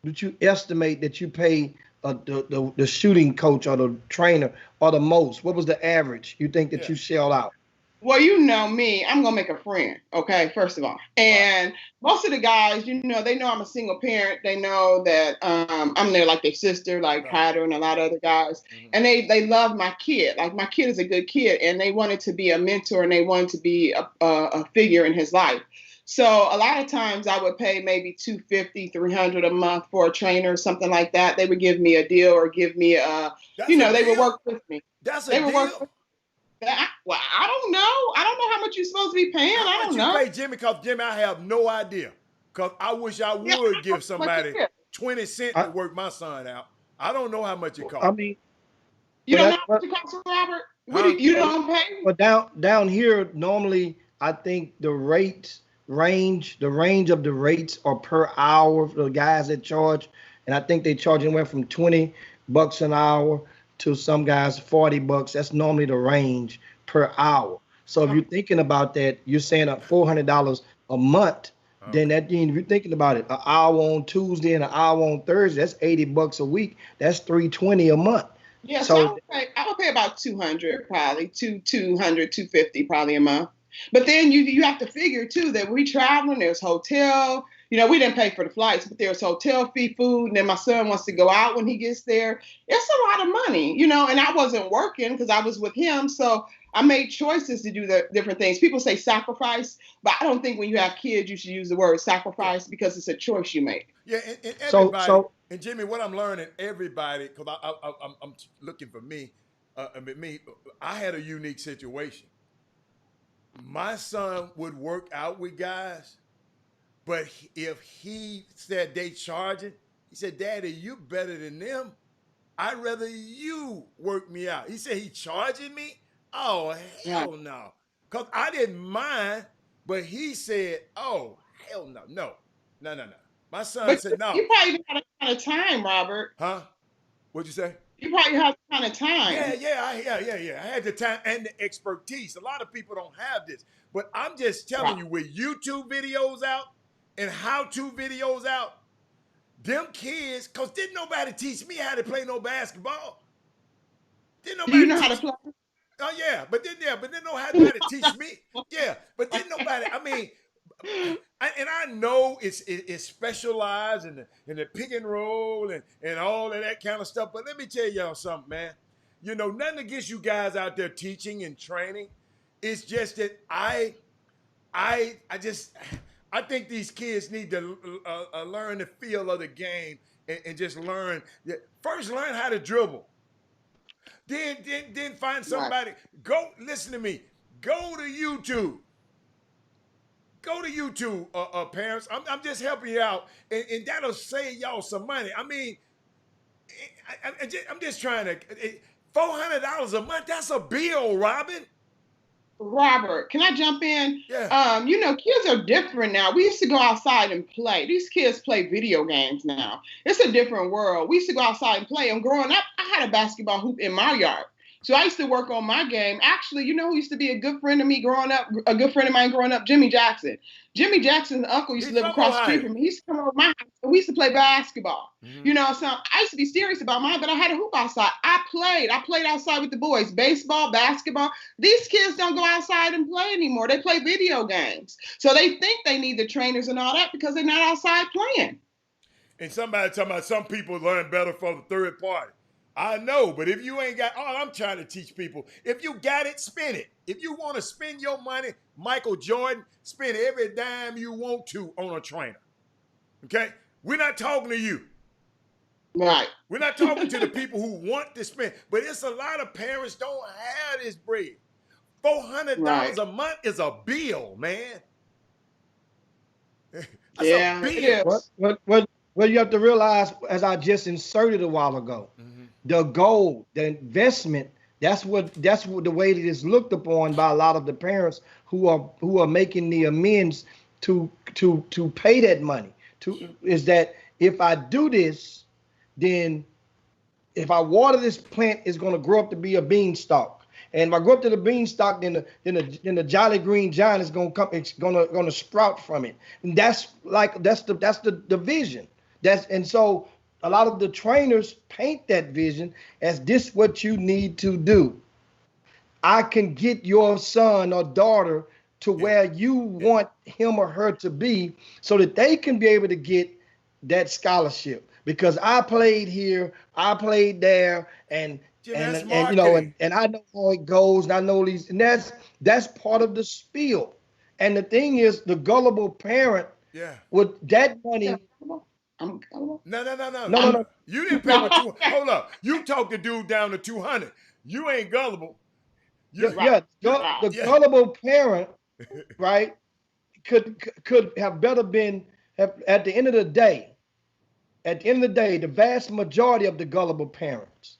did you estimate that you pay the shooting coach or the trainer or the most? What was the average you think that you shelled out? Well, you know me, I'm going to make a friend, okay, first of all. And most of the guys, they know I'm a single parent. They know that I'm there like their sister, like Hatter and a lot of other guys. Mm-hmm. And they love my kid. Like, my kid is a good kid, and they wanted to be a mentor, and they wanted to be a figure in his life. So a lot of times I would pay maybe $250, $300 a month for a trainer or something like that. They would give me a deal or give me they would work with me. That's a deal? Well, I don't know. I don't know how much you're supposed to be paying. I don't know. You pay Jimmy? Because Jimmy, I have no idea. Because I wish I would give somebody 20 cents to work my son out. I don't know how much it costs. I mean, you don't know how much it costs, Robert? You don't pay? But down here, normally, I think the range of the rates are per hour for the guys that charge. And I think they charge anywhere from $20 an hour to some guys $40. That's normally the range per hour. So if you're thinking about that, you're saying $400 a month. Then that means if you're thinking about it, an hour on Tuesday and an hour on Thursday, that's $80 a week. That's $320 a month. Yeah, so I would pay about $200 probably, $250 probably a month. But then you have to figure too that we traveling. There's hotel. We didn't pay for the flights, but there's hotel fee, food, and then my son wants to go out when he gets there. It's a lot of money, and I wasn't working because I was with him. So I made choices to do the different things. People say sacrifice, but I don't think when you have kids, you should use the word sacrifice because it's a choice you make. Yeah, and everybody, and Jimmy, what I'm learning, everybody, because I'm looking for me, I had a unique situation. My son would work out with guys. But if he said they charging, he said, "Daddy, you better than them. I'd rather you work me out." He said, "He charging me? Oh, hell no." Because I didn't mind, but he said, "Oh, hell no. No. My son said no." You probably didn't have that kind of time, Robert. Huh? What'd you say? You probably have that kind of time. Yeah. I had the time and the expertise. A lot of people don't have this. But I'm just telling you, with YouTube videos out, and how-to videos out, them kids, because didn't nobody teach me how to play no basketball. Didn't nobody Do you know how to play? Oh, yeah, but then nobody teach me. Yeah, but didn't nobody, I know it's specialized in the pick and roll and all of that kind of stuff, but let me tell y'all something, man. Nothing against you guys out there teaching and training. It's just that I think these kids need to learn the feel of the game and just learn. First, learn how to dribble. Then find somebody. Go listen to me. Go to YouTube. Go to YouTube, parents. I'm just helping you out, and that'll save y'all some money. I'm just trying to. $400 a month. That's a bill, Robin. Robert, can I jump in? Yeah. Kids are different now. We used to go outside and play. These kids play video games now. It's a different world. We used to go outside and play. And growing up, I had a basketball hoop in my yard. So I used to work on my game. Actually, who used to be a good friend of me growing up, a good friend of mine growing up, Jimmy Jackson. Jimmy Jackson's uncle used to live across the street from me. He used to come over my house, and we used to play basketball. Mm-hmm. So I used to be serious about mine, but I had a hoop outside. I played outside with the boys, baseball, basketball. These kids don't go outside and play anymore. They play video games. So they think they need the trainers and all that because they're not outside playing. And somebody talking about some people learn better from the third party. I know, but if you ain't got, all I'm trying to teach people, if you got it, spend it. If you want to spend your money, Michael Jordan, spend every dime you want to on a trainer. Okay? We're not talking to you. Right. We're not talking to the people who want to spend, but it's a lot of parents don't have this bread. $400 Right. a month is a bill, man. That's Yeah, a it bill. is. What you have to realize, as I just inserted a while ago, the goal, the investment, that's what the way it is looked upon by a lot of the parents who are making the amends to pay that money. Is that if I do this, then if I water this plant, it's going to grow up to be a beanstalk. And if I grow up to the beanstalk, then the Jolly Green Giant is going to come. It's going to sprout from it. And that's the vision. So a lot of the trainers paint that vision as this what you need to do. I can get your son or daughter to where you want him or her to be, so that they can be able to get that scholarship. Because I played here, I played there, and Jim, and that's and you know, marketing. and I know how it goes, and I know these, and that's part of the spiel. And the thing is, the gullible parent Yeah. with that money. I'm gullible. No. You didn't pay my two. Hold up. You talked the dude down to 200. You ain't gullible. You, The Yeah. gullible parent, right, could have better been at the end of the day. At the end of the day, the vast majority of the gullible parents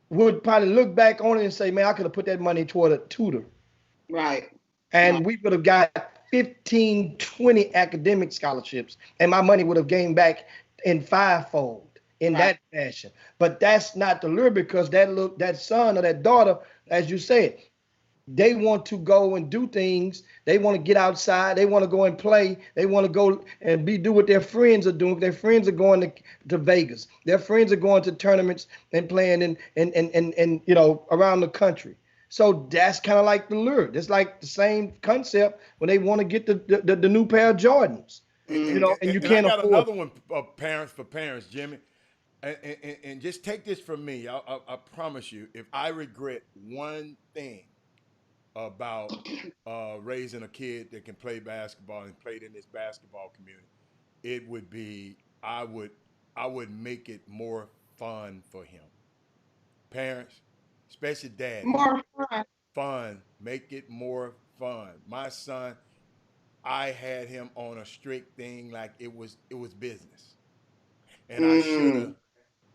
would probably look back on it and say, man, I could have put that money toward a tutor. Right. And we would have got 15, 20 academic scholarships, and my money would have gained back in fivefold in that fashion. But that's not the lure, because that son or that daughter, as you said, they want to go and do things. They want to get outside. They want to go and play. They want to go and do what their friends are doing. Their friends are going to Vegas. Their friends are going to tournaments and playing in you know, around the country. So that's kind of like the lure. It's like the same concept when they want to get the new pair of Jordans. You know, and you can't I got afford. another one of parents, Jimmy. And just take this from me. I promise you, if I regret one thing about raising a kid that can play basketball and played in this basketball community, it would be I would make it more fun for him. Parents, especially daddies, More fun. fun. Make it more fun. My son, I had him on a strict thing like it was business, and I should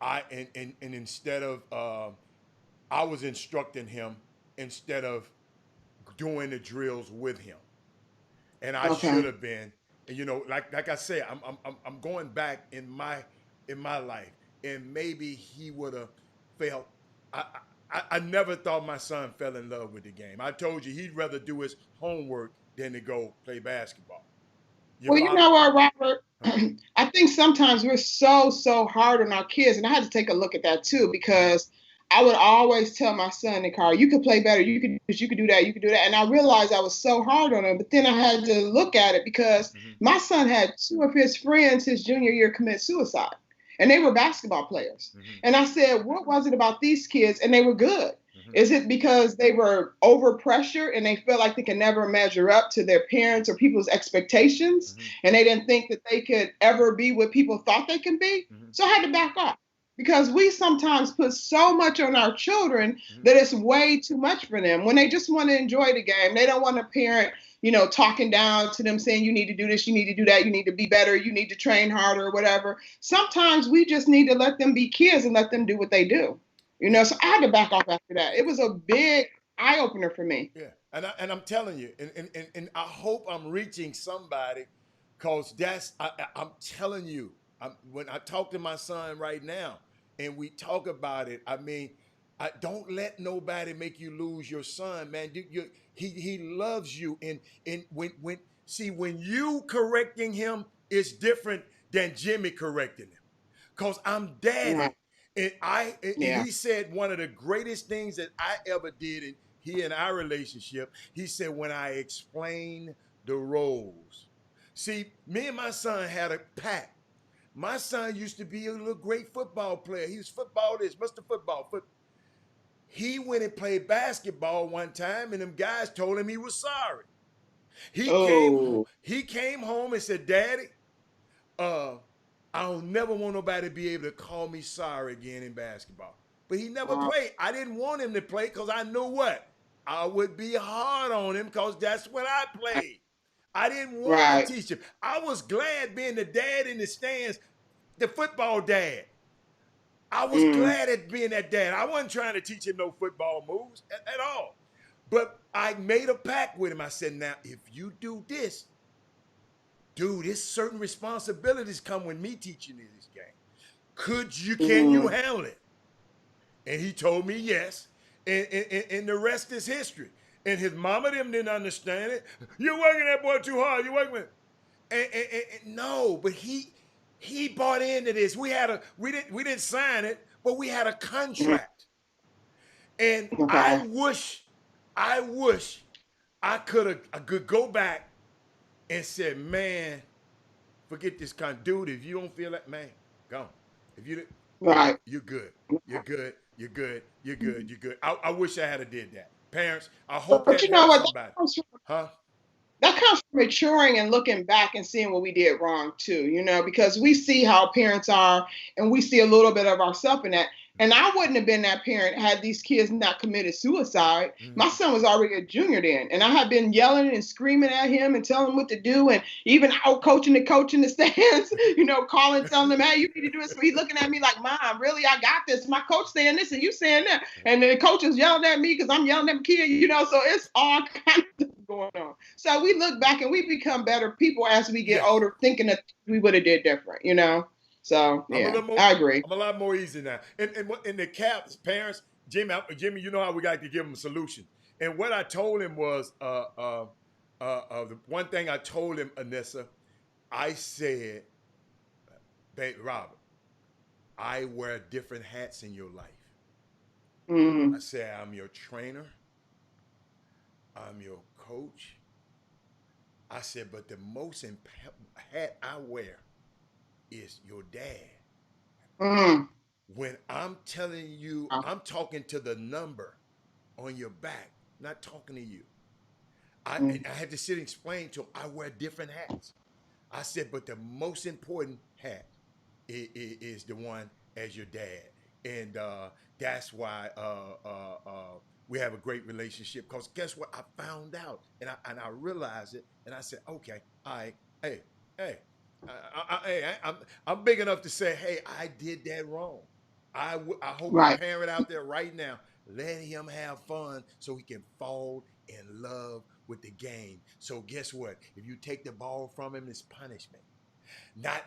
have. And instead of I was instructing him instead of doing the drills with him, and I should have been. And you know, like I said, I'm going back in my life, and maybe he would have felt. I never thought my son fell in love with the game. I told you he'd rather do his homework than to go play basketball. Well, you know what, Robert? I think sometimes we're so hard on our kids, and I had to take a look at that too, because I would always tell my son in the car, you could play better, you could do that, and I realized I was so hard on him. But then I had to look at it, because my son had two of his friends his junior year commit suicide, and they were basketball players. And I said, what was it about these kids? And they were good. Is it because they were over pressure and they felt like they could never measure up to their parents or people's expectations, and they didn't think that they could ever be what people thought they can be? So I had to back off, because we sometimes put so much on our children that it's way too much for them. When they just want to enjoy the game, they don't want a parent, you know, talking down to them, saying you need to do this, you need to do that, you need to be better, you need to train harder, or whatever. Sometimes we just need to let them be kids and let them do what they do. You know, so I had to back off after that. It was a big eye opener for me. Yeah, and I'm telling you, and I hope I'm reaching somebody, cause I'm telling you, when I talk to my son right now, and we talk about it, I mean, I don't let nobody make you lose your son, man. He loves you, and when you correcting him, it's different than Jimmy correcting him, cause I'm daddy. Right. And he said one of the greatest things that I ever did in our relationship, he said, when I explained the roles. See, me and my son had a pact. My son used to be a little great football player. He was football this, Mr. Football. He went and played basketball one time, and them guys told him he was sorry. He came home and said, Daddy, I'll never want nobody to be able to call me sorry again in basketball. But he never played. I didn't want him to play because I knew what? I would be hard on him because that's when I played. I didn't want to teach him. I was glad being the dad in the stands, the football dad. I was glad at being that dad. I wasn't trying to teach him no football moves at all. But I made a pact with him. I said, now, if you do this, dude, there's certain responsibilities come with me teaching you this game. Can you handle it? And he told me yes. And the rest is history. And his mama them didn't understand it. You're working that boy too hard. You're working with no, but he bought into this. We didn't sign it, but we had a contract. And I wish I could go back and said, man, forget this kind of dude. If you don't feel that, man, go. If you you're good. You're good. You're good. You're good. You're good. I wish I had did that. Parents, I hope but that you know what? somebody. That comes from maturing and looking back and seeing what we did wrong too, you know, because we see how parents are and we see a little bit of ourselves in that. And I wouldn't have been that parent had these kids not committed suicide. My son was already a junior then. And I had been yelling and screaming at him and telling him what to do and even out coaching the coach in the stands, you know, telling him, hey, you need to do this. So he's looking at me like, Mom, really? I got this. My coach saying this and you saying that. And the coach is yelling at me because I'm yelling at the kid, you know, so it's all kinds of going on. So we look back and we become better people as we get older, thinking that we would have did different, you know? So yeah, I agree. I'm a lot more easy now. And the Caps parents, Jimmy, you know how we got to give them a solution. And what I told him was, the one thing I told him, Anissa, I said, babe, Robert, I wear different hats in your life. I said, I'm your trainer. I'm your coach. I said, but the most hat I wear is your dad. When I'm telling you, I'm talking to the number on your back, not talking to you. And I had to sit and explain to him, I wear different hats. I said, but the most important hat is the one as your dad. And that's why we have a great relationship. Because guess what? I found out and I realized it. And I said, okay, all right, hey. I'm big enough to say, hey, I did that wrong. I hope a parent out there right now, let him have fun so he can fall in love with the game. So guess what? If you take the ball from him, it's punishment. Not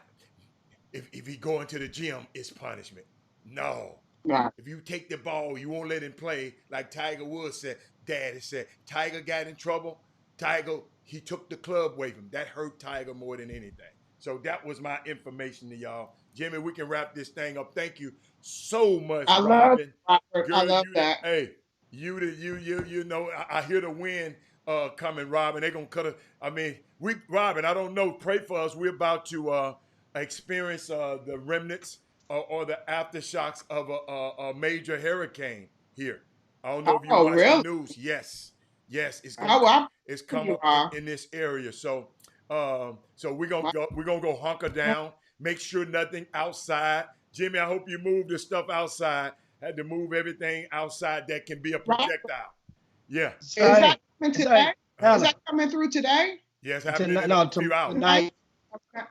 if he go into the gym, it's punishment. No. If you take the ball, you won't let him play. Like Tiger Woods said, Daddy said, Tiger got in trouble. He took the club away from him. That hurt Tiger more than anything. So that was my information to y'all. Jimmy, we can wrap this thing up. Thank you so much, Robin. I love that. Hey, you know, I hear the wind coming, Robin. They're gonna cut it. I mean, Robin, I don't know. Pray for us. We're about to experience the remnants or the aftershocks of a major hurricane here. I don't know if you watch the news. Yes, it's coming in this area. So we're gonna go hunker down. Make sure nothing outside. Jimmy, I hope you move the stuff outside. Had to move everything outside that can be a projectile. Yeah. Is that coming today? Is that coming through today? Yes, happening in a few hours. Tonight.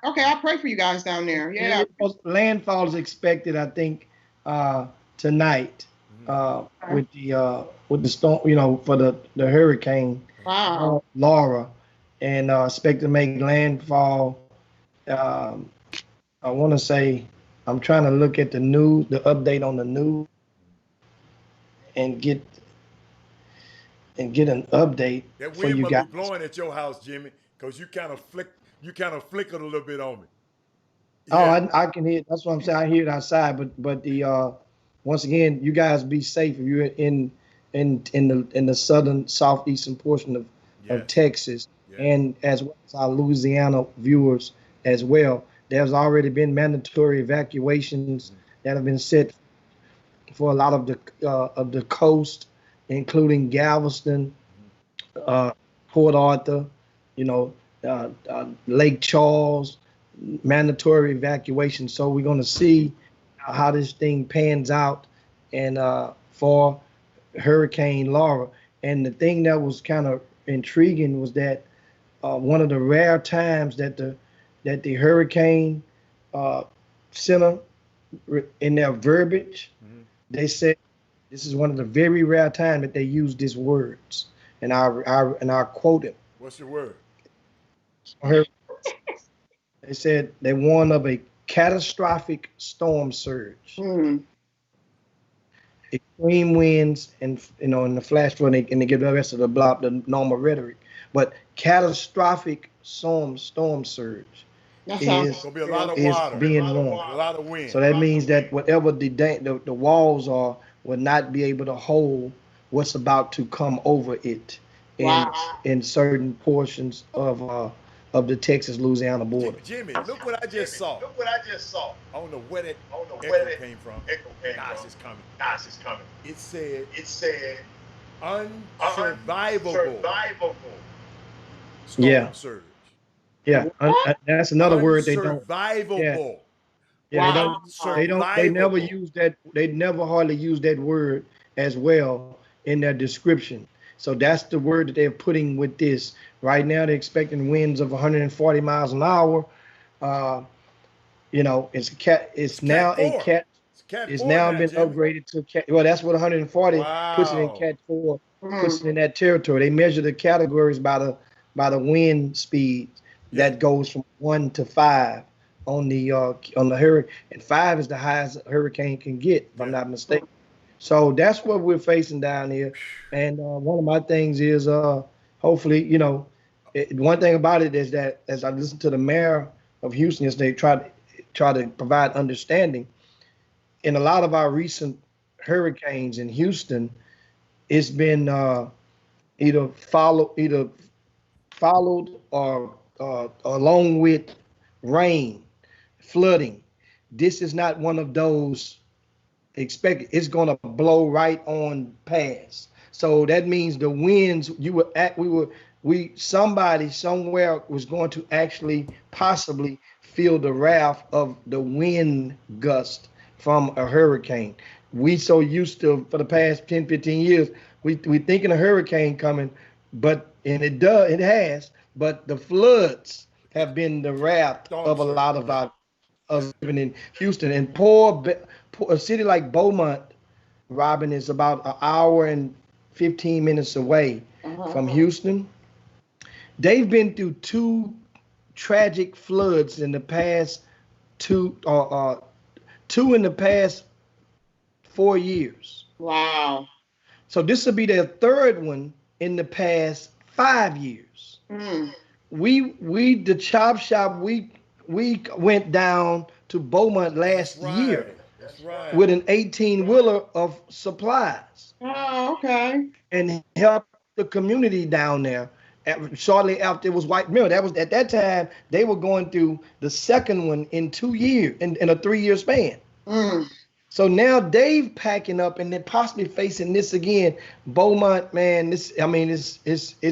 Okay, I'll pray for you guys down there. Yeah. Landfall is expected, I think, tonight with the storm, you know, for the hurricane. Wow. Laura, and expect to make landfall. I want to say, I'm trying to look at the news, the update on the news, and get an update that for wind you must guys. be blowing at your house, Jimmy, because you kind of flickered a little bit on me. Yeah. Oh, I can hear it. That's what I'm saying. I hear it outside, but the once again, you guys be safe if you're in the southern southeastern portion of Texas, and as well as our Louisiana viewers as well. There's already been mandatory evacuations that have been set for a lot of the coast, including Galveston, Port Arthur, you know, Lake Charles, mandatory evacuation. So we're going to see how this thing pans out, and for Hurricane Laura. And the thing that was kind of intriguing was that one of the rare times that the Hurricane Center, in their verbiage, they said this is one of the very rare times that they use these words, and I quote it. What's the word? They said they warned of a catastrophic storm surge, extreme winds, and in the flash flood, and they give the rest of the normal rhetoric. But catastrophic storm surge is gonna be a lot of water, being warned. a lot of wind. So that means that whatever the walls are will not be able to hold what's about to come over it in certain portions of the Texas-Louisiana border. Jimmy, look what I just saw. Look what I just saw. I don't know where that I don't know echo where that came from. echo came Gosh, from. it's coming. Gosh, it's coming. It said It said unsurvivable survivable Yeah. storm surge. Yeah, that's another word they don't. Survivable. Yeah, Wow. they never use that. They never hardly use that word as well in their description. So that's the word that they're putting with this. Right now, they're expecting winds of 140 miles an hour. It's now a cat. It's now been upgraded to cat. Well, that's what 140 puts it in cat 4, puts it in that territory. They measure the categories by the wind speed that goes from 1 to 5 on the hurricane, and 5 is the highest a hurricane can get, if I'm not mistaken. So that's what we're facing down here. And one of my things is hopefully, one thing about it is that as I listen to the mayor of Houston, is they try to provide understanding. In a lot of our recent hurricanes in Houston, it's been either followed or along with rain, flooding. This is not one of those expected. It's going to blow right on past. So that means the winds somebody somewhere was going to actually possibly feel the wrath of the wind gust from a hurricane. We so used to, for the past 10, 15 years, we thinking a hurricane coming, and it has, but the floods have been the wrath of a lot of our us living in Houston. And a city like Beaumont, Robin, is about an hour and 15 minutes away from Houston. They've been through 2 tragic floods in the past 2 in the past 4 years. Wow. So this will be their 3rd one in the past 5 years. The chop shop, we went down to Beaumont last year with an 18-wheeler of supplies. Oh, okay. And helped the community down there. Shortly after it was white. Remember, that was at that time they were going through the 2nd one in 2 years, in a 3-year span. So now Dave packing up and then possibly facing this again. Beaumont, man, it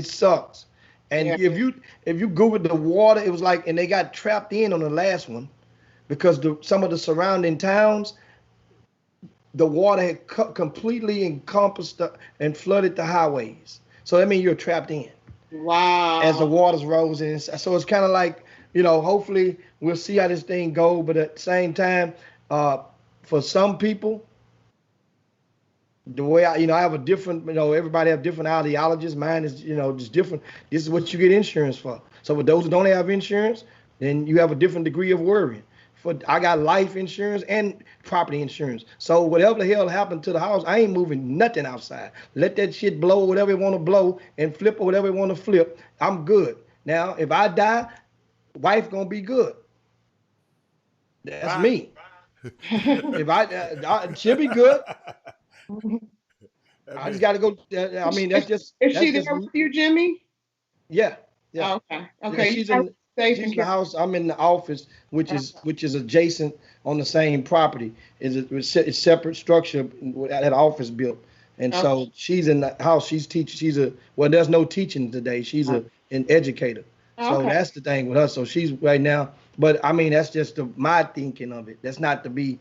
sucks. And if you Google the water, it was like, and they got trapped in on the last one because some of the surrounding towns, the water had completely encompassed and flooded the highways. So that means you're trapped in. Wow. As the waters rose in. So it's kind of like, hopefully we'll see how this thing goes. But at the same time, for some people, the way I have a different, everybody have different ideologies. Mine is, just different. This is what you get insurance for. So for those who don't have insurance, then you have a different degree of worrying. I got life insurance and property insurance. So whatever the hell happened to the house, I ain't moving nothing outside. Let that shit blow whatever it want to blow and flip or whatever it want to flip. I'm good. Now, if I die, wife gonna be good. That's me. If she'll be good. I just got to go. That's just. Is she there with you, Jimmy? Yeah. Oh, okay. Okay. safe She's and in the careful. house. I'm in the office, which is adjacent on the same property. It's separate structure with that office built, and so she's in the house. She's teaching. There's no teaching today. She's an educator. So Okay. that's the thing with her. So she's right now. But I mean, that's just my thinking of it. That's not to be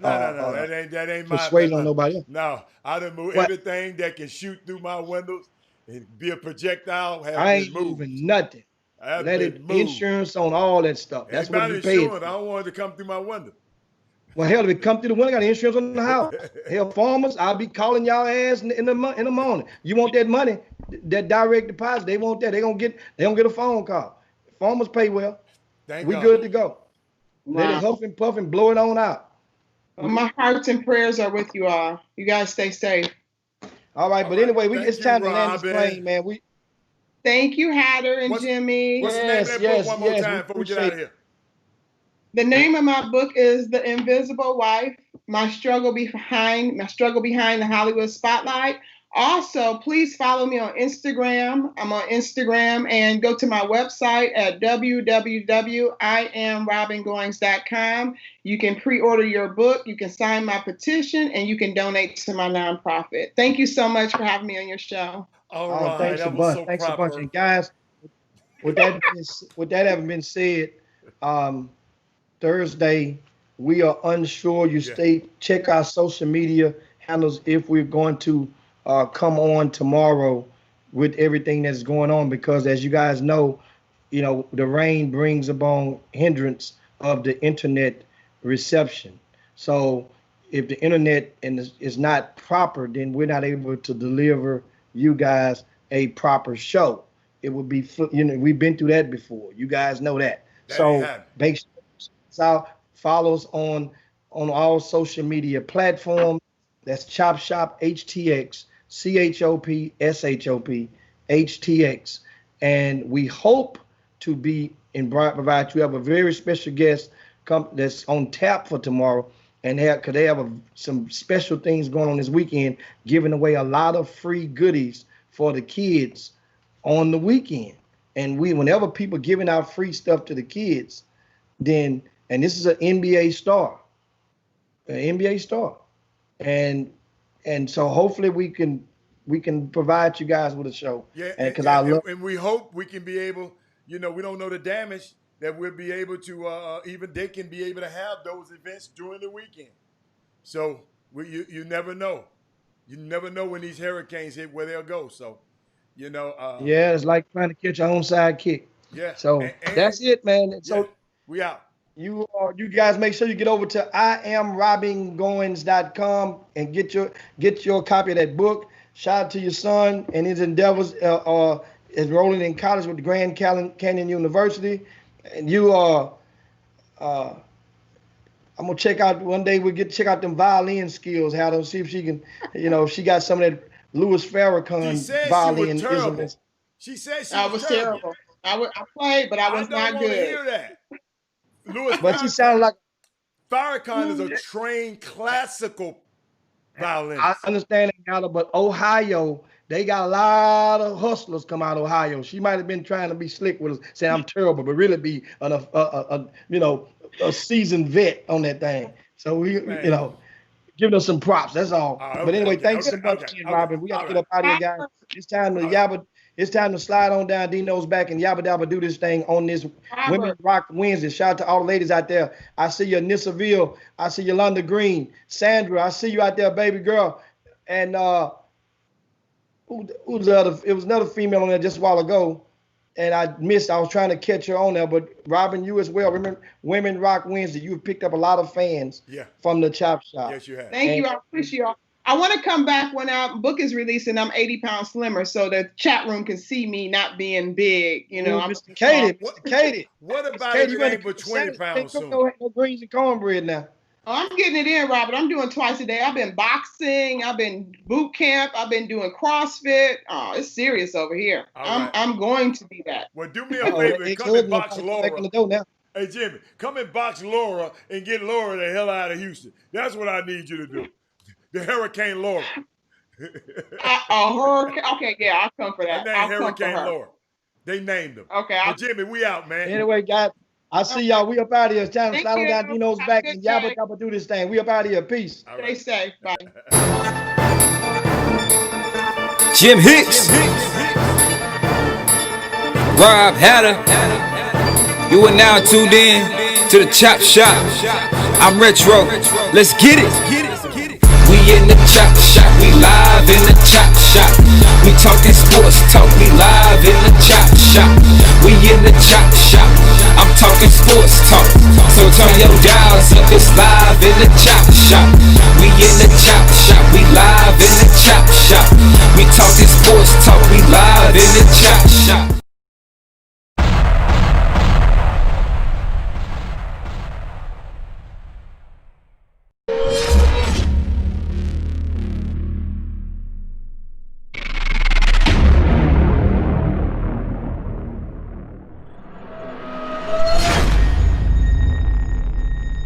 No, that ain't my persuading on nobody else. No, I done moved What? everything that can shoot through my windows and be a projectile. Has I been ain't moved. moving nothing. Has Let been it moved. insurance on all that stuff. That's Ain't what about you pay. insurance. I don't want it to come through my window. Well, hell, if it come through the window, got insurance on the house. Hell, farmers, I'll be calling y'all ass in the morning. You want that money, that direct deposit? They want that. They gonna get a phone call. Farmers pay well. Thank We God. good to go. Let it Wow. huff and puff and blow it on out. Well, my hearts and prayers are with you all. You guys stay safe. All right, All but right. anyway, Thank it's you, time to land this Robin. plane, man. Thank you, Hatter and What's- Jimmy. What's the name of that book one more yes, time we before we get out appreciate of here? The name of my book is The Invisible Wife, My Struggle Behind the Hollywood Spotlight. Also, please follow me on Instagram. I'm on Instagram, and go to my website at www.IamRobingoings.com. You can pre-order your book, you can sign my petition, and you can donate to my nonprofit. Thank you so much for having me on your show. All Oh, right, thanks a that was bunch. so Thanks a proper. bunch. And guys, with that having been said, Thursday we are unsure. Check our social media handles if we're going to come on tomorrow with everything that's going on, because as you guys know, the rain brings upon hindrance of the internet reception. So if the internet is not proper, then we're not able to deliver you guys a proper show. It would be, we've been through that before. You guys know that. So make sure follow us on all social media platforms. That's Chop Shop HTX, CHOP HTX, and we hope to be provide. We have a very special guest that's on tap for tomorrow, and they have some special things going on this weekend, giving away a lot of free goodies for the kids on the weekend. And whenever people giving out free stuff to the kids, and this is an NBA star, and so hopefully we can provide you guys with a show. Yeah, and we hope we can be able. We don't know the damage that we'll be able to. Even they can be able to have those events during the weekend. So you never know. You never know when these hurricanes hit where they'll go. So, it's like trying to catch your own side kick. Yeah. So that's it, man. And so we out. You guys make sure you get over to IamRobingoings.com and get your copy of that book. Shout out to your son and his endeavors enrolling in college with the Grand Canyon University. And I'm gonna check out one day. Check out them violin skills. See if she can, if she got some of that Louis Farrakhan violin. She said she was terrible. I played, but I was not good. I don't want to hear that. Louis but she sounded like Farrakhan is a trained classical violinist. I understand that, but Ohio, they got a lot of hustlers come out of Ohio. She might have been trying to be slick with us, saying I'm terrible, but really be a seasoned vet on that thing. So giving us some props. That's all. But anyway, thanks so much, Robin. We got to get up out of here, guys. It's time to It's time to slide on down Dino's back and yabba dabba do this thing on this Women Rock Wednesday. Shout out to all the ladies out there. I see you, Nissaville. I see Yolanda Green. Sandra, I see you out there, baby girl. And who's the other? It was another female on there just a while ago. And I missed. I was trying to catch her on there. But Robin, you as well. Remember, Women Rock Wednesday. You've picked up a lot of fans from the Chop Shop. Yes, you have. Thank you. I appreciate y'all. I want to come back when our book is released and I'm 80 pounds slimmer, so the chat room can see me not being big. Mr. Katie. What about if you ain't but 20 pounds soon? No greens and cornbread now. Oh, I'm getting it in, Robert. I'm doing twice a day. I've been boxing. I've been boot camp. I've been doing CrossFit. Oh, it's serious over here. I'm going to be that. Well, do me a favor and come and box Laura. Hey, Jimmy, come and box Laura and get Laura the hell out of Houston. That's what I need you to do. The Hurricane Laura. Hurricane? Okay, yeah, I'll come for that. Her name Hurricane Laura. They named him. Okay. But Jimmy, we out, man. Anyway, guys, I see y'all. We up out of here. It's time to Thank Stallo you. Gardino's Have a back good and Yabba day. Dabba do this thing. We up out of here. Peace. All Stay right. safe. Bye. Jim Hicks, Rob Hatter. You are now tuned in to the Chop Shop. I'm Retro. Let's get it. We in the Chop Shop. We live in the Chop Shop. We talking sports talk. We live in the Chop Shop. We in the Chop Shop. I'm talking sports talk. So turn your dials up. It's live in the Chop Shop. We in the Chop Shop. We live in the Chop Shop. We talking sports talk. We live in the